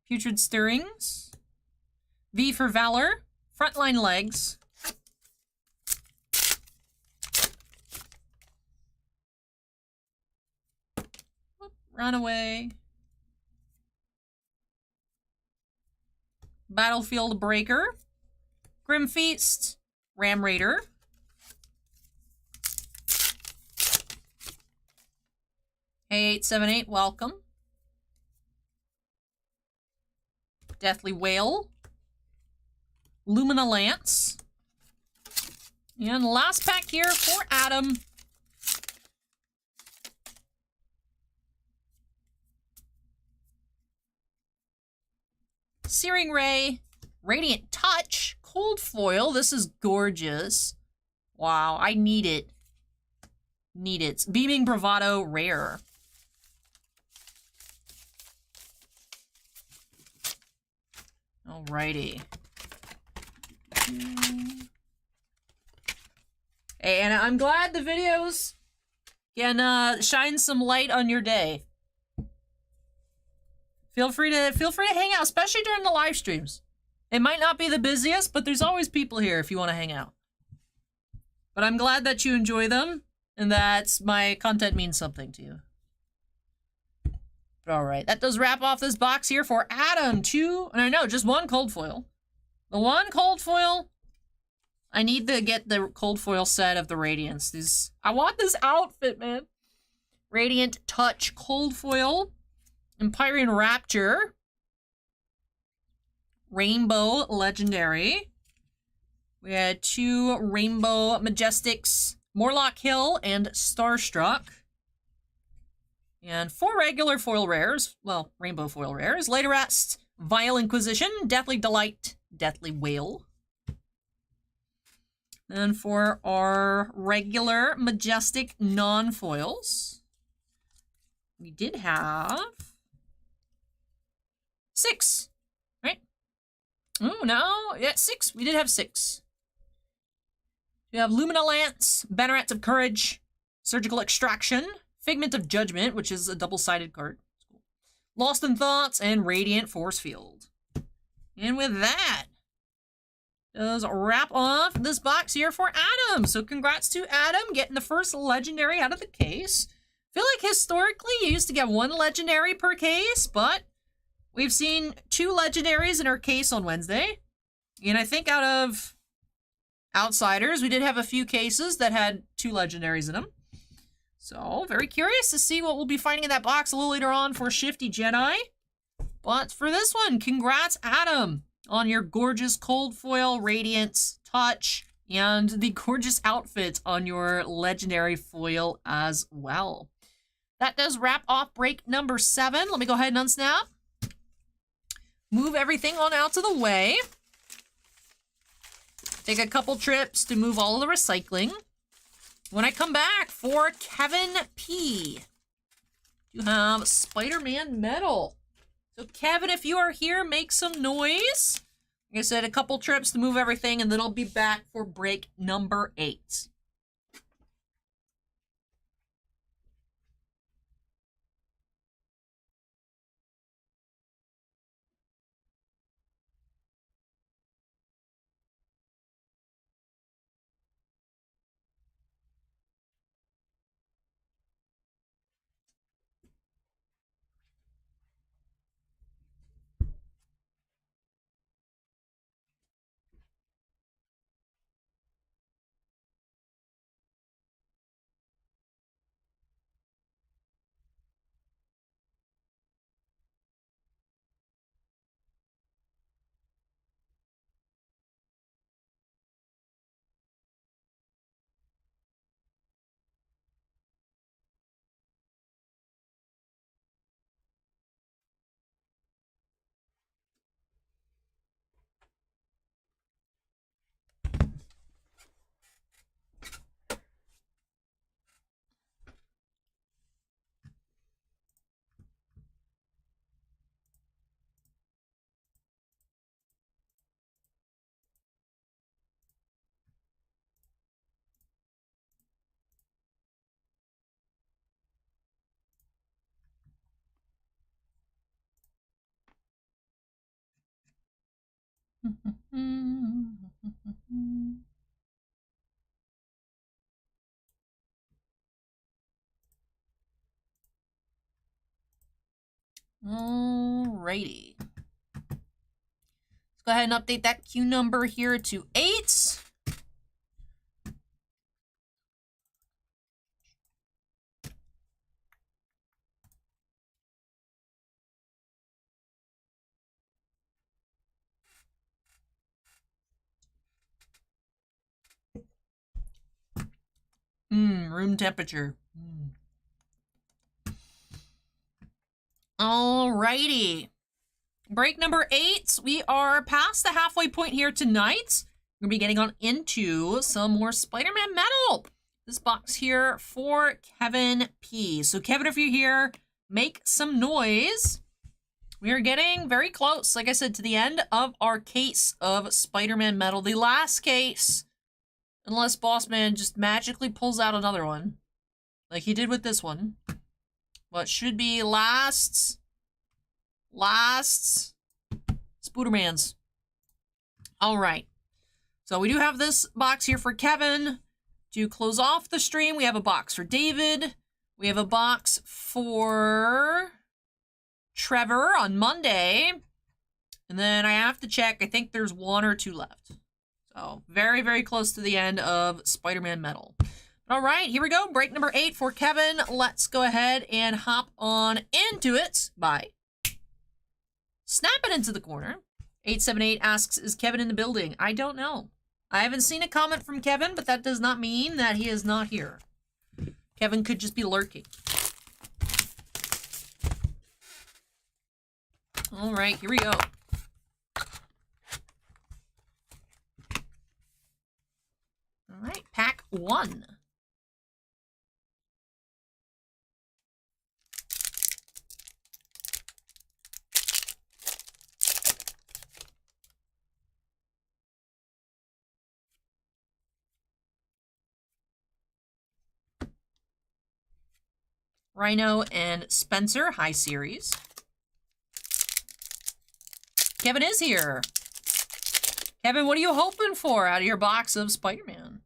Putrid Stirrings, V for Valor, Frontline Legs. Runaway. Battlefield Breaker, Grim Feast, Ram Raider. Hey 878, welcome. Deathly Whale, Lumina Lance. And last pack here for Adam. Searing Ray, Radiant Touch, Cold Foil. This is gorgeous. Wow, I need it. Need it. Beaming Bravado, rare. Alrighty. Hey, and I'm glad the videos can shine some light on your day. Feel free to hang out, especially during the live streams. It might not be the busiest, but there's always people here if you want to hang out. But I'm glad that you enjoy them, and that my content means something to you. But alright, that does wrap off this box here for Adam. Just one cold foil. The one cold foil. I need to get the cold foil set of the Radiance. I want this outfit, man. Radiant Touch cold foil. Empyrean Rapture. Rainbow Legendary. We had 2 Rainbow Majestics. Morlock Hill and Starstruck. And 4 regular foil rares. Well, rainbow foil rares. Later Rest. Vile Inquisition. Deathly Delight. Deathly Whale. And for our regular Majestic non-foils, we did have 6, right? Oh, no. Yeah, 6. We did have 6. We have Lumina Lance, Banneret of Courage, Surgical Extraction, Figment of Judgment, which is a double-sided card. Lost in Thoughts, and Radiant Force Field. And with that, does wrap off this box here for Adam. So congrats to Adam getting the first legendary out of the case. I feel like historically you used to get 1 legendary per case, but we've seen 2 legendaries in our case on Wednesday. And I think out of Outsiders, we did have a few cases that had 2 legendaries in them. So very curious to see what we'll be finding in that box a little later on for Shifty Jedi. But for this one, congrats Adam on your gorgeous cold foil, Radiance, Touch, and the gorgeous outfit on your legendary foil as well. That does wrap off break number 7. Let me go ahead and unsnap. Move everything on out of the way. Take a couple trips to move all of the recycling. When I come back for Kevin P, you have Spider-Man Metal. So Kevin, if you are here, make some noise. Like I said, a couple trips to move everything, and then I'll be back for break number 8. Alrighty. Let's go ahead and update that queue number here to 8. Room temperature. Alrighty. Break number 8. We are past the halfway point here tonight. We're going to be getting on into some more Spider-Man Metal. This box here for Kevin P. So Kevin, if you're here, make some noise. We are getting very close, like I said, to the end of our case of Spider-Man Metal. The last case, unless Bossman just magically pulls out another one, like he did with this one. But should be last Spoodermans. All right. So we do have this box here for Kevin. To close off the stream, we have a box for David. We have a box for Trevor on Monday. And then I have to check. I think there's 1 or 2 left. So very, very close to the end of Spider-Man Metal. All right, here we go. Break number 8 for Kevin. Let's go ahead and hop on into it by snapping into the corner. 878 asks, is Kevin in the building? I don't know. I haven't seen a comment from Kevin, but that does not mean that he is not here. Kevin could just be lurking. All right, here we go. All right, pack 1. Rhino and Spencer, high series. Kevin is here. Kevin, what are you hoping for out of your box of Spider-Man?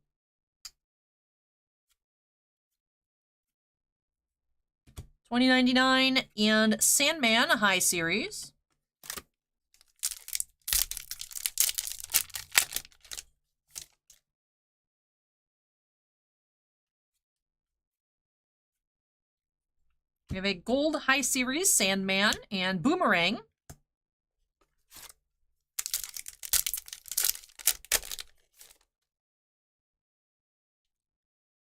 $20.99 and Sandman, high series. We have a gold high series, Sandman and Boomerang. I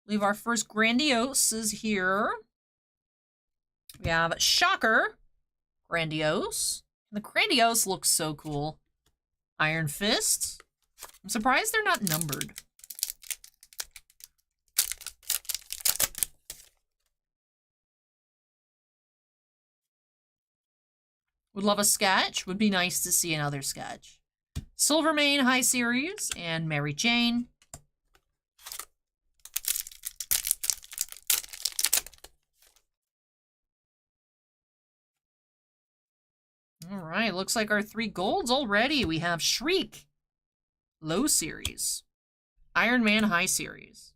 believe our first Grandiose is here. We have Shocker, Grandiose. And the Grandiose looks so cool. Iron Fist. I'm surprised they're not numbered. Would love a sketch. Would be nice to see another sketch. Silvermane high series and Mary Jane. All right, looks like our 3 golds already. We have Shriek, low series. Iron Man high series.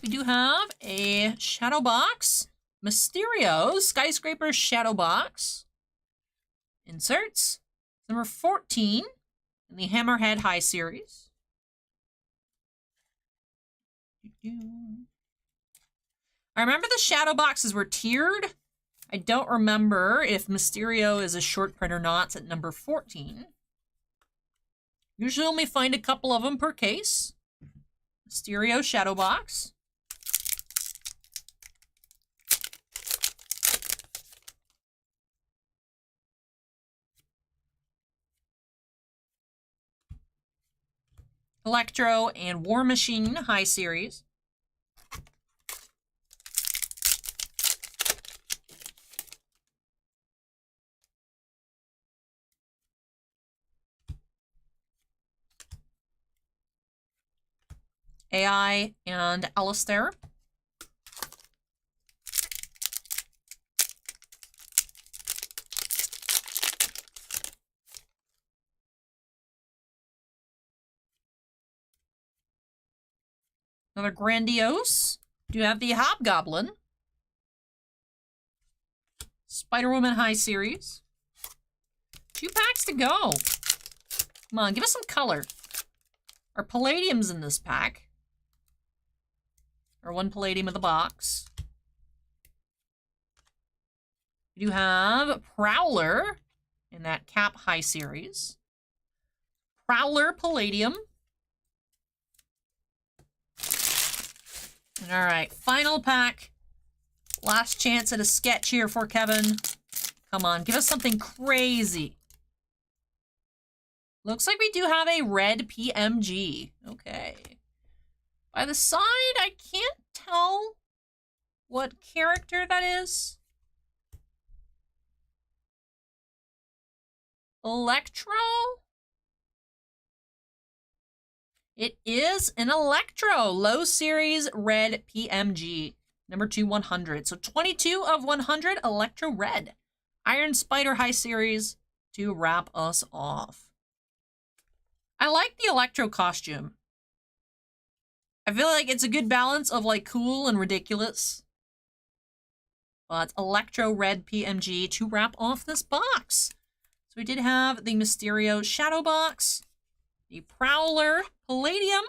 We do have a shadow box. Mysterio, Skyscraper Shadow Box. Inserts. Number 14 in the Hammerhead High Series. I remember the shadow boxes were tiered. I don't remember if Mysterio is a short print or not. It's at number 14. Usually only find a couple of them per case. Mysterio Shadow Box. Electro and War Machine High Series. AI and Alistair. Another Grandiose. Do you have the Hobgoblin? Spider-Woman High Series. 2 packs to go. Come on, give us some color. Our Palladium's in this pack. Or 1 Palladium in the box. We do have Prowler in that Cap High Series. Prowler Palladium. All right, final pack. Last chance at a sketch here for Kevin. Come on, give us something crazy. Looks like we do have a red PMG. Okay. By the side, I can't tell what character that is. Electro? It is an Electro, low series red PMG, number 2, 100. So 22 of 100, Electro red. Iron Spider high series to wrap us off. I like the Electro costume. I feel like it's a good balance of like cool and ridiculous. but Electro Red PMG to wrap off this box. So we did have the Mysterio Shadow Box, the Prowler Palladium,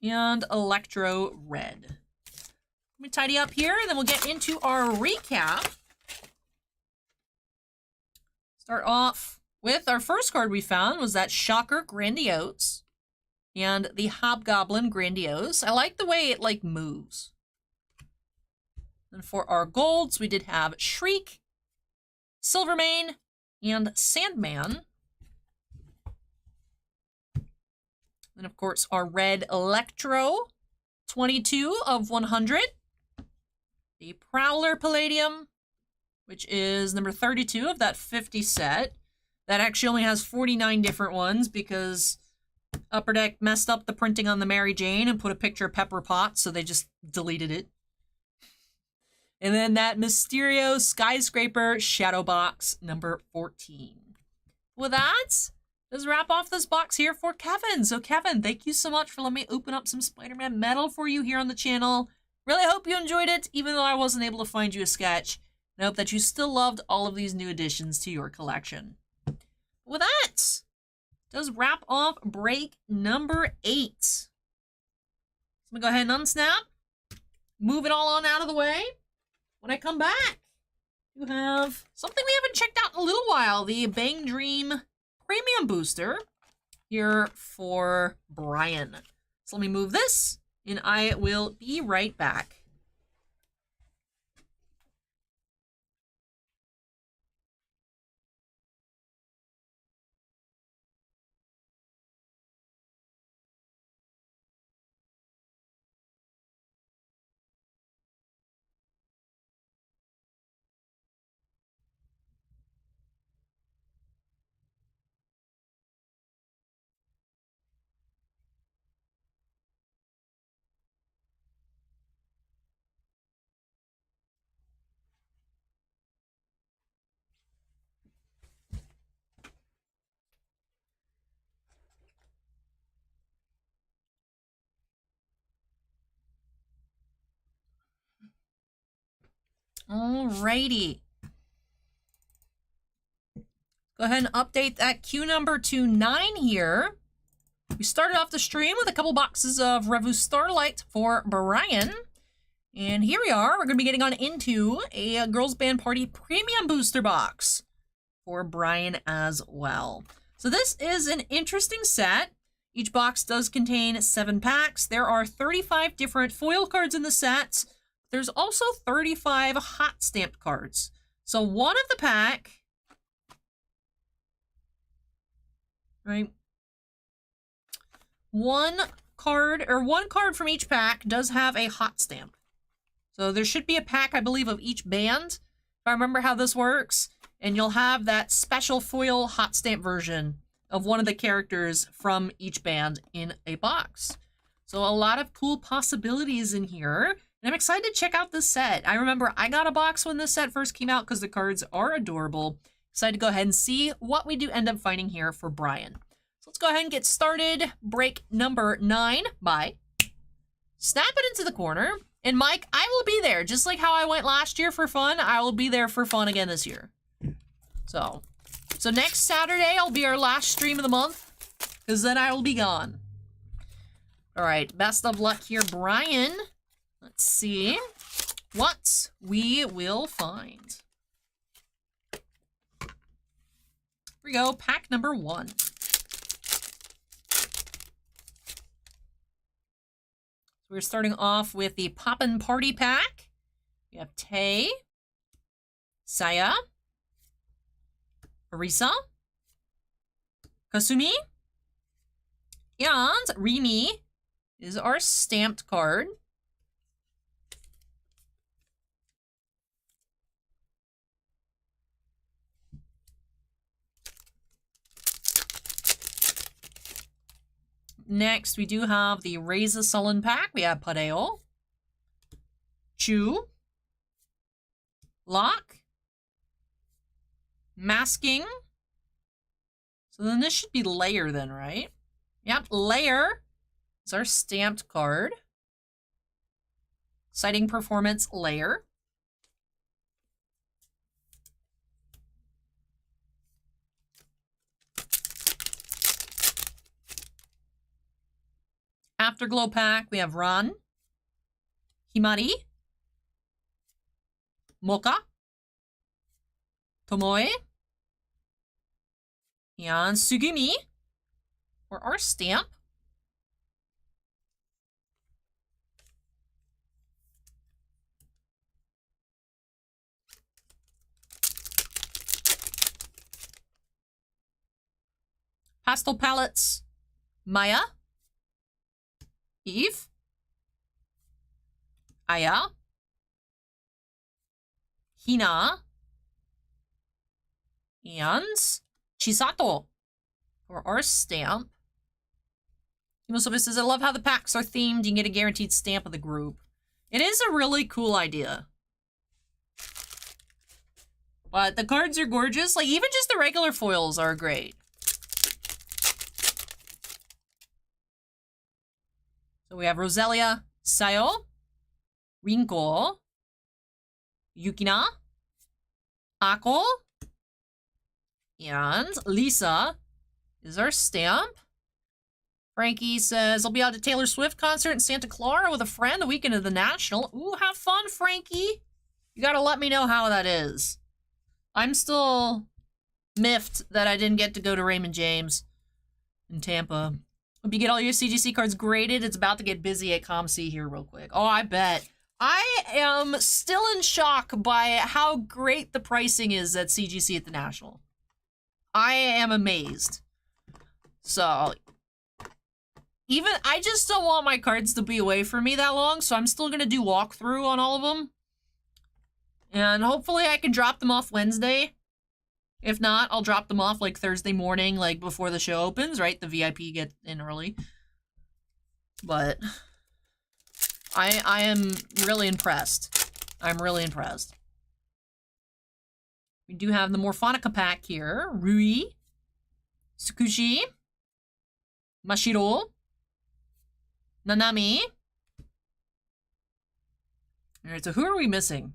and Electro Red. Let me tidy up here, and then we'll get into our recap. Start off with our first card we found was that Shocker Grandiose and the Hobgoblin Grandiose. I like the way it, like, moves. And for our golds, we did have Shriek, Silvermane, and Sandman. And of course, our red Electro, 22 of 100. The Prowler Palladium, which is number 32 of that 50 set. That actually only has 49 different ones because Upper Deck messed up the printing on the Mary Jane and put a picture of Pepper Potts, so they just deleted it. And then that Mysterio Skyscraper Shadow Box, number 14. With that, let's wrap off this box here for Kevin. So Kevin, thank you so much for letting me open up some Spider-Man metal for you here on the channel. Really hope you enjoyed it, even though I wasn't able to find you a sketch. And I hope that you still loved all of these new additions to your collection. With that, does wrap off break number 8. So I'm gonna go ahead and unsnap, move it all on out of the way. When I come back, you have something we haven't checked out in a little while, the Bang Dream Premium Booster here for Brian. So let me move this, and I will be right back. Alrighty. Go ahead and update that queue number to 9 here. We started off the stream with a couple boxes of Revue Starlight for Brian. And here we are. We're going to be getting on into a Girls Band Party Premium Booster Box for Brian as well. So this is an interesting set. Each box does contain 7 packs. There are 35 different foil cards in the set. There's also 35 hot stamped cards. So one of the pack, right? One card from each pack does have a hot stamp. So there should be a pack, I believe, of each band, if I remember how this works. And you'll have that special foil hot stamp version of one of the characters from each band in a box. So a lot of cool possibilities in here. And I'm excited to check out this set. I remember I got a box when this set first came out because the cards are adorable. Excited to go ahead and see what we do end up finding here for Brian. So let's go ahead and get started. Break number 9 by snap it into the corner. And Mike, I will be there. Just like how I went last year for fun, I will be there for fun again this year. So next Saturday, I'll be our last stream of the month, because then I will be gone. All right, best of luck here, Brian. Let's see what we will find. Here we go, pack number 1. We're starting off with the Poppin' Party pack. We have Tay, Saya, Arisa, Kasumi, and Rimi is our stamped card. Next, we do have the Reza Sullen pack. We have Padeo, Chu, Lock, Masking. So then this should be Layer then, right? Yep, Layer is our stamped card. Sighting Performance Layer. Afterglow pack, we have Ran, Himari, Mocha, Tomoe, and Sugumi, or our stamp. Pastel palettes, Maya, Eve, Aya, Hina, and Chisato for our stamp. Himosobe says, I love how the packs are themed. You can get a guaranteed stamp of the group. It is a really cool idea. But the cards are gorgeous. Like, even just the regular foils are great. So we have Roselia, Sayo, Rinko, Yukina, Ako, and Lisa is our stamp. Frankie says, I'll be out at Taylor Swift concert in Santa Clara with a friend the weekend of the National. Ooh, have fun, Frankie. You gotta let me know how that is. I'm still miffed that I didn't get to go to Raymond James in Tampa. Hope you get all your CGC cards graded. It's about to get busy at ComC here real quick. Oh, I bet. I am still in shock by how great the pricing is at CGC at the National. I am amazed. So, I just don't want my cards to be away from me that long, so I'm still going to do walkthrough on all of them. And hopefully I can drop them off Wednesday. If not, I'll drop them off like Thursday morning, like before the show opens, right? The VIP get in early. But I am really impressed. I'm really impressed. We do have the Morphonica pack here. Rui, Tsukushi, Mashiro, Nanami. Alright, so who are we missing?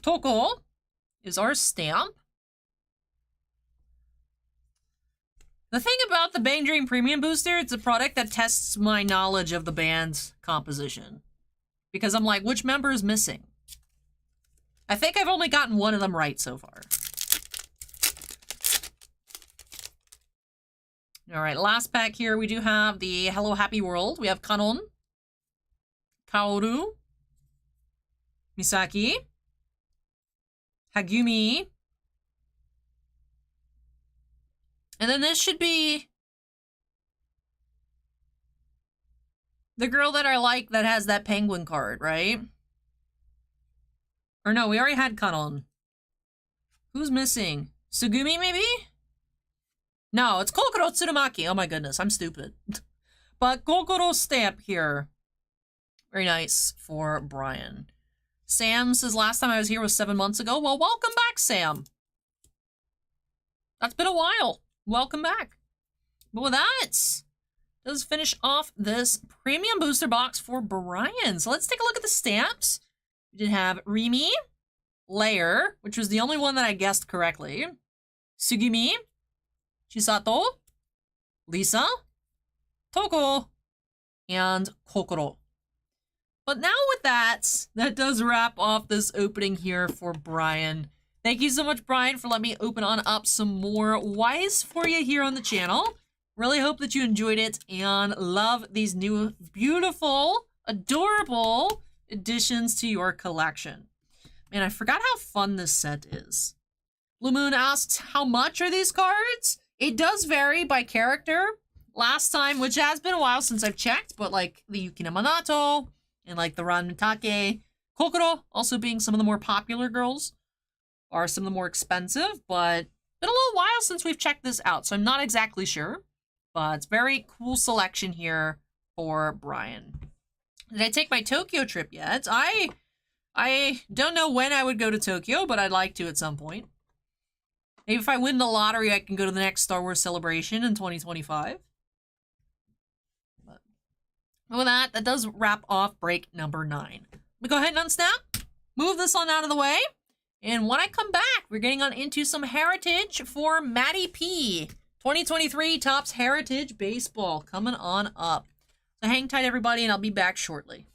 Toko is our stamp. The thing about the Bang Dream Premium Booster, it's a product that tests my knowledge of the band's composition. Because I'm like, which member is missing? I think I've only gotten one of them right so far. Alright, last pack here, we do have the Hello Happy World. We have Kanon, Kaoru, Misaki, Hagumi. And then this should be the girl that I like that has that penguin card, right? Or no, we already had Kanon. Who's missing? Sugumi, maybe? No, it's Kokoro Tsurumaki. Oh my goodness, I'm stupid. But Kokoro stamp here. Very nice for Brian. Sam says, last time I was here was 7 months ago. Well, welcome back, Sam. That's been a while. Welcome back. But with that, does finish off this premium booster box for Brian. So let's take a look at the stamps. We did have Rimi, Layer, which was the only one that I guessed correctly. Sugimi, Chisato, Lisa, Toko, and Kokoro. But now with that does wrap off this opening here for Brian. Thank you so much, Brian, for letting me open on up some more Wise for you here on the channel. Really hope that you enjoyed it and love these new, beautiful, adorable additions to your collection. Man, I forgot how fun this set is. Blue Moon asks, how much are these cards? It does vary by character. Last time, which has been a while since I've checked, but like the Yukina Minato and like the Ran Mitake, Kokoro also being some of the more popular girls, are some of the more expensive, but been a little while since we've checked this out, so I'm not exactly sure. But it's very cool selection here for Brian. Did I take my Tokyo trip yet? I don't know when I would go to Tokyo, but I'd like to at some point. Maybe if I win the lottery, I can go to the next Star Wars Celebration in 2025. But with that does wrap off break number 9. We go ahead and unsnap, move this on out of the way, and when I come back, we're getting on into some heritage for Maddie P. 2023 Topps Heritage Baseball coming on up. So hang tight, everybody, and I'll be back shortly.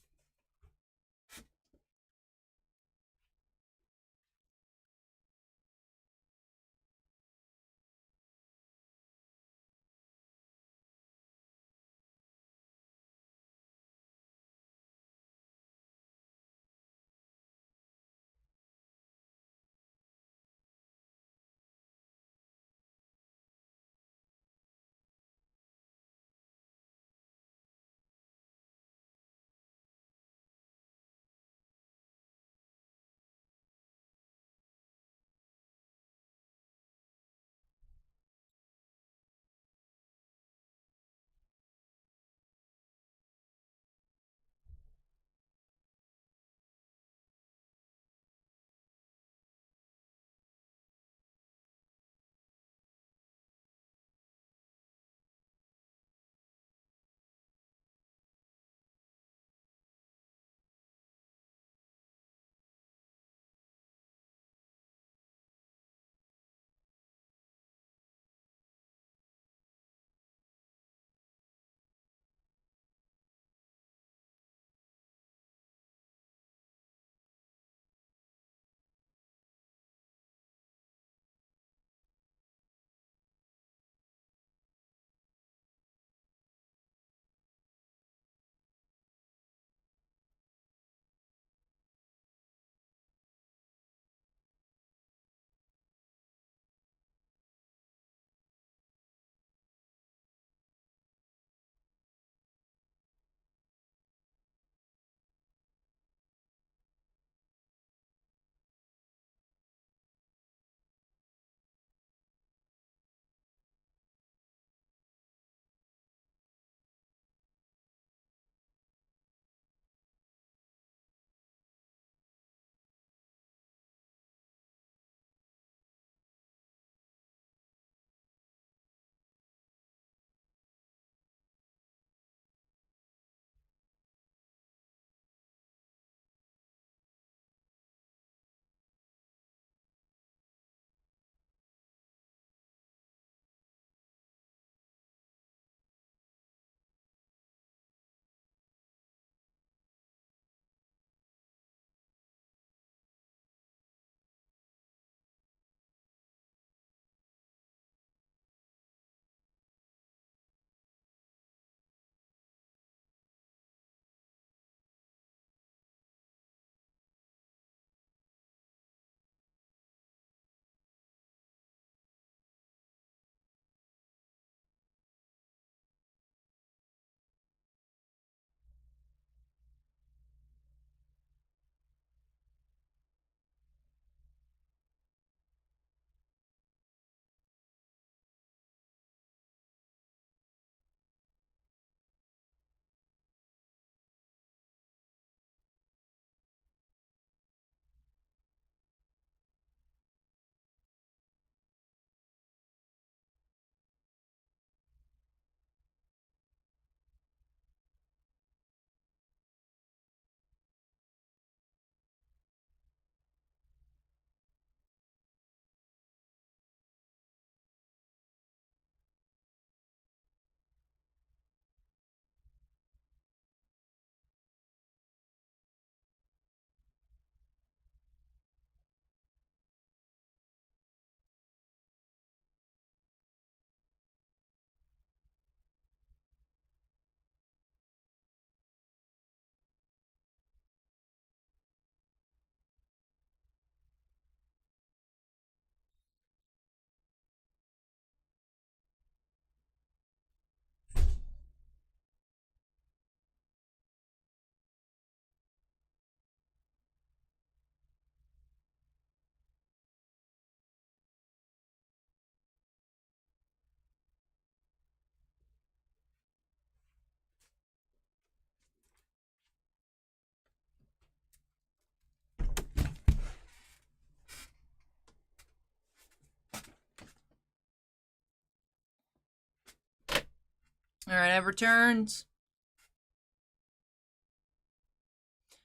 All right, I've returned.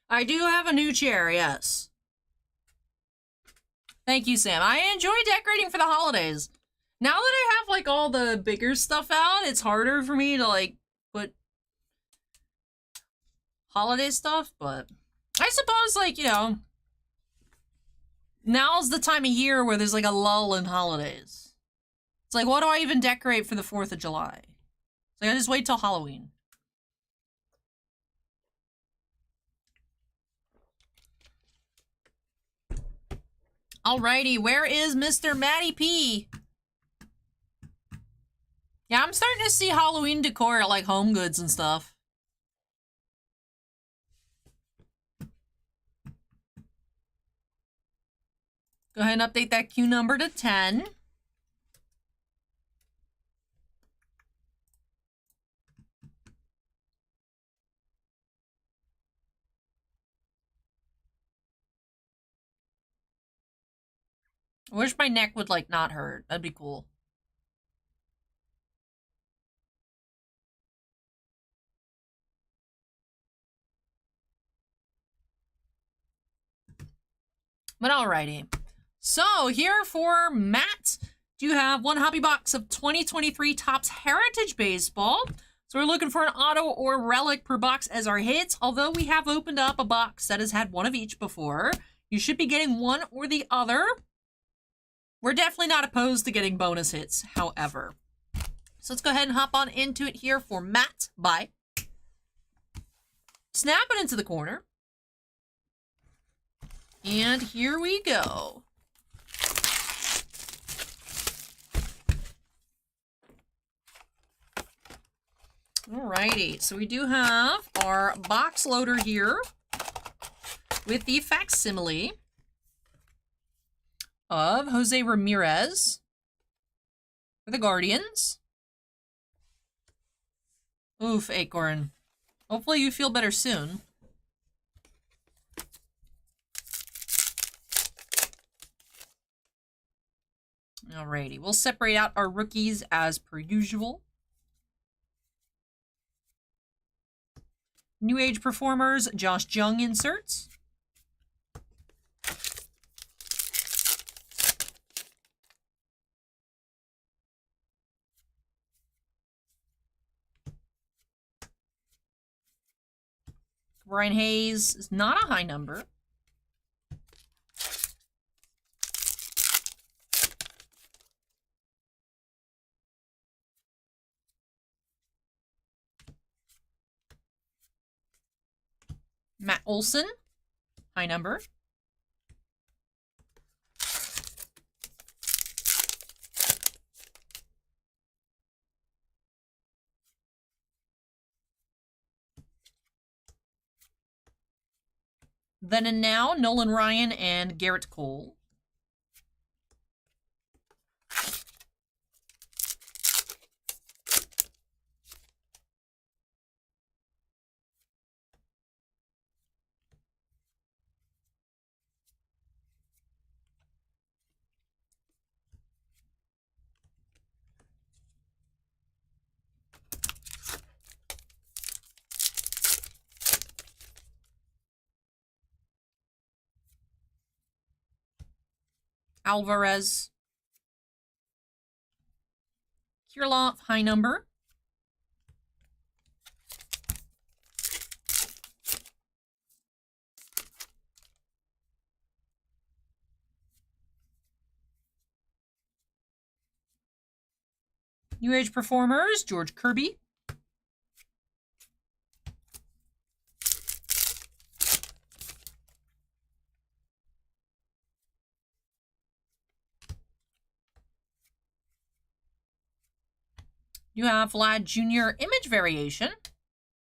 I do have a new chair, yes. Thank you, Sam. I enjoy decorating for the holidays. Now that I have, like, all the bigger stuff out, it's harder for me to, like, put holiday stuff, but I suppose, like, you know, now's the time of year where there's, like, a lull in holidays. It's like, what do I even decorate for the 4th of July? It's like, I just wait till Halloween. Alrighty, where is Mr. Matty P? Yeah, I'm starting to see Halloween decor at, like, Home Goods and stuff. Go ahead and update that queue number to 10. I wish my neck would, like, not hurt. That'd be cool. But alrighty. So, here for Matt, do you have one hobby box of 2023 Topps Heritage Baseball. So we're looking for an auto or relic per box as our hits. Although we have opened up a box that has had one of each before, you should be getting one or the other. We're definitely not opposed to getting bonus hits, however. So let's go ahead and hop on into it here for Matt. Bye. Snap it into the corner. And here we go. Alrighty, so we do have our box loader here with the facsimile of Jose Ramirez for the Guardians. Oof, Acorn. Hopefully you feel better soon. Alrighty, we'll separate out our rookies as per usual. New Age Performers, Josh Jung inserts. Brian Hayes is not a high number. Matt Olson, high number. Then and Now, Nolan Ryan and Garrett Cole. Alvarez. Kirilloff, high number. New Age Performers, George Kirby. You have Vlad Jr. Image Variation.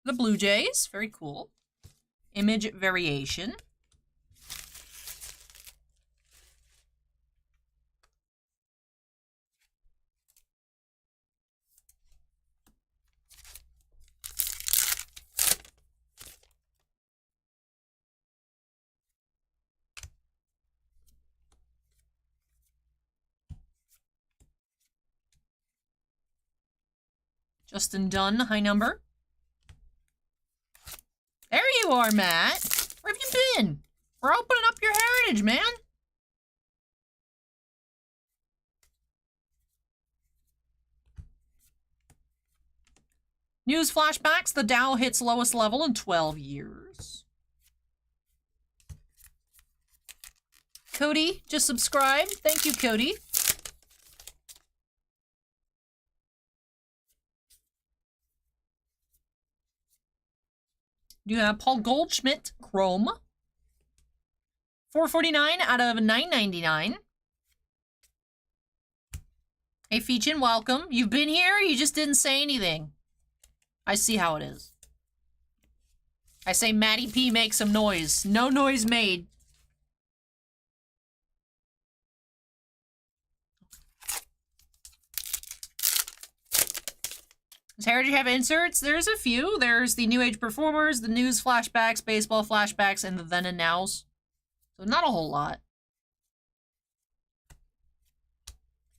The Blue Jays, very cool. Image Variation. Justin Dunn, high number. There you are, Matt. Where have you been? We're opening up your heritage, man. News flashbacks. The Dow hits lowest level in 12 years. Cody just subscribed. Thank you, Cody. You have Paul Goldschmidt, Chrome. $4.49 out of $9.99. Hey, Feechin, welcome. You've been here, you just didn't say anything. I see how it is. I say Matty P make some noise. No noise made. Does Heritage have inserts? There's a few. There's the New Age Performers, the News Flashbacks, Baseball Flashbacks, and the Then and Nows. So not a whole lot.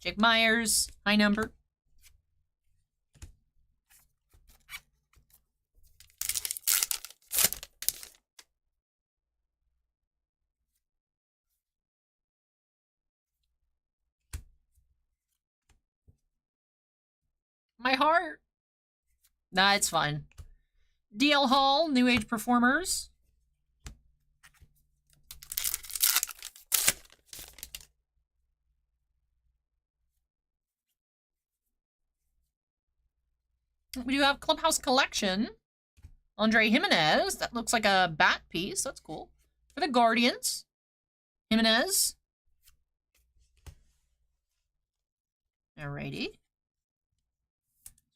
Jake Myers, high number. My heart. Nah, it's fine. DL Hall, New Age Performers. We do have Clubhouse Collection. Andre Jimenez. That looks like a bat piece. That's cool. For the Guardians. Jimenez. Alrighty.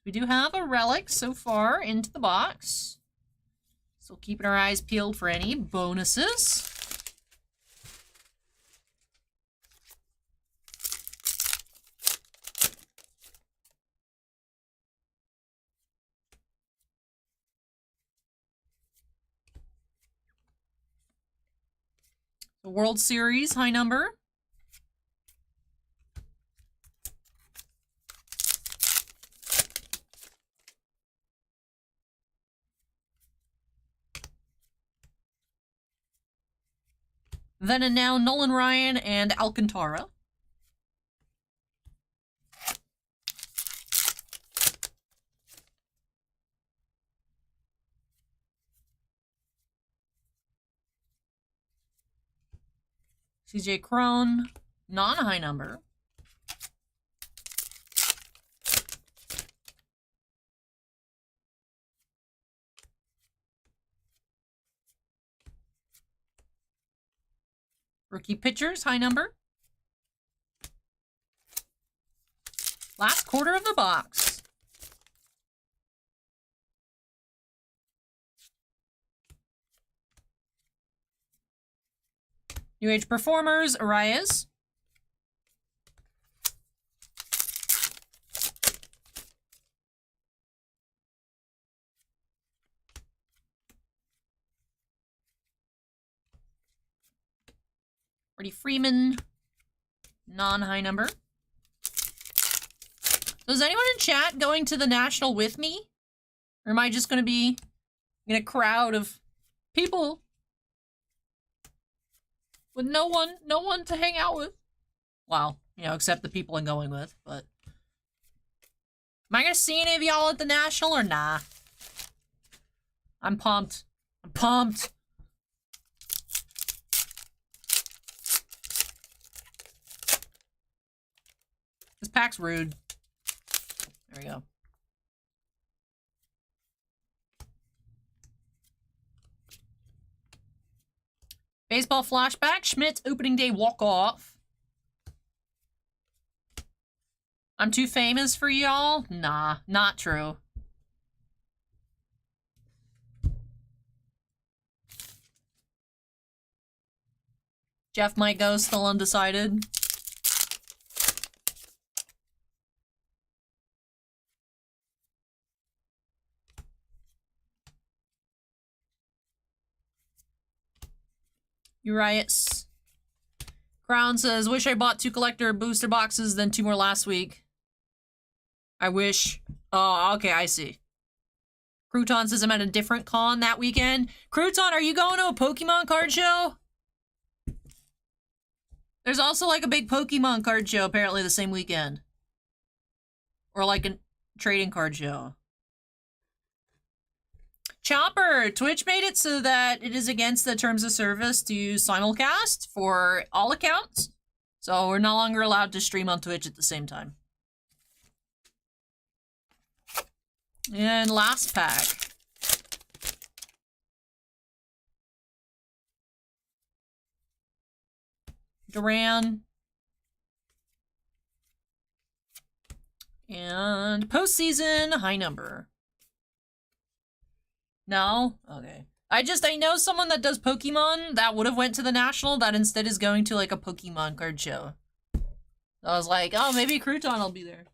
We do have a relic so far into the box. So keeping our eyes peeled for any bonuses. The World Series, high number. Then and now, Nolan Ryan and Alcantara. CJ Cron, non-high number. Rookie pitchers, high number. Last quarter of the box. New Age Performers, Arias. Freddie Freeman, non-high number. So is anyone in chat going to the National with me? Or am I just going to be in a crowd of people with no one to hang out with? Well, you know, except the people I'm going with, but... Am I going to see any of y'all at the National or nah? I'm pumped. I'm pumped. This pack's rude. There we go. Baseball flashback. Schmidt's opening day walk-off. I'm too famous for y'all? Nah, not true. Jeff might go, still undecided. Urias. Crown says, wish I bought 2 collector booster boxes, then 2 more last week. I wish. Oh, okay, I see. Crouton says I'm at a different con that weekend. Crouton, are you going to a Pokemon card show? There's also like a big Pokemon card show apparently the same weekend. Or like a trading card show. Chopper, Twitch made it so that it is against the terms of service to simulcast for all accounts. So we're no longer allowed to stream on Twitch at the same time. And last pack. Duran. And postseason high number. No? Okay. I know someone that does Pokemon that would have went to the National that instead is going to like a Pokemon card show. So I was like, oh, maybe Crouton will be there.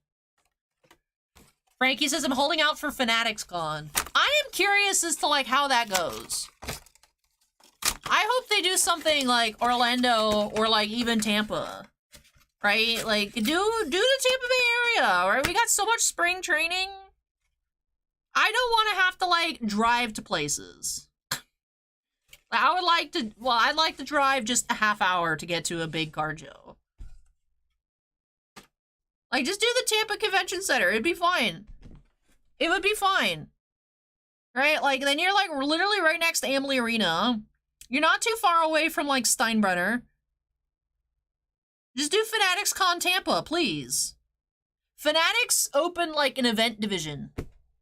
Frankie says, I'm holding out for Fanatics Con. I am curious as to like how that goes. I hope they do something like Orlando or like even Tampa. Right? Like, do the Tampa Bay area, right? We got so much spring training. I don't want to have to, like, drive to places. I would like to, well, I'd like to drive just a half hour to get to a big car show. Like, just do the Tampa Convention Center. It'd be fine. It would be fine. Right? Like, then you're, like, literally right next to Amalie Arena. You're not too far away from, like, Steinbrenner. Just do Fanatics Con Tampa, please. Fanatics open, like, an event division.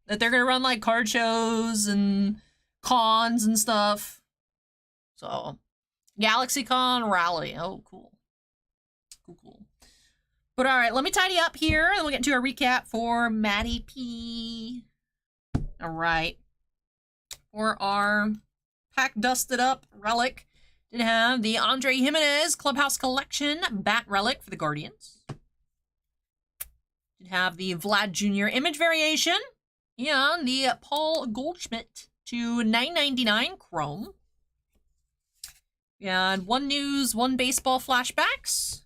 That they're gonna run, like, card shows and cons and stuff. So, GalaxyCon Rally. Oh, cool. Cool. But alright, let me tidy up here, and we'll get into a recap for Maddie P. Alright. For our pack dusted up relic, did have the Andre Jimenez Clubhouse Collection Bat Relic for the Guardians. Did have the Vlad Jr. Image Variation. And the Paul Goldschmidt to $9.99 Chrome. And 1 news, 1 baseball flashbacks.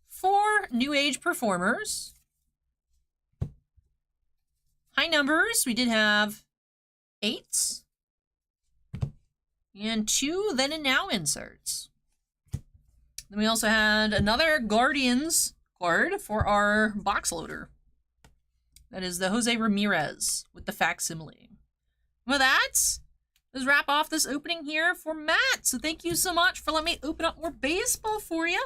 4 New Age performers. High numbers, we did have 8s. And 2 then and now inserts. Then we also had another Guardians card for our box loader. That is the Jose Ramirez with the facsimile. With that, let's wrap off this opening here for Matt. So thank you so much for letting me open up more baseball for you.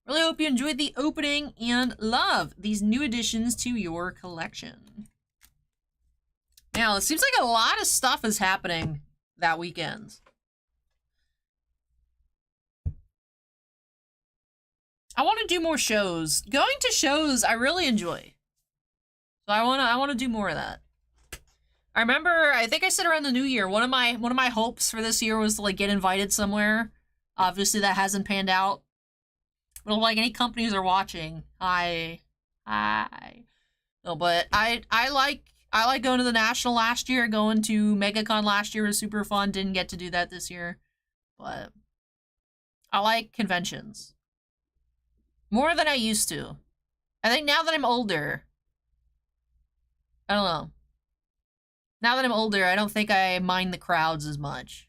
Really hope you enjoyed the opening and love these new additions to your collection. Now, it seems like a lot of stuff is happening that weekend. I want to do more shows. Going to shows, I really enjoy. So I want to do more of that. I remember, I think I said around the new year, one of my hopes for this year was to like get invited somewhere. Obviously that hasn't panned out. But like any companies are watching, hi. No, but I like going to the National last year. Going to MegaCon last year was super fun. Didn't get to do that this year. But I like conventions. More than I used to. I think now that I'm older, I don't know. Now that I'm older, I don't think I mind the crowds as much.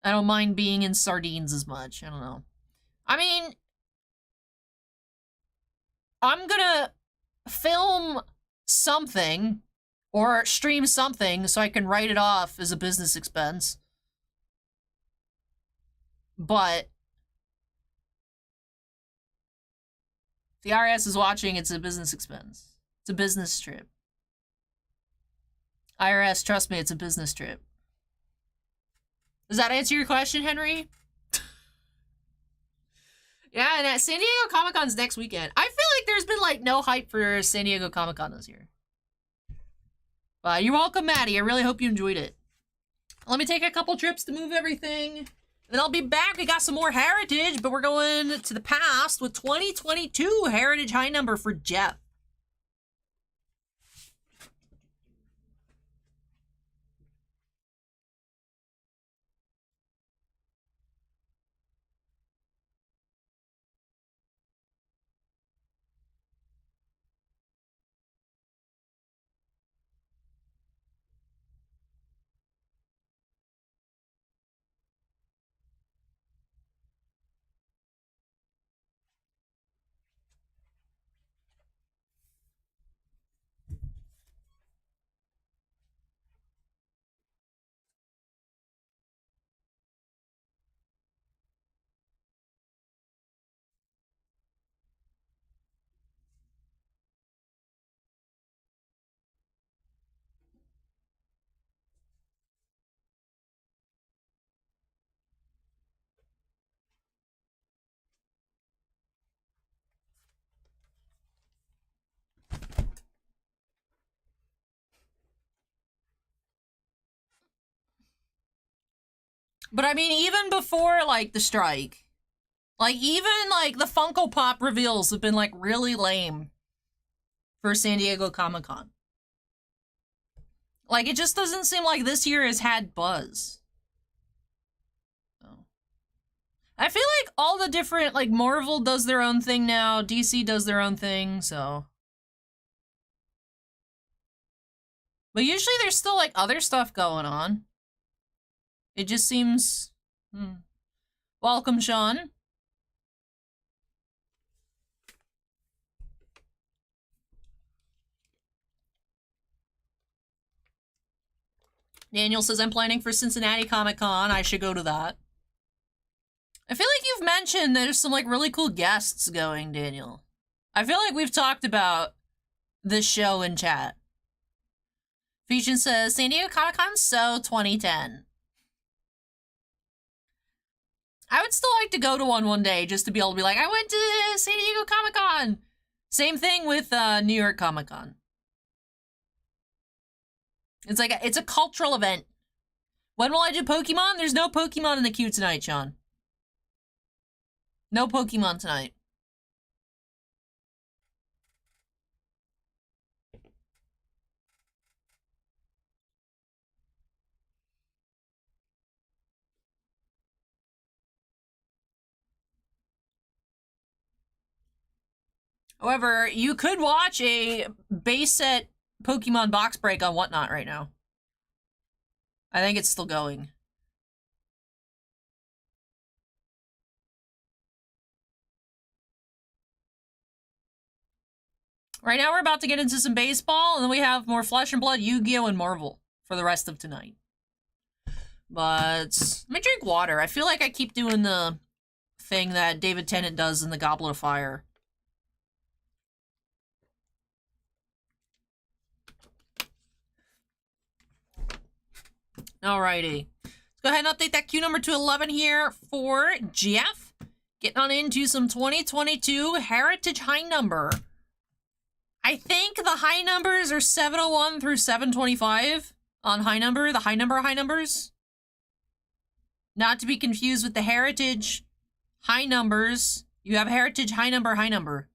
I don't mind being in sardines as much. I don't know. I mean, I'm gonna film something or stream something so I can write it off as a business expense. But if the IRS is watching, it's a business expense. It's a business trip. IRS, trust me, it's a business trip. Does that answer your question, Henry? Yeah, and San Diego Comic-Con's next weekend. I feel like there's been, like, no hype for San Diego Comic-Con this year. But you're welcome, Maddie. I really hope you enjoyed it. Let me take a couple trips to move everything. Then I'll be back. We got some more Heritage, but we're going to the past with 2022 Heritage high number for Jeff. But I mean, even before, like, the strike, like, even, like, the Funko Pop reveals have been, like, really lame for San Diego Comic-Con. Like, it just doesn't seem like this year has had buzz. So. I feel like all the different, like, Marvel does their own thing now, DC does their own thing, so. But usually there's still, like, other stuff going on. It just seems... Welcome, Sean. Daniel says, I'm planning for Cincinnati Comic-Con. I should go to that. I feel like you've mentioned there's some, like, really cool guests going, Daniel. I feel like we've talked about this show in chat. Feature says, San Diego Comic-Con so 2010. I would still like to go to one day just to be able to be like, I went to San Diego Comic-Con. Same thing with New York Comic-Con. It's like, it's a cultural event. When will I do Pokemon? There's no Pokemon in the queue tonight, Sean. No Pokemon tonight. However, you could watch a base set Pokemon box break on Whatnot right now. I think it's still going. Right now we're about to get into some baseball, and then we have more Flesh and Blood, Yu-Gi-Oh! And Marvel for the rest of tonight. But let me drink water. I feel like I keep doing the thing that David Tennant does in the Goblet of Fire. Alrighty. Let's go ahead and update that queue number to 11 here for Jeff. Getting on into some 2022 Heritage High Number. I think the high numbers are 701 through 725 on High Number, the high numbers. Not to be confused with the Heritage High Numbers. You have Heritage High Number.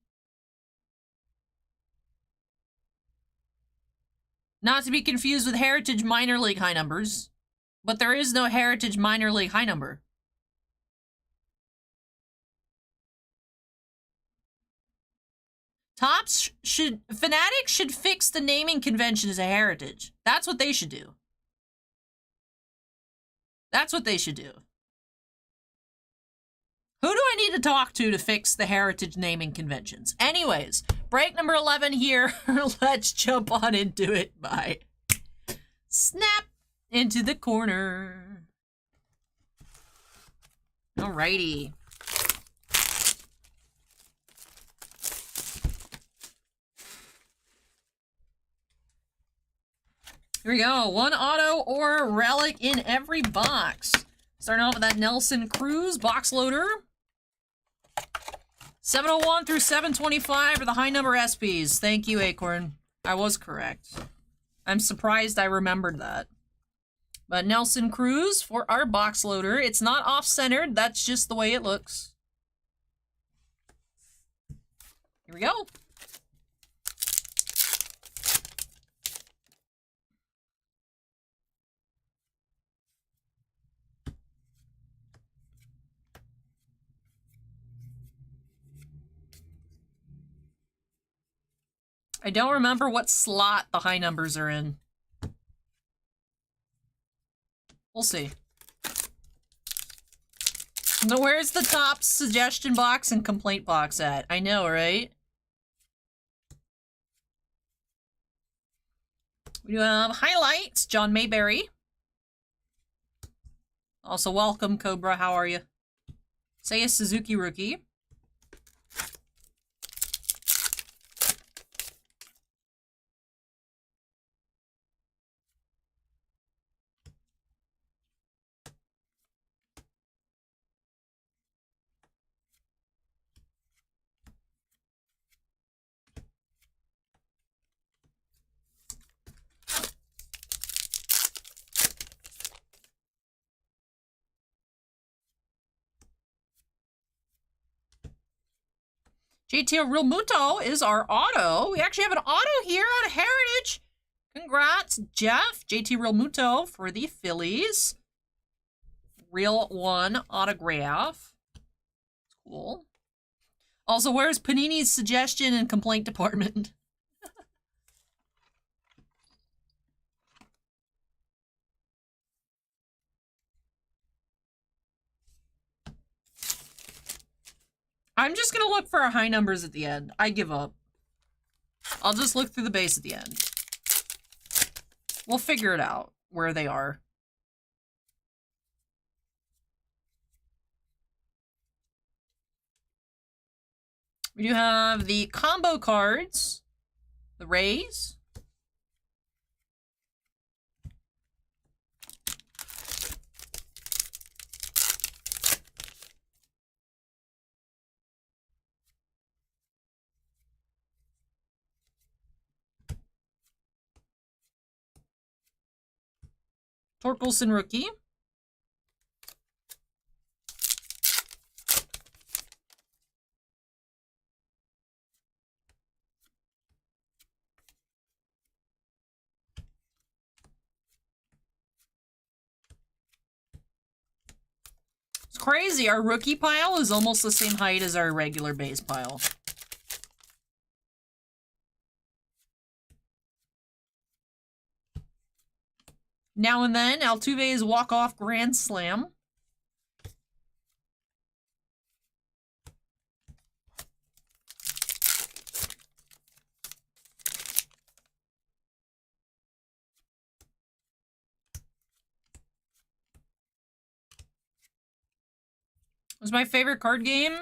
Not to be confused with Heritage Minor League High Numbers. But there is no Heritage Minor League High Number. Fanatics should fix the naming convention as a heritage. That's what they should do. That's what they should do. Who do I need to talk to fix the heritage naming conventions? Anyways, break number 11 here. Let's jump on into it. Bye. Snap into the corner. Alrighty. Here we go. One auto or relic in every box. Starting off with that Nelson Cruz box loader. 701 through 725 are the high number SPs. Thank you, Acorn. I was correct. I'm surprised I remembered that. But Nelson Cruz for our box loader. It's not off-centered. That's just the way it looks. Here we go. I don't remember what slot the high numbers are in. We'll see. So where's the top suggestion box and complaint box at? I know, right? We have highlights, John Mayberry. Also, welcome, Cobra. How are you? Seiya Suzuki rookie. JT Real Muto is our auto. We actually have an auto here out of Heritage. Congrats, Jeff. JT Real Muto for the Phillies. Real one autograph. Cool. Also, where's Panini's suggestion and complaint department? I'm just gonna look for our high numbers at the end. I give up. I'll just look through the base at the end. We'll figure it out, where they are. We do have the combo cards, the Rays. Torkelson rookie. It's crazy. Our rookie pile is almost the same height as our regular base pile. Now and then, Altuve's walk-off grand slam. Was my favorite card game?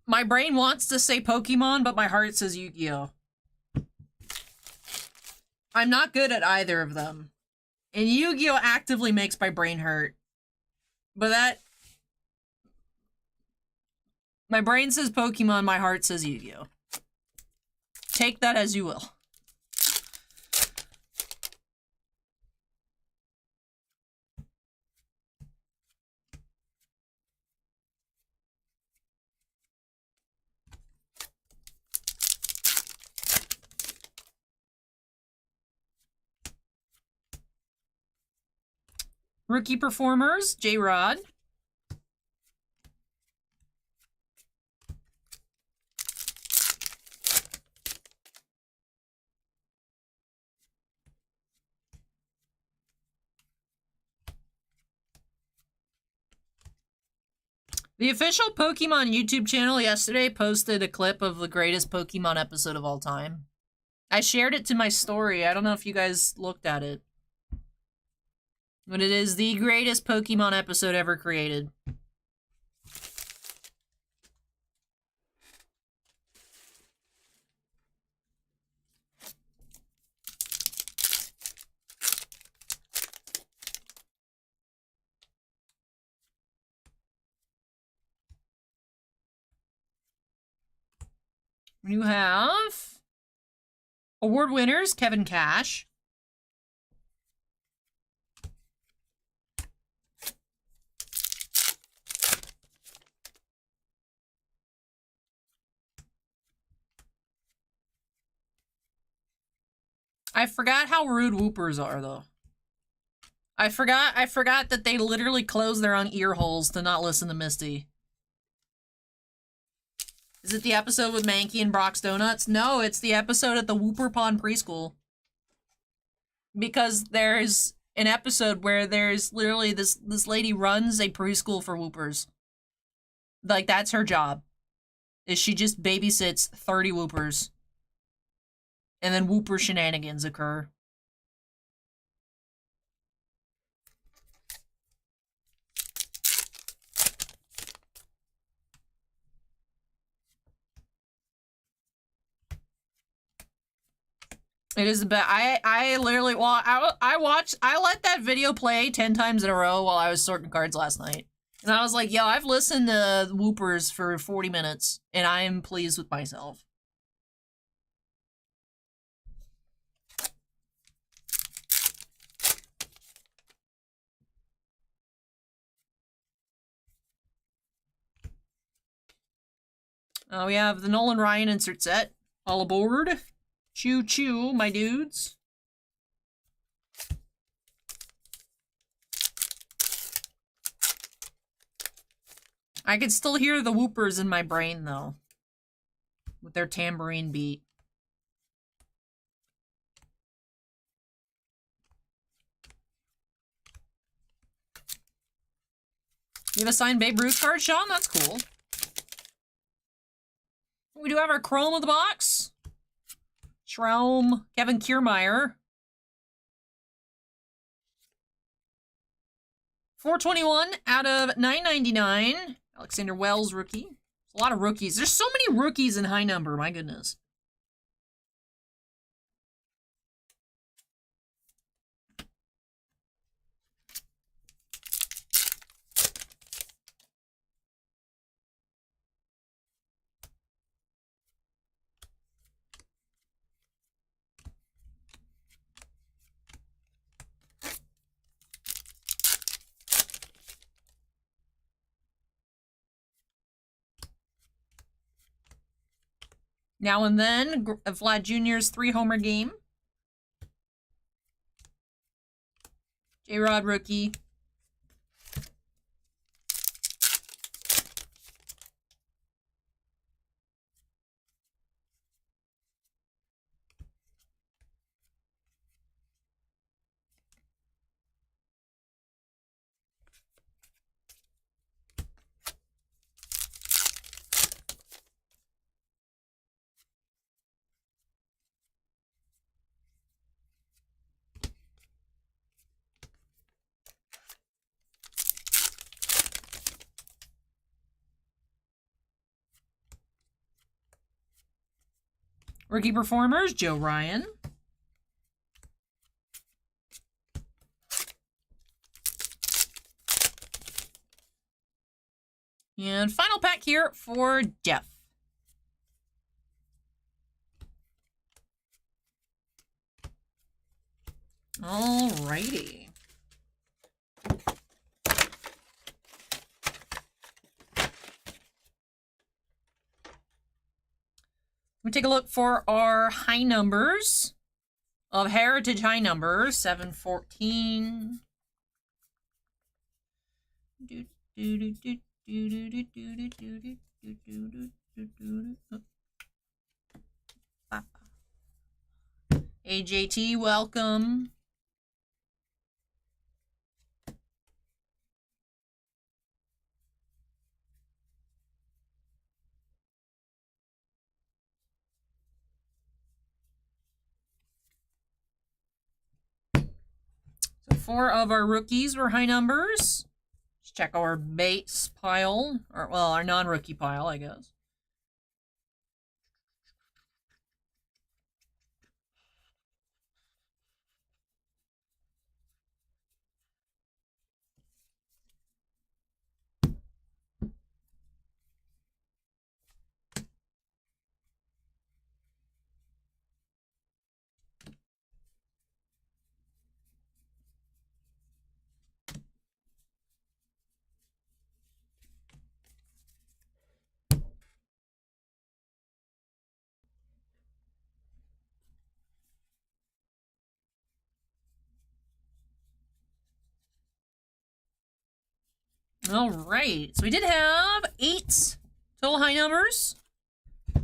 My brain wants to say Pokemon, but my heart says Yu-Gi-Oh! I'm not good at either of them. And Yu-Gi-Oh! Actively makes my brain hurt. But that... My brain says Pokemon, my heart says Yu-Gi-Oh! Take that as you will. Rookie performers, J-Rod. The official Pokemon YouTube channel yesterday posted a clip of the greatest Pokemon episode of all time. I shared it to my story. I don't know if you guys looked at it. But it is the greatest Pokemon episode ever created. You have award winners, Kevin Cash. I forgot how rude whoopers are, though. I forgot that they literally close their own ear holes to not listen to Misty. Is it the episode with Mankey and Brock's Donuts? No, it's the episode at the Whooper Pond Preschool. Because there's an episode where there's literally this lady runs a preschool for whoopers. Like, that's her job. Is she just babysits 30 whoopers. And then whooper shenanigans occur. It is the best. I literally, well, I let that video play 10 times in a row while I was sorting cards last night. And I was like, yo, I've listened to whoopers for 40 minutes, and I am pleased with myself. We have the Nolan Ryan insert set. All aboard. Choo choo, my dudes. I can still hear the whoopers in my brain, though. With their tambourine beat. You have a signed Babe Ruth card, Sean? That's cool. We do have our Chrome of the box. Schraum, Kevin Kiermaier. 421 out of 999. Alexander Wells, rookie. A lot of rookies. There's so many rookies in high number, my goodness. Now and then, Vlad Jr.'s 3-homer game. J-Rod rookie. Rookie performers, Joe Ryan. And final pack here for Jeff. Alrighty. We take a look for our high numbers of Heritage high numbers, 714. AJT, welcome. So 4 of our rookies were high numbers. Let's check our base pile, or well, our non-rookie pile, I guess. All right, so we did have 8 total high numbers. I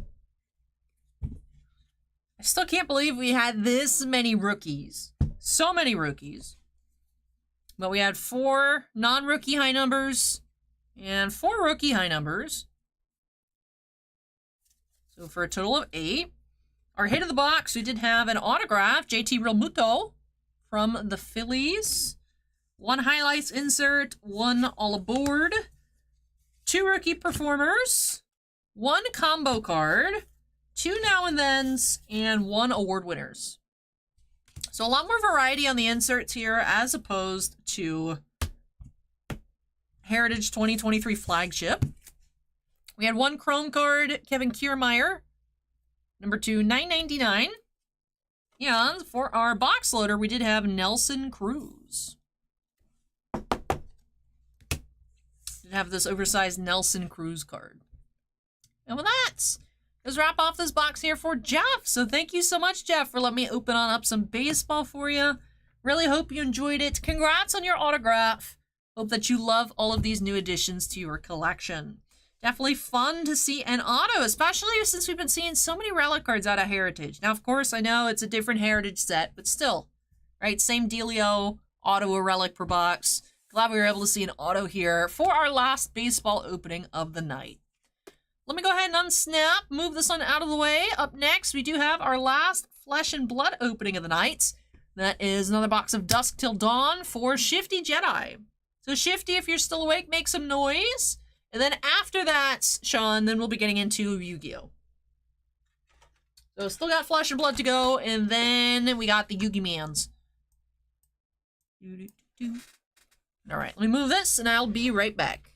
still can't believe we had this many rookies. So many rookies. But we had 4 non-rookie high numbers and 4 rookie high numbers. So for a total of 8. Our hit of the box, we did have an autograph, JT Realmuto from the Phillies. 1 highlights insert, 1 all aboard, 2 rookie performers, 1 combo card, 2 now and thens, and 1 award winners. So a lot more variety on the inserts here as opposed to Heritage 2023 flagship. We had 1 Chrome card, Kevin Kiermaier, number 2, $9.99. And for our box loader, we did have Nelson Cruz. Have this oversized Nelson Cruz card. And with that, let's wrap off this box here for Jeff. So thank you so much, Jeff, for letting me open on up some baseball for you. Really hope you enjoyed it. Congrats on your autograph. Hope that you love all of these new additions to your collection. Definitely fun to see an auto, especially since we've been seeing so many relic cards out of Heritage. Now, of course, I know it's a different Heritage set, but still, right? Same dealio, auto a relic per box. Glad we were able to see an auto here for our last baseball opening of the night. Let me go ahead and unsnap, move this one out of the way. Up next, we do have our last Flesh and Blood opening of the night. That is another box of Dusk Till Dawn for Shifty Jedi. So Shifty, if you're still awake, make some noise. And then after that, Sean, then we'll be getting into Yu-Gi-Oh! So still got Flesh and Blood to go, and then we got the Yu-Gi Mans. Alright, let me move this, and I'll be right back.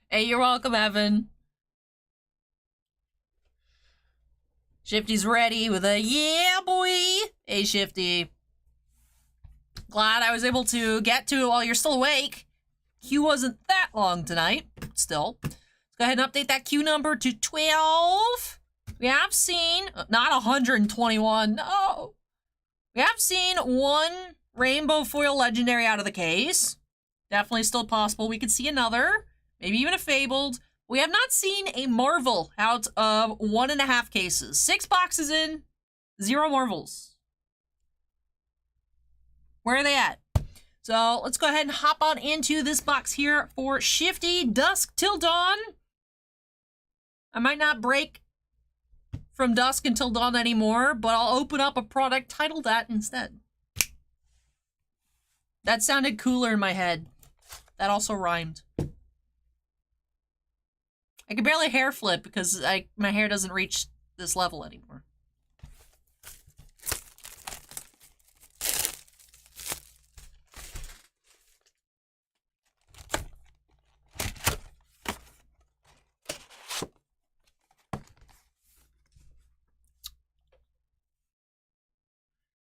Hey, you're welcome, Evan. Shifty's ready with a yeah, boy. Hey, Shifty. Glad I was able to get to it while you're still awake. Queue wasn't that long tonight, but still. Let's go ahead and update that queue number to 12. We have seen, not 121, no. We have seen one Rainbow Foil Legendary out of the case. Definitely still possible. We could see another. Maybe even a Fabled. We have not seen a Marvel out of 1.5 cases. 6 boxes in, 0 Marvels. Where are they at? So let's go ahead and hop on into this box here for Shifty Dusk Till Dawn. I might not break from Dusk until Dawn anymore, but I'll open up a product titled that instead. That sounded cooler in my head. That also rhymed. I can barely hair flip because my hair doesn't reach this level anymore.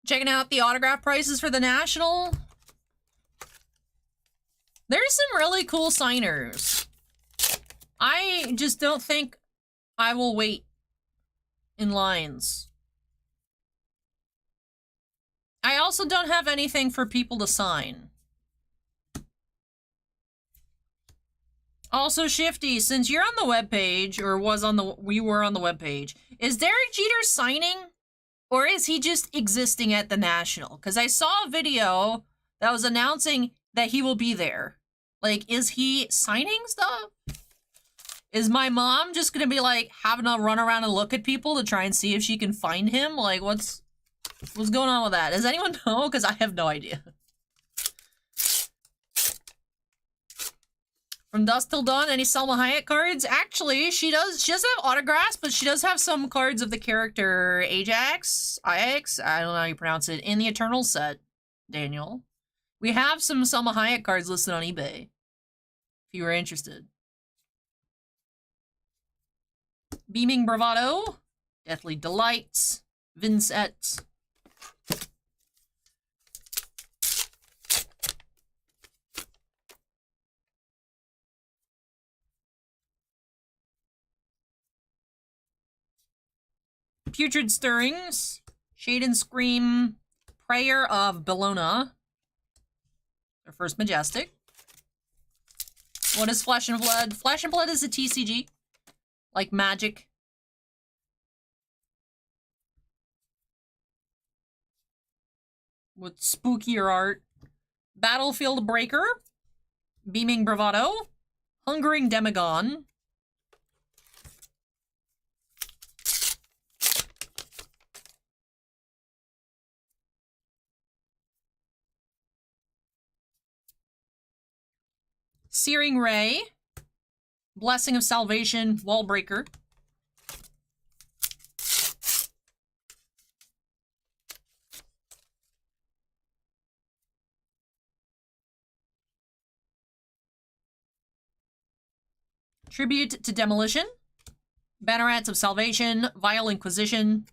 Checking out the autograph prices for the National. There's some really cool signers. I just don't think I will wait in lines. I also don't have anything for people to sign. Also, Shifty, since you're on the webpage, or we were on the webpage, is Derek Jeter signing? Or is he just existing at the National? Because I saw a video that was announcing that he will be there. Like, is he signing stuff? Is my mom just gonna be, like, having to run around and look at people to try and see if she can find him? Like, what's going on with that? Does anyone know? Because I have no idea. From Dusk Till Dawn, any Selma Hayek cards? Actually, she doesn't have autographs, but she does have some cards of the character Ajax, I don't know how you pronounce it, in the Eternal set, Daniel. We have some Selma Hayek cards listed on eBay, if you were interested. Beaming Bravado, Deathly Delights, Vincent. Putrid Stirrings, Shade and Scream, Prayer of Bellona, their first Majestic. What is Flesh and Blood? Flesh and Blood is a TCG, like Magic. With spookier art. Battlefield Breaker, Beaming Bravado, Hungering Demagon, Searing Ray, Blessing of Salvation, Wallbreaker, Tribute to Demolition, Bannerats of Salvation, Vile Inquisition,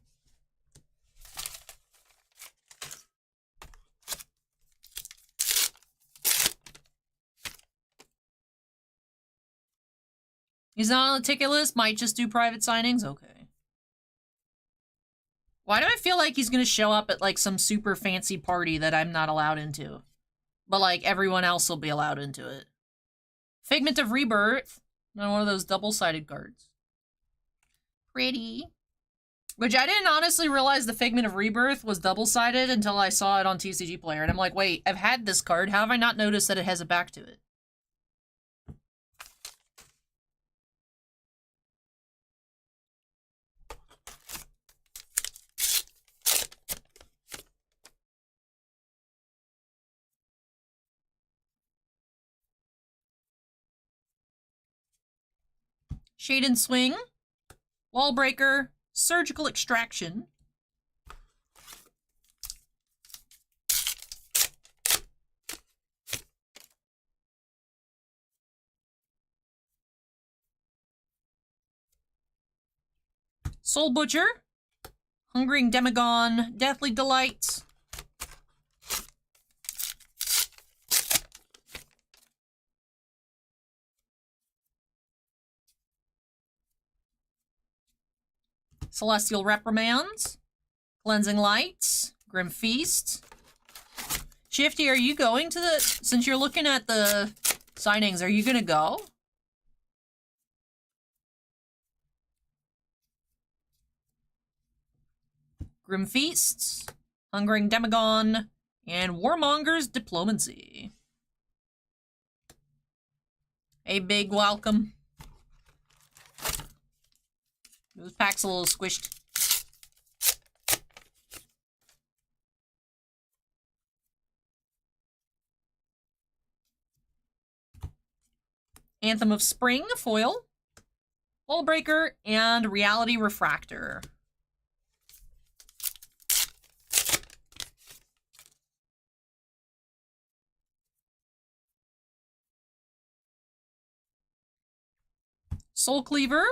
he's not on the ticket list, might just do private signings? Okay. Why do I feel like he's gonna show up at, like, some super fancy party that I'm not allowed into? But, like, everyone else will be allowed into it. Figment of Rebirth. Not one of those double-sided cards. Pretty. Which I didn't honestly realize the Figment of Rebirth was double-sided until I saw it on TCG Player. And I'm like, wait, I've had this card. How have I not noticed that it has a back to it? Shade and Swing, Wallbreaker, Surgical Extraction, Soul Butcher, Hungering Demagon, Deathly Delight, Celestial Reprimands, Cleansing Lights, Grim Feast. Shifty, are you going to the... Since you're looking at the signings, are you gonna go? Grim Feasts, Hungering Demagon, and Warmonger's Diplomacy. A big welcome. This pack's a little squished. Anthem of Spring, foil. Wallbreaker, and Reality Refractor. Soul Cleaver,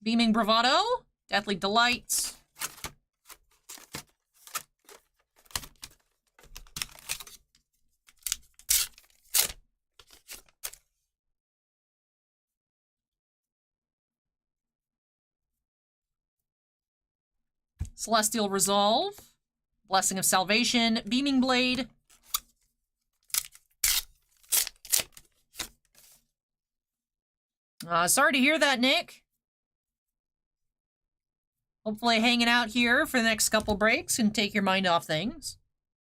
Beaming Bravado, Deathly Delight, Celestial Resolve, Blessing of Salvation, Beaming Blade, Sorry to hear that, Nick. Hopefully hanging out here for the next couple breaks can take your mind off things.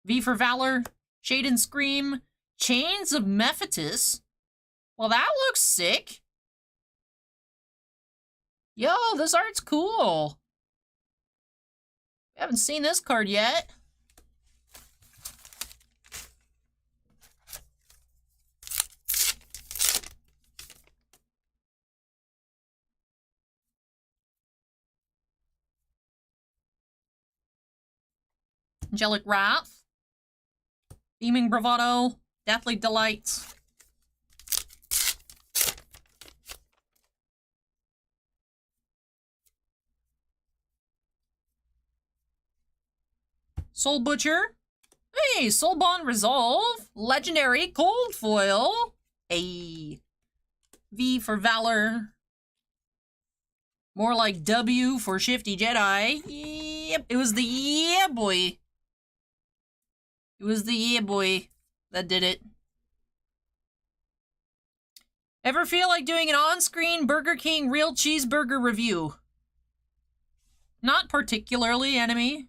V for Valor, Shade and Scream, Chains of Mephitis. Well, that looks sick. Yo, this art's cool. Haven't seen this card yet. Angelic Wrath, Beaming Bravado, Deathly Delights, Soul Butcher, hey, Soul Bond Resolve, Legendary Cold Foil, a V for Valor, more like W for Shifty Jedi. Yep, it was the yeah boy. It was the yeah boy that did it. Ever feel like doing an on-screen Burger King real cheeseburger review? Not particularly, enemy.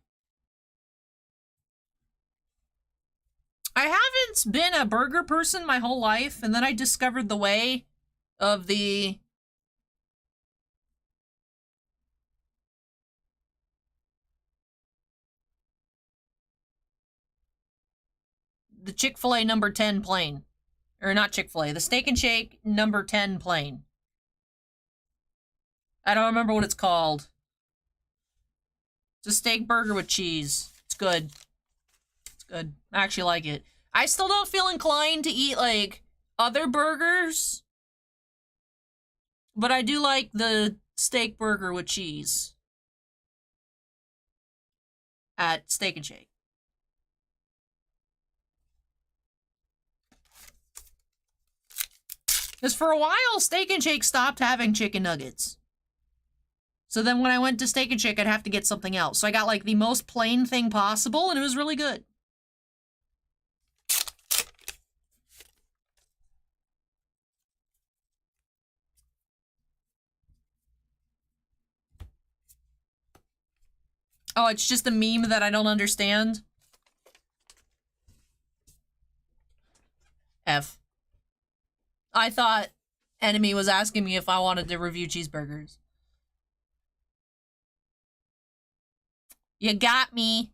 I haven't been a burger person my whole life, and then I discovered the way of the Chick-fil-A number 10 plane. Or not Chick-fil-A, the Steak and Shake number 10 plane. I don't remember what it's called. It's a steak burger with cheese. It's good. It's good. I actually like it. I still don't feel inclined to eat, like, other burgers. But I do like the steak burger with cheese. At Steak and Shake. Because for a while, Steak and Shake stopped having chicken nuggets. So then when I went to Steak and Shake, I'd have to get something else. So I got like the most plain thing possible, and it was really good. Oh, it's just a meme that I don't understand? F. I thought Enemy was asking me if I wanted to review cheeseburgers. You got me.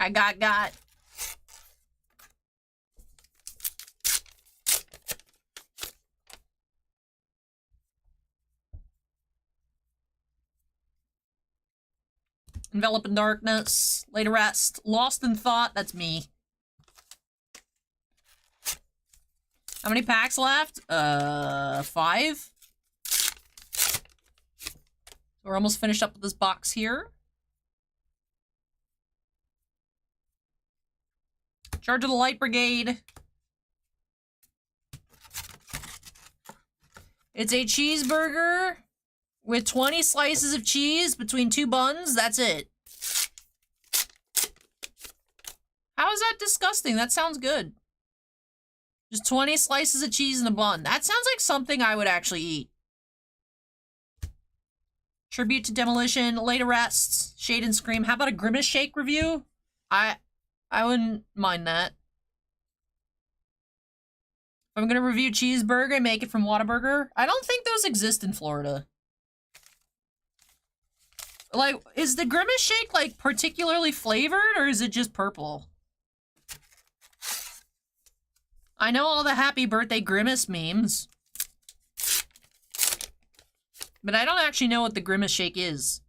I got. Envelop in Darkness, Lay to Rest, Lost in Thought, that's me. How many packs left? 5? We're almost finished up with this box here. Charge of the Light Brigade. It's a cheeseburger with 20 slices of cheese between 2 buns. That's it. How is that disgusting? That sounds good. Just 20 slices of cheese in a bun. That sounds like something I would actually eat. Tribute to Demolition, Lay to Rest, Shade and Scream. How about a Grimace Shake review? I wouldn't mind that. If I'm gonna review cheeseburger, I make it from Whataburger. I don't think those exist in Florida. Like, is the Grimace Shake, like, particularly flavored, or is it just purple? I know all the happy birthday Grimace memes. But I don't actually know what the Grimace Shake is.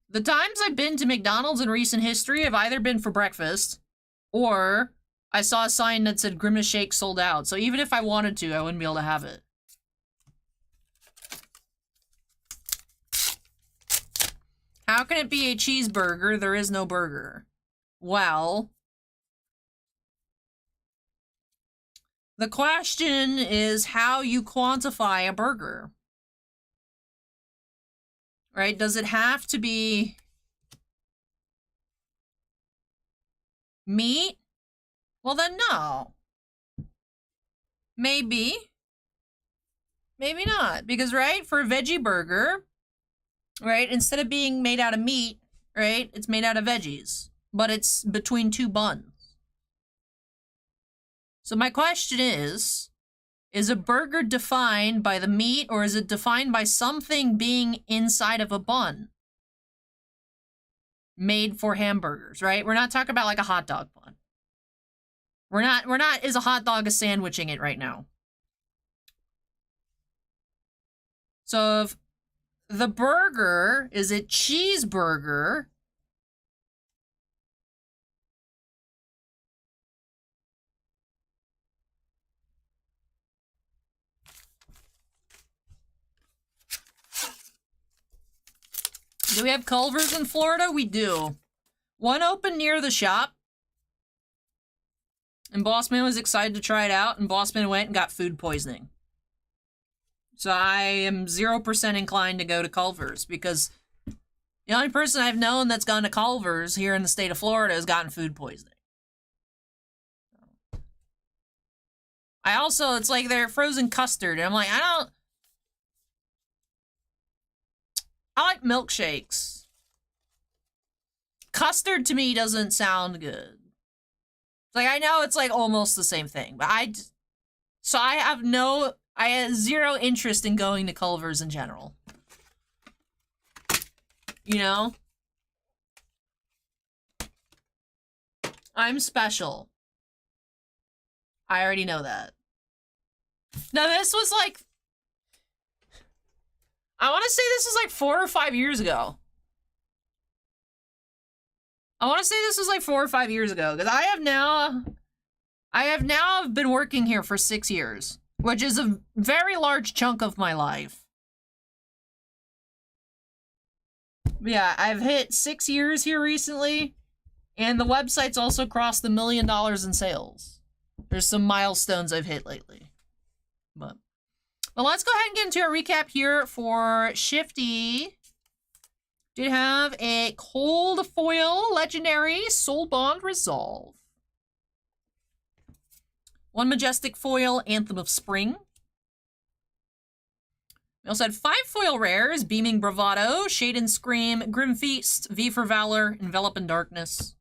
The times I've been to McDonald's in recent history have either been for breakfast, or I saw a sign that said Grimace Shake sold out. So even if I wanted to, I wouldn't be able to have it. How can it be a cheeseburger? There is no burger. Well, the question is how you quantify a burger. Right? Does it have to be meat? Well, then no. Maybe. Maybe not. Because, right, for a veggie burger, right, instead of being made out of meat, right, it's made out of veggies. But it's between two buns. So my question is a burger defined by the meat, or is it defined by something being inside of a bun? Made for hamburgers, right? We're not talking about like a hot dog bun. We're not, is a hot dog a sandwiching it right now? So if the burger, is it cheeseburger? Do we have Culver's in Florida? We do. One opened near the shop. And Bossman was excited to try it out, and Bossman went and got food poisoning. So I am 0% inclined to go to Culver's, because the only person I've known that's gone to Culver's here in the state of Florida has gotten food poisoning. I also, it's like they're frozen custard, and I'm like, I like milkshakes. Custard to me doesn't sound good. Like, I know it's like almost the same thing, but I have zero interest in going to Culver's in general. You know? I'm special. I already know that. Now, this was like, I want to say this was like 4 or 5 years ago. Because I have now been working here for 6 years, which is a very large chunk of my life. But yeah, I've hit 6 years here recently, and the website's also crossed $1 million in sales. There's some milestones I've hit lately. But let's go ahead and get into a recap here for Shifty. Did have a cold foil legendary Soul Bond Resolve. One majestic foil Anthem of Spring. We also had 5 foil rares: Beaming Bravado, Shade and Scream, Grim Feast, V for Valor, Envelop in Darkness.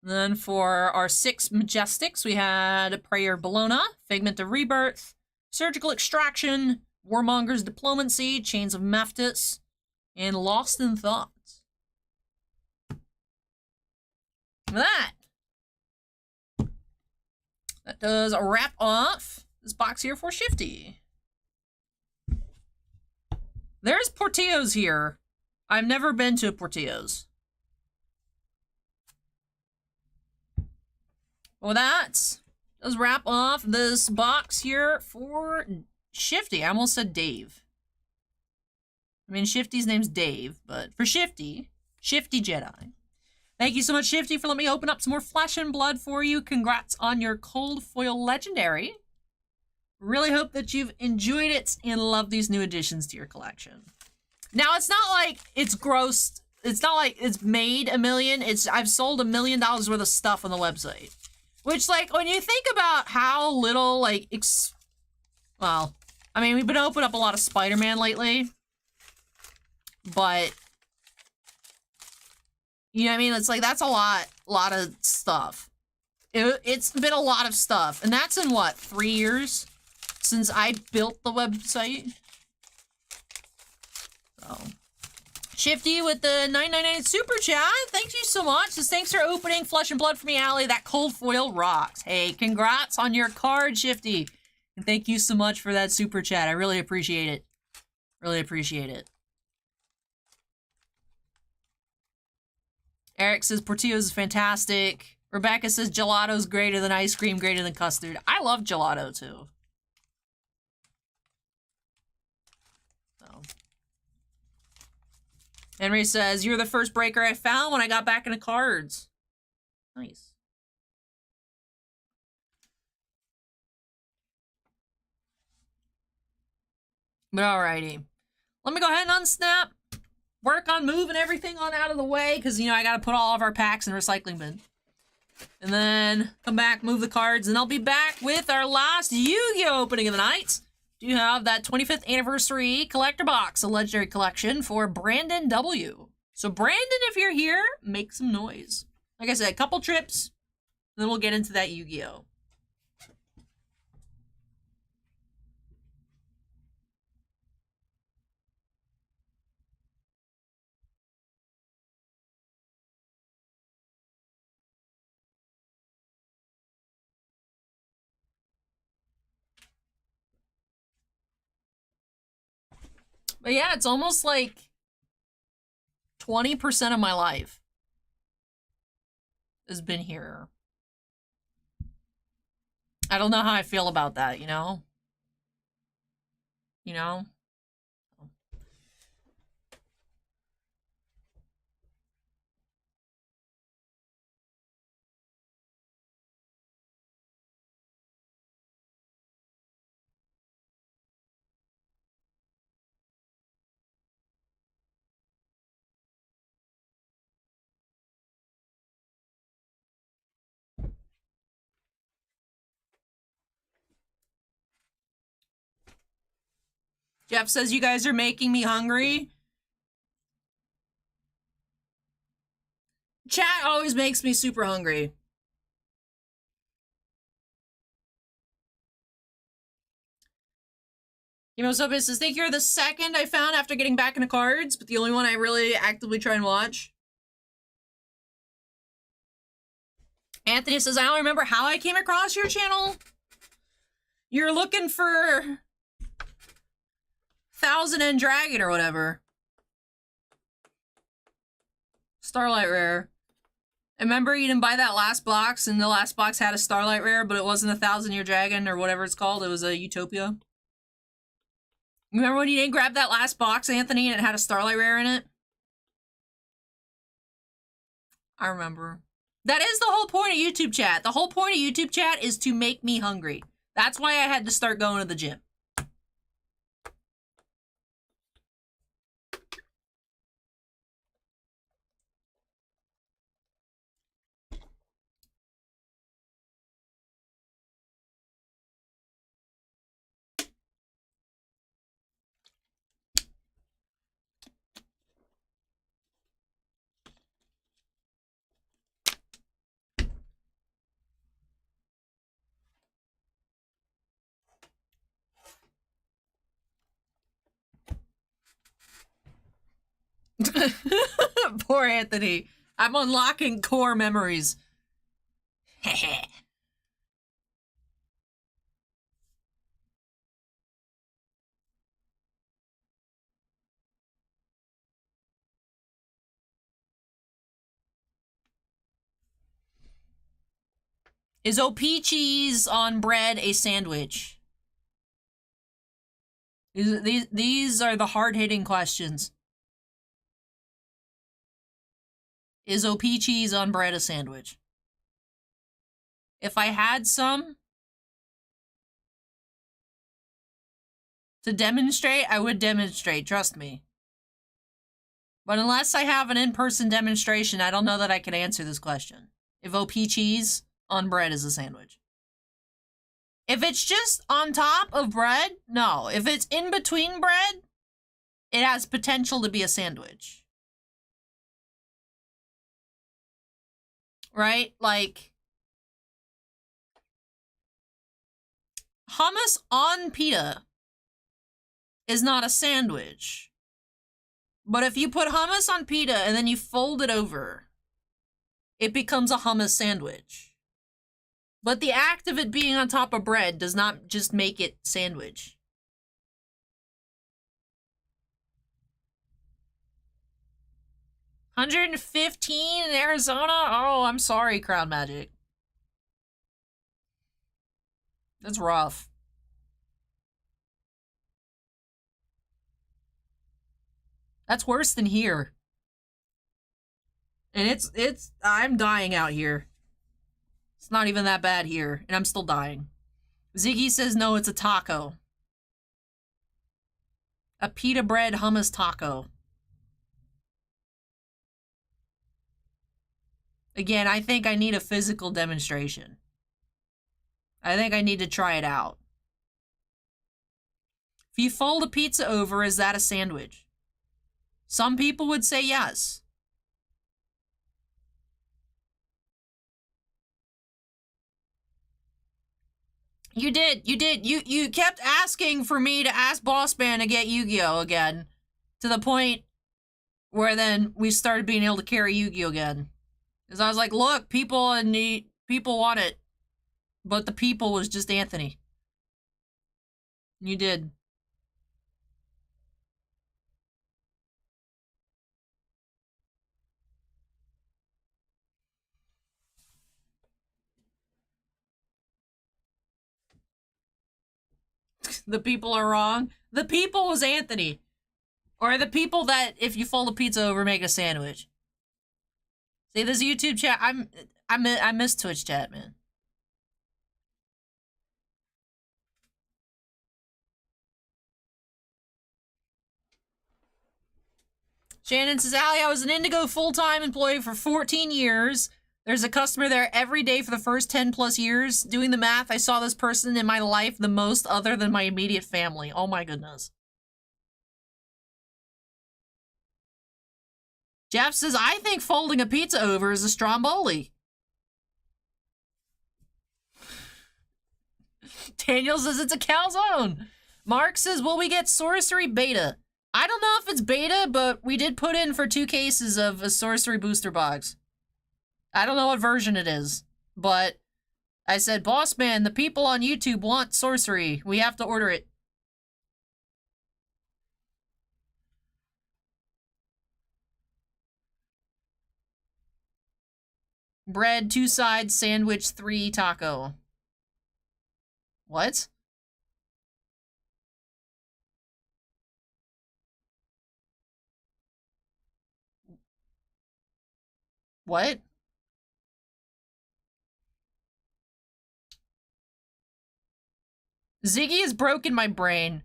And then for our 6 majestics, we had Prayer Bologna, Figment of Rebirth, Surgical Extraction, Warmonger's Diplomacy, Chains of Meptis, and Lost in Thought. That does wrap off this box here for Shifty. There's Portillo's here. I've never been to Portillo's. Well, that does wrap off this box here for Shifty. I almost said Dave. I mean, Shifty's name's Dave, but for Shifty, Shifty Jedi. Thank you so much, Shifty, for letting me open up some more Flesh and Blood for you. Congrats on your cold foil legendary. Really hope that you've enjoyed it and love these new additions to your collection. Now, it's not like it's gross. It's not like it's made $1 million. I've sold $1 million worth of stuff on the website. Which, like, when you think about how little, like, well, I mean, we've been opening up a lot of Spider-Man lately. But, you know what I mean? It's like, that's a lot of stuff. It's been a lot of stuff. And that's in, what, 3 years since I built the website? So, Shifty with the 999 super chat. Thank you so much. Just thanks for opening Flesh and Blood for me, Allie. That cold foil rocks. Hey, congrats on your card, Shifty. And thank you so much for that super chat. I really appreciate it. Really appreciate it. Eric says Portillo's is fantastic. Rebecca says gelato's greater than ice cream, greater than custard. I love gelato too. So. Henry says, you're the first breaker I found when I got back into cards. Nice. But alrighty. Let me go ahead and unsnap. Work on moving everything on out of the way, because, you know, I got to put all of our packs in the recycling bin. And then come back, move the cards, and I'll be back with our last Yu-Gi-Oh! Opening of the night. Do have that 25th anniversary collector box, a legendary collection for Brandon W. So Brandon, if you're here, make some noise. Like I said, a couple trips, then we'll get into that Yu-Gi-Oh! But yeah, it's almost like 20% of my life has been here. I don't know how I feel about that, you know? You know? Jeff says you guys are making me hungry. Chat always makes me super hungry. Emo says, think you're the second I found after getting back into cards, but the only one I really actively try and watch. Anthony says, I don't remember how I came across your channel. You're looking for Thousand and Dragon or whatever. Starlight Rare. I remember you didn't buy that last box, and the last box had a Starlight Rare, but it wasn't a 1,000-Year Dragon or whatever it's called. It was a Utopia. Remember when you didn't grab that last box, Anthony, and it had a Starlight Rare in it? I remember. That is the whole point of YouTube chat. The whole point of YouTube chat is to make me hungry. That's why I had to start going to the gym. Poor Anthony. I'm unlocking core memories. Is OP cheese on bread a sandwich? These are the hard-hitting questions. Is OP cheese on bread a sandwich? If I had some to demonstrate, I would demonstrate, trust me. But unless I have an in-person demonstration, I don't know that I can answer this question. If OP cheese on bread is a sandwich. If it's just on top of bread, no. If it's in between bread, it has potential to be a sandwich. Right? Like, hummus on pita is not a sandwich. But if you put hummus on pita and then you fold it over, it becomes a hummus sandwich. But the act of it being on top of bread does not just make it sandwich. $115 in Arizona? Oh, I'm sorry, Crown Magic. That's rough. That's worse than here. And I'm dying out here. It's not even that bad here, and I'm still dying. Ziggy says no, it's a taco. A pita bread hummus taco. Again, I think I need a physical demonstration. I think I need to try it out. If you fold a pizza over, is that a sandwich? Some people would say yes. You did. You kept asking for me to ask Boss Man to get Yu-Gi-Oh again. To the point where then we started being able to carry Yu-Gi-Oh again. Because I was like, look, people want it. But the people was just Anthony. You did. The people are wrong. The people was Anthony. Or the people that, if you fold a pizza over, make a sandwich. See, this YouTube chat, I miss Twitch chat, man. Shannon says, Allie, I was an Indigo full-time employee for 14 years. There's a customer there every day for the first 10 plus years. Doing the math, I saw this person in my life the most other than my immediate family. Oh my goodness. Jeff says, I think folding a pizza over is a stromboli. Daniel says, it's a calzone. Mark says, will we get Sorcery Beta? I don't know if it's beta, but we did put in for 2 cases of a Sorcery booster box. I don't know what version it is, but I said, Boss Man, the people on YouTube want Sorcery. We have to order it. Bread, 2 sides, sandwich, 3 taco. What? What? Ziggy has broken my brain.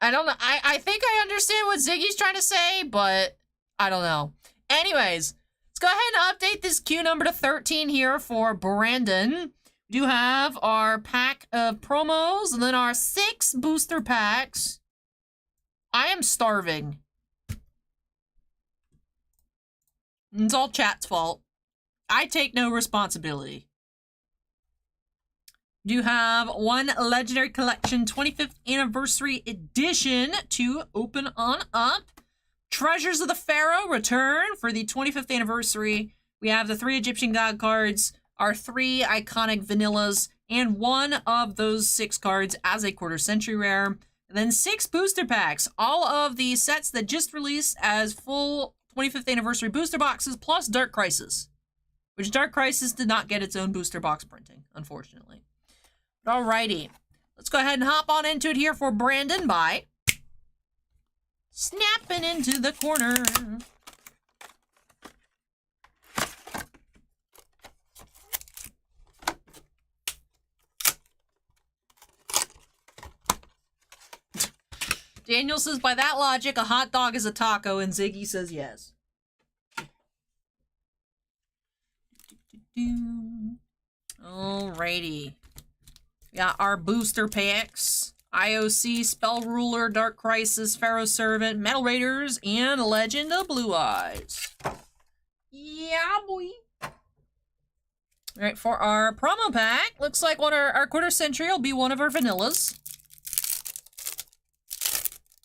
I don't know. I think I understand what Ziggy's trying to say, but I don't know. Anyways, let's go ahead and update this queue number to 13 here for Brandon. We do have our pack of promos and then our 6 booster packs. I am starving. It's all chat's fault. I take no responsibility. Do have one Legendary Collection 25th Anniversary Edition to open on up. Treasures of the Pharaoh return for the 25th anniversary. We have the 3 Egyptian God cards, our 3 iconic vanillas, and 1 of those 6 cards as a quarter century rare. And then 6 booster packs, all of the sets that just released as full 25th anniversary booster boxes, plus Dark Crisis. Which Dark Crisis did not get its own booster box printing, unfortunately. Alrighty, let's go ahead and hop on into it here for Brandon by snapping into the corner. Daniel says, by that logic, a hot dog is a taco, and Ziggy says yes. Alrighty. We got our booster packs. IOC, Spell Ruler, Dark Crisis, Pharaoh Servant, Metal Raiders, and Legend of Blue Eyes. Yeah, boy. Alright, for our promo pack, looks like our quarter century will be one of our vanillas.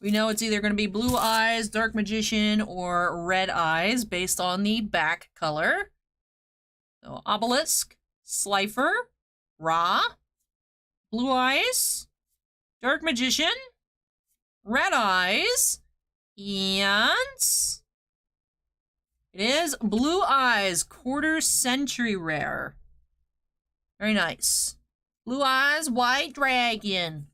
We know it's either going to be Blue Eyes, Dark Magician, or Red Eyes, based on the back color. So, Obelisk, Slifer, Ra, Blue Eyes, Dark Magician, Red Eyes, and it is Blue Eyes, quarter century rare. Very nice. Blue Eyes, White Dragon.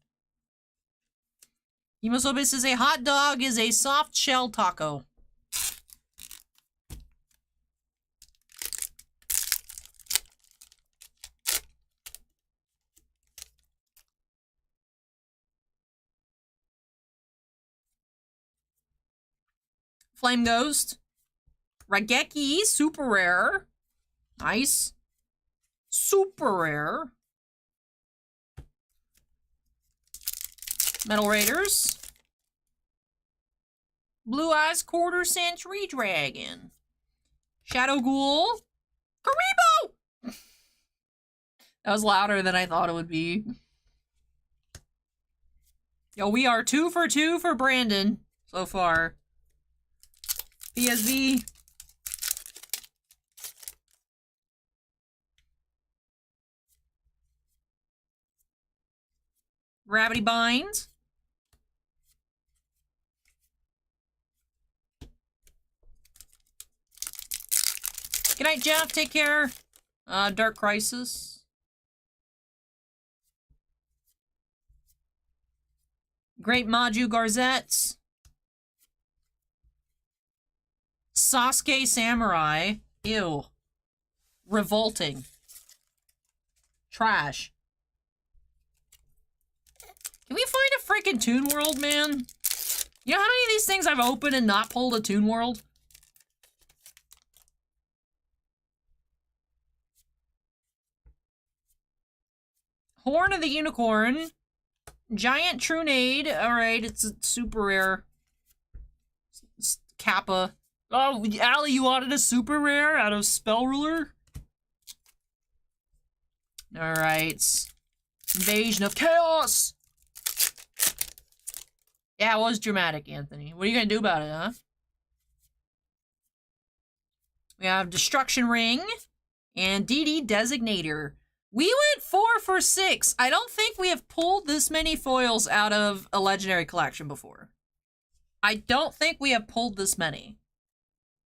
Yimosobe says a hot dog is a soft shell taco. Flame Ghost. Rageki, super rare. Nice. Super rare. Metal Raiders. Blue Eyes Quarter Century Dragon. Shadow Ghoul. Karibo! That was louder than I thought it would be. Yo, we are 2 for 2 for Brandon so far. PSV. Gravity Bind. Good night, Jeff. Take care. Dark Crisis. Great Maju Garzettes. Sasuke Samurai. Ew. Revolting. Trash. Can we find a freaking Toon World, man? You know how many of these things I've opened and not pulled a Toon World? Horn of the Unicorn. Giant Trunade. Alright, it's a super rare. It's Kappa. Oh, Allie, you wanted a super rare out of Spell Ruler? Alright. Invasion of Chaos! Yeah, it was dramatic, Anthony. What are you gonna do about it, huh? We have Destruction Ring and DD Designator. We went 4 for 6. I don't think we have pulled this many foils out of a Legendary Collection before. I don't think we have pulled this many.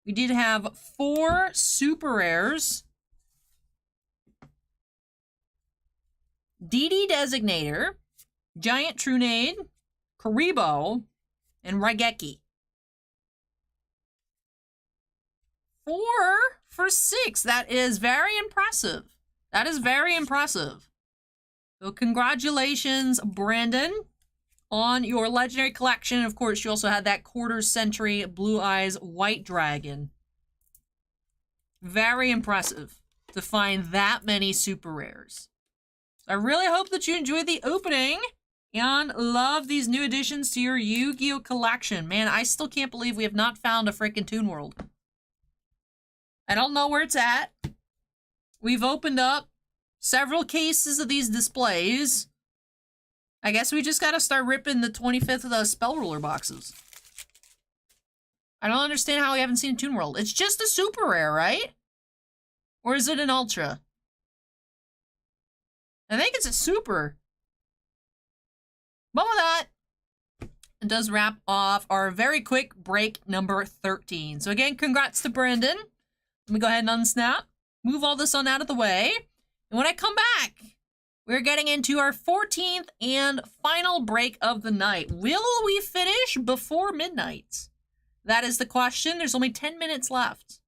We did have 4 super rares. DD Designator, Giant Trunade, Karibo, and Raigeki. 4 for 6. That is very impressive. That is very impressive. So congratulations, Brandon, on your Legendary Collection. Of course, you also had that quarter century Blue Eyes White Dragon. Very impressive to find that many super rares. I really hope that you enjoyed the opening and love these new additions to your Yu-Gi-Oh! Collection. Man, I still can't believe we have not found a freaking Toon World. I don't know where it's at. We've opened up several cases of these displays. I guess we just gotta start ripping the 25th of the Spell Ruler boxes. I don't understand how we haven't seen a Toon World. It's just a super rare, right? Or is it an ultra? I think it's a super. But with that, it does wrap off our very quick break number 13. So again, congrats to Brandon. Let me go ahead and unsnap. Move all this on out of the way. And when I come back, we're getting into our 14th and final break of the night. Will we finish before midnight? That is the question. There's only 10 minutes left.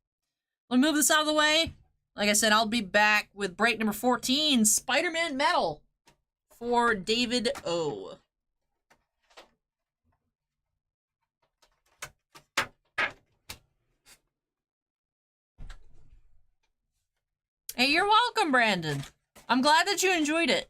Let me move this out of the way. Like I said, I'll be back with break number 14, Spider-Man Metal, for David O. Hey, you're welcome, Brandon. I'm glad that you enjoyed it.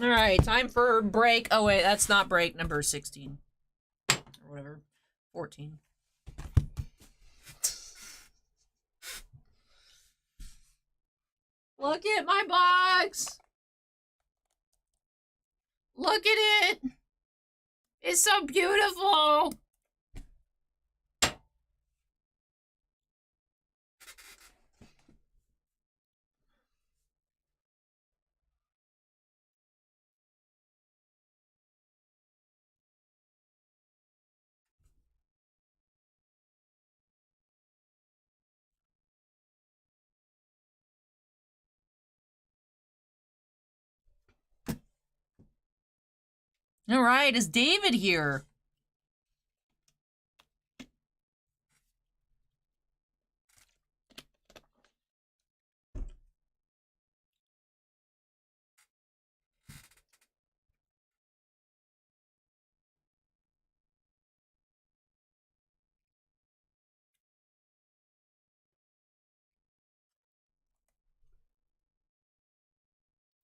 All right, time for break. Oh, wait, that's not break number 16. Or whatever. 14. Look at my box. Look at it. It's so beautiful. All right, is David here?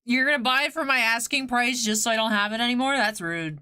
You're gonna buy it for my asking price just so I don't have it anymore? That's rude.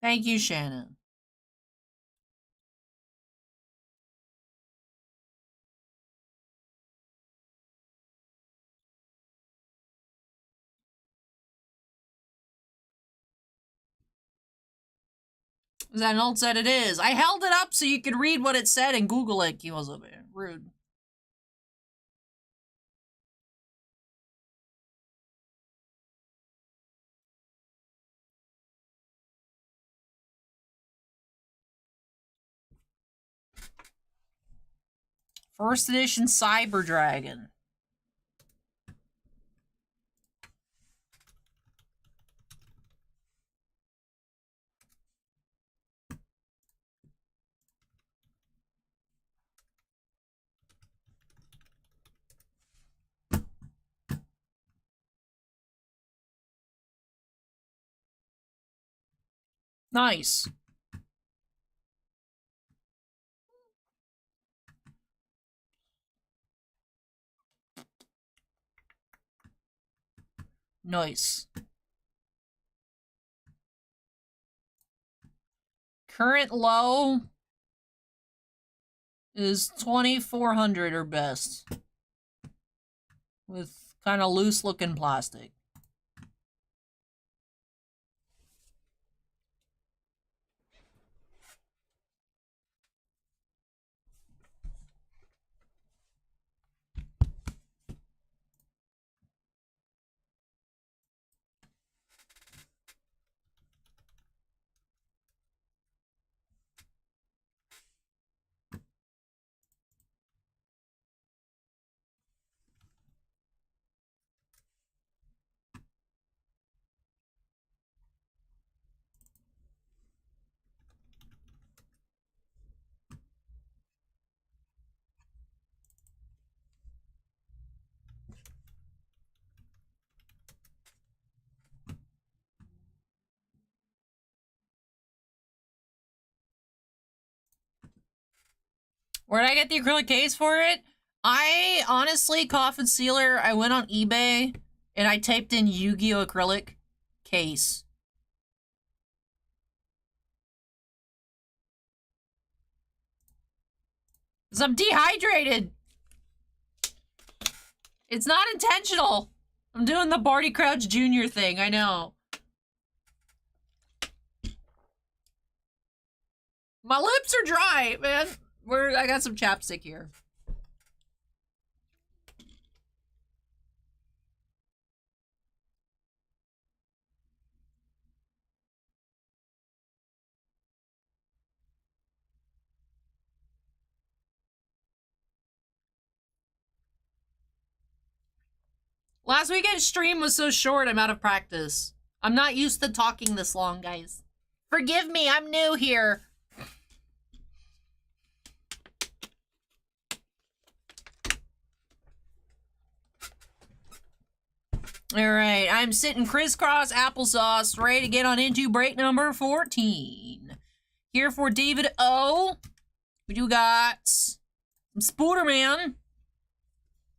Thank you, Shannon. Is that an old set? It is. I held it up so you could read what it said and Google it. He was a bit rude. First edition Cyber Dragon. Nice. Nice. Current low is 2,400 or best. With kind of loose looking plastic. Where did I get the acrylic case for it? I honestly, Coffin Sealer, I went on eBay and I typed in Yu-Gi-Oh! Acrylic case. Because I'm dehydrated. It's not intentional. I'm doing the Barty Crouch Jr. thing, I know. My lips are dry, man. I got some chapstick here. Last weekend's stream was so short, I'm out of practice. I'm not used to talking this long, guys. Forgive me, I'm new here. Alright, I'm sitting crisscross applesauce, ready to get on into break number 14. Here for David O. We do got some Spooderman.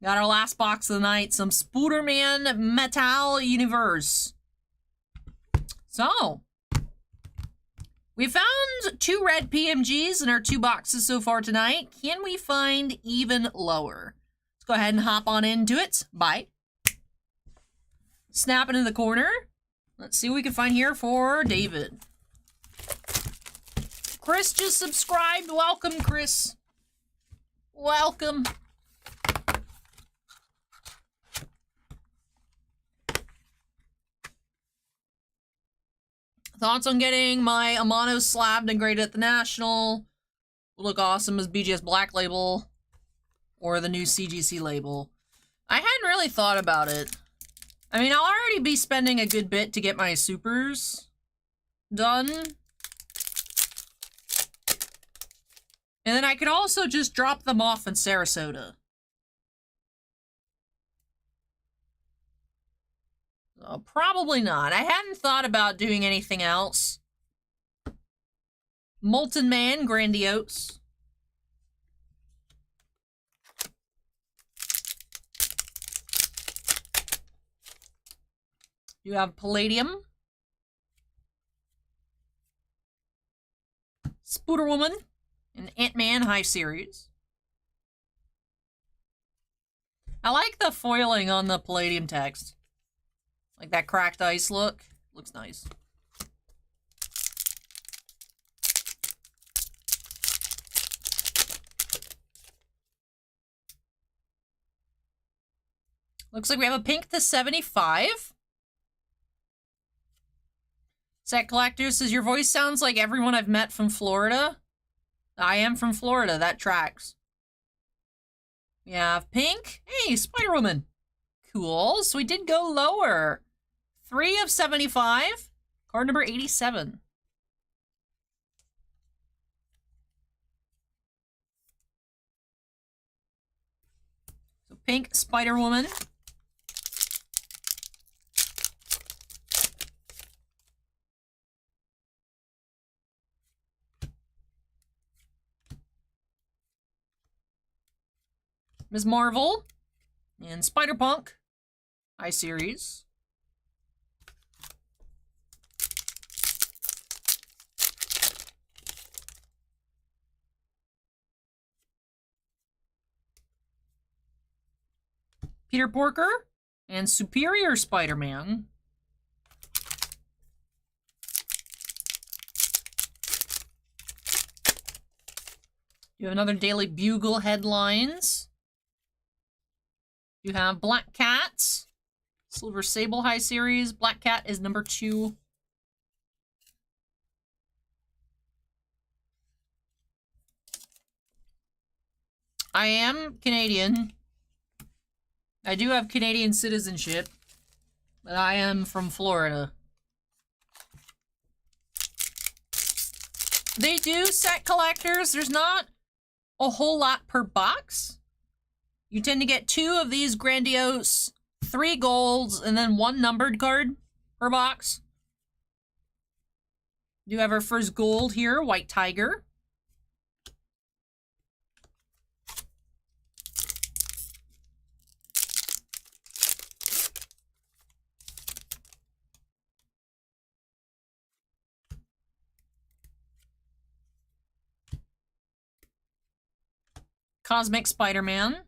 Got our last box of the night, some Spooderman Metal Universe. So, we found 2 red PMGs in our 2 boxes so far tonight. Can we find even lower? Let's go ahead and hop on into it. Bye. Snap into the corner. Let's see what we can find here for David. Chris just subscribed. Welcome, Chris. Welcome. Thoughts on getting my Amano slabbed and graded at the National? Will look awesome as BGS Black Label or the new CGC label. I hadn't really thought about it. I mean, I'll already be spending a good bit to get my supers done. And then I could also just drop them off in Sarasota. Probably not. I hadn't thought about doing anything else. Molten Man, Grandiose. You have Palladium. Spooder Woman. And Ant-Man High Series. I like the foiling on the Palladium text. Like that cracked ice look. Looks nice. Looks like we have a pink to 75. Set Collector says, your voice sounds like everyone I've met from Florida. I am from Florida. That tracks. We have pink. Hey, Spider-Woman. Cool. So we did go lower. 3 of 75. Card number 87. So pink Spider-Woman. Ms. Marvel. And Spider-Punk. High Series. Peter Porker and Superior Spider-Man. You have another Daily Bugle headlines. You have Black Cat, Silver Sable High Series. Black Cat is number 2. I am Canadian. I do have Canadian citizenship, but I am from Florida. They do set collectors. There's not a whole lot per box. You tend to get 2 of these grandiose, 3 golds, and then 1 numbered card per box. You have our first gold here, White Tiger. Cosmic Spider-Man.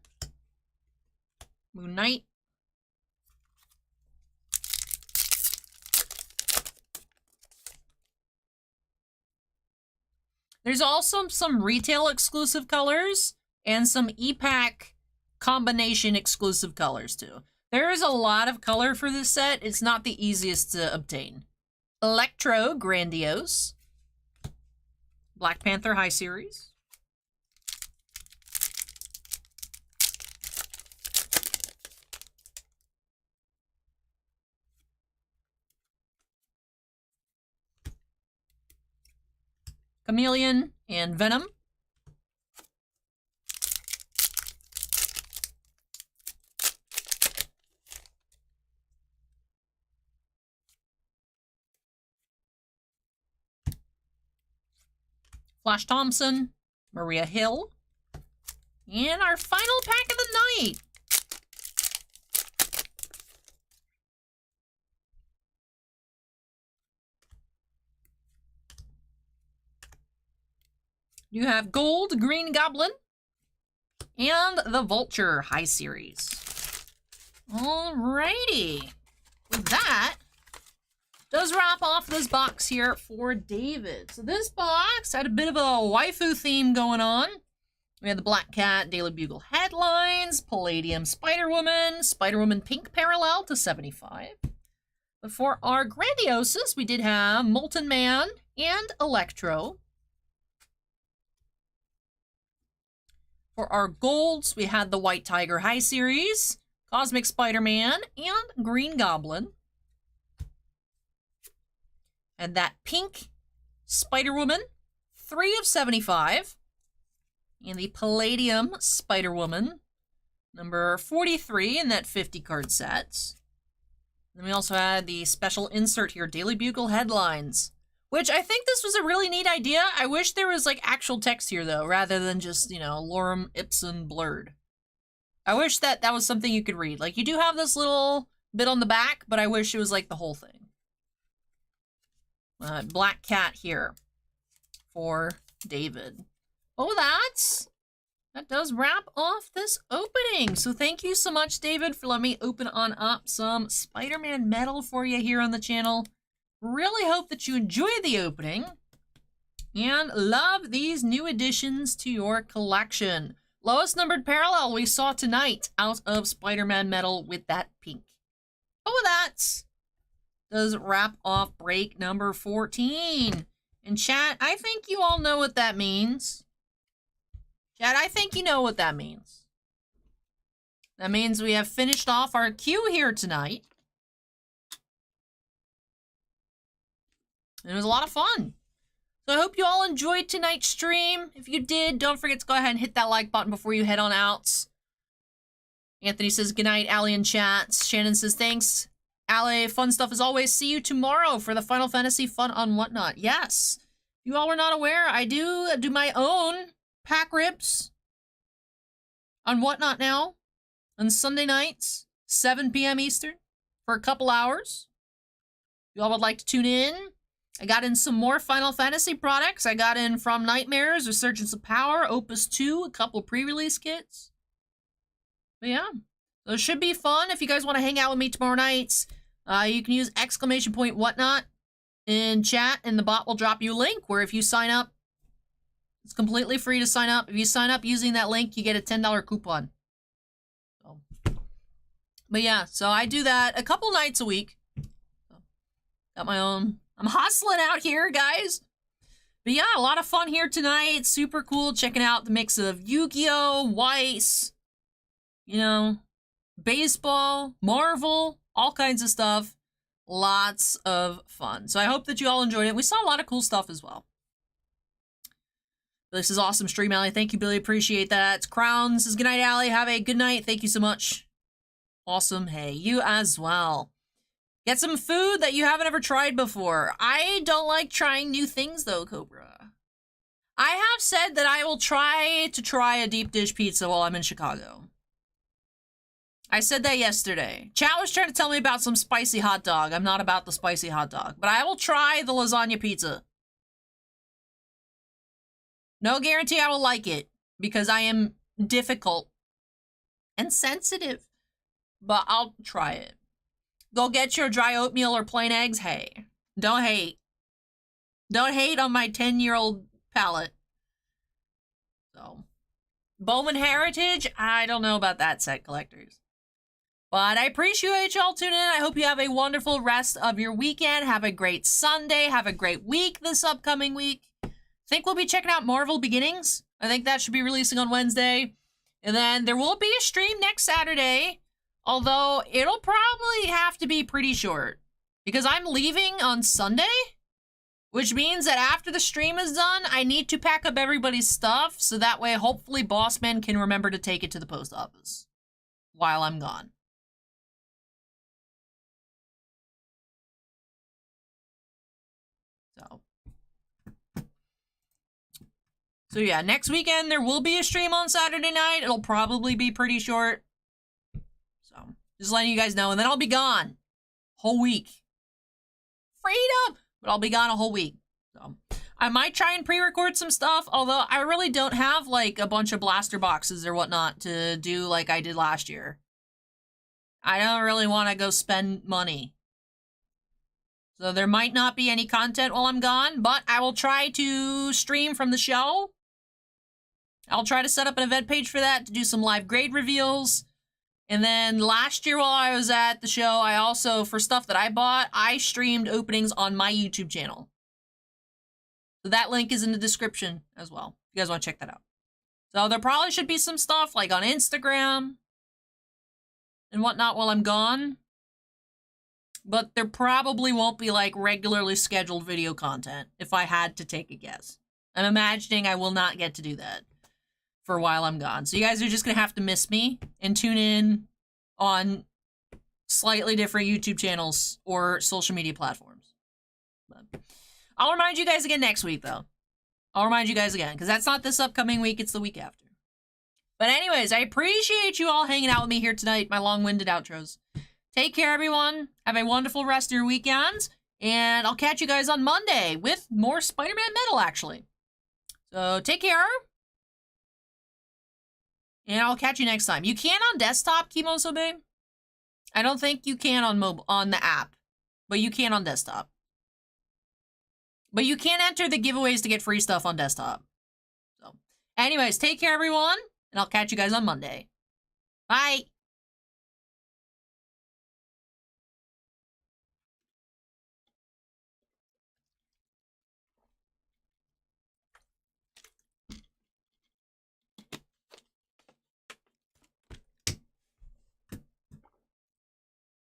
Moon Knight. There's also some retail exclusive colors and some e-pack combination exclusive colors too. There is a lot of color for this set. It's not the easiest to obtain. Electro Grandiose. Black Panther High Series. Chameleon and Venom. Flash Thompson, Maria Hill, and our final pack of the night. You have Gold Green Goblin and the Vulture High Series. Alrighty. With that, does wrap off this box here for David. So this box had a bit of a waifu theme going on. We had the Black Cat Daily Bugle headlines, Palladium Spider-Woman, Spider-Woman Pink Parallel to 75. But for our Grandioses, we did have Molten Man and Electro. For our Golds, we had the White Tiger High Series, Cosmic Spider-Man, and Green Goblin. And that Pink Spider-Woman, 3 of 75. And the Palladium Spider-Woman, number 43 in that 50-card set. Then we also had the special insert here, Daily Bugle headlines, which I think this was a really neat idea. I wish there was like actual text here though, rather than just, you know, lorem ipsum blurred. I wish that that was something you could read. Like, you do have this little bit on the back, but I wish it was like the whole thing. Black Cat here for David. Oh, that does wrap off this opening. So thank you so much, David, for letting me open on up some Spider-Man metal for you here on the channel. Really hope that you enjoyed the opening and love these new additions to your collection. Lowest numbered parallel we saw tonight out of Spider-Man metal with that pink. Oh, that does wrap off break number 14. And chat, I think you all know what that means. Chat, I think you know what that means. That means we have finished off our queue here tonight. And it was a lot of fun. So I hope you all enjoyed tonight's stream. If you did, don't forget to go ahead and hit that like button before you head on out. Anthony says, good night, Allie in chats. Shannon says, thanks. Allie, fun stuff as always. See you tomorrow for the Final Fantasy Fun on Whatnot. Yes. If you all were not aware, I do my own pack rips on Whatnot now. On Sunday nights, 7 p.m. Eastern, for a couple hours. If you all would like to tune in, I got in some more Final Fantasy products. I got in From Nightmares, Resurgence of Power, Opus 2, a couple pre-release kits. But yeah, so it should be fun. If you guys want to hang out with me tomorrow nights, you can use !Whatnot in chat, and the bot will drop you a link where if you sign up, it's completely free to sign up. If you sign up using that link, you get a $10 coupon. So, but yeah, so I do that a couple nights a week. So, got my own. I'm hustling out here, guys. But yeah, a lot of fun here tonight. Super cool checking out the mix of Yu-Gi-Oh, Weiss, you know, baseball, Marvel, all kinds of stuff. Lots of fun. So I hope that you all enjoyed it. We saw a lot of cool stuff as well. This is awesome stream, Allie. Thank you, Billy. Appreciate that. It's Crowns. Says, good night, Allie. Have a good night. Thank you so much. Awesome. Hey, you as well. Get some food that you haven't ever tried before. I don't like trying new things, though, Cobra. I have said that I will try a deep dish pizza while I'm in Chicago. I said that yesterday. Chat was trying to tell me about some spicy hot dog. I'm not about the spicy hot dog. But I will try the lasagna pizza. No guarantee I will like it, because I am difficult and sensitive. But I'll try it. Go get your dry oatmeal or plain eggs. Hey, don't hate. Don't hate on my 10-year-old palate. So, Bowman Heritage, I don't know about that, set collectors. But I appreciate y'all tuning in. I hope you have a wonderful rest of your weekend. Have a great Sunday. Have a great week this upcoming week. I think we'll be checking out Marvel Beginnings. I think that should be releasing on Wednesday. And then there will be a stream next Saturday. Although, it'll probably have to be pretty short. Because I'm leaving on Sunday. Which means that after the stream is done, I need to pack up everybody's stuff. So that way, hopefully, Bossman can remember to take it to the post office. While I'm gone. So yeah, next weekend, there will be a stream on Saturday night. It'll probably be pretty short. So, just letting you guys know. And then I'll be gone. Whole week. Freedom! But I'll be gone a whole week. So, I might try and pre-record some stuff, although I really don't have, like, a bunch of blaster boxes or whatnot to do like I did last year. I don't really want to go spend money. So there might not be any content while I'm gone, but I will try to stream from the show. I'll try to set up an event page for that to do some live grade reveals. And then last year while I was at the show, I also, for stuff that I bought, I streamed openings on my YouTube channel. So that link is in the description as well, if you guys want to check that out. So there probably should be some stuff like on Instagram and whatnot while I'm gone. But there probably won't be like regularly scheduled video content if I had to take a guess. I'm imagining I will not get to do that for a while I'm gone. So you guys are just going to have to miss me and tune in on slightly different YouTube channels or social media platforms. But I'll remind you guys again next week, though. I'll remind you guys again, because that's not this upcoming week, it's the week after. But anyways, I appreciate you all hanging out with me here tonight, my long-winded outros. Take care, everyone. Have a wonderful rest of your weekend. And I'll catch you guys on Monday with more Spider-Man Metal, actually. So take care. And I'll catch you next time. You can on desktop, Kimosobe. I don't think you can on mobile on the app, but you can on desktop. But you can't enter the giveaways to get free stuff on desktop. So, anyways, take care, everyone, and I'll catch you guys on Monday. Bye.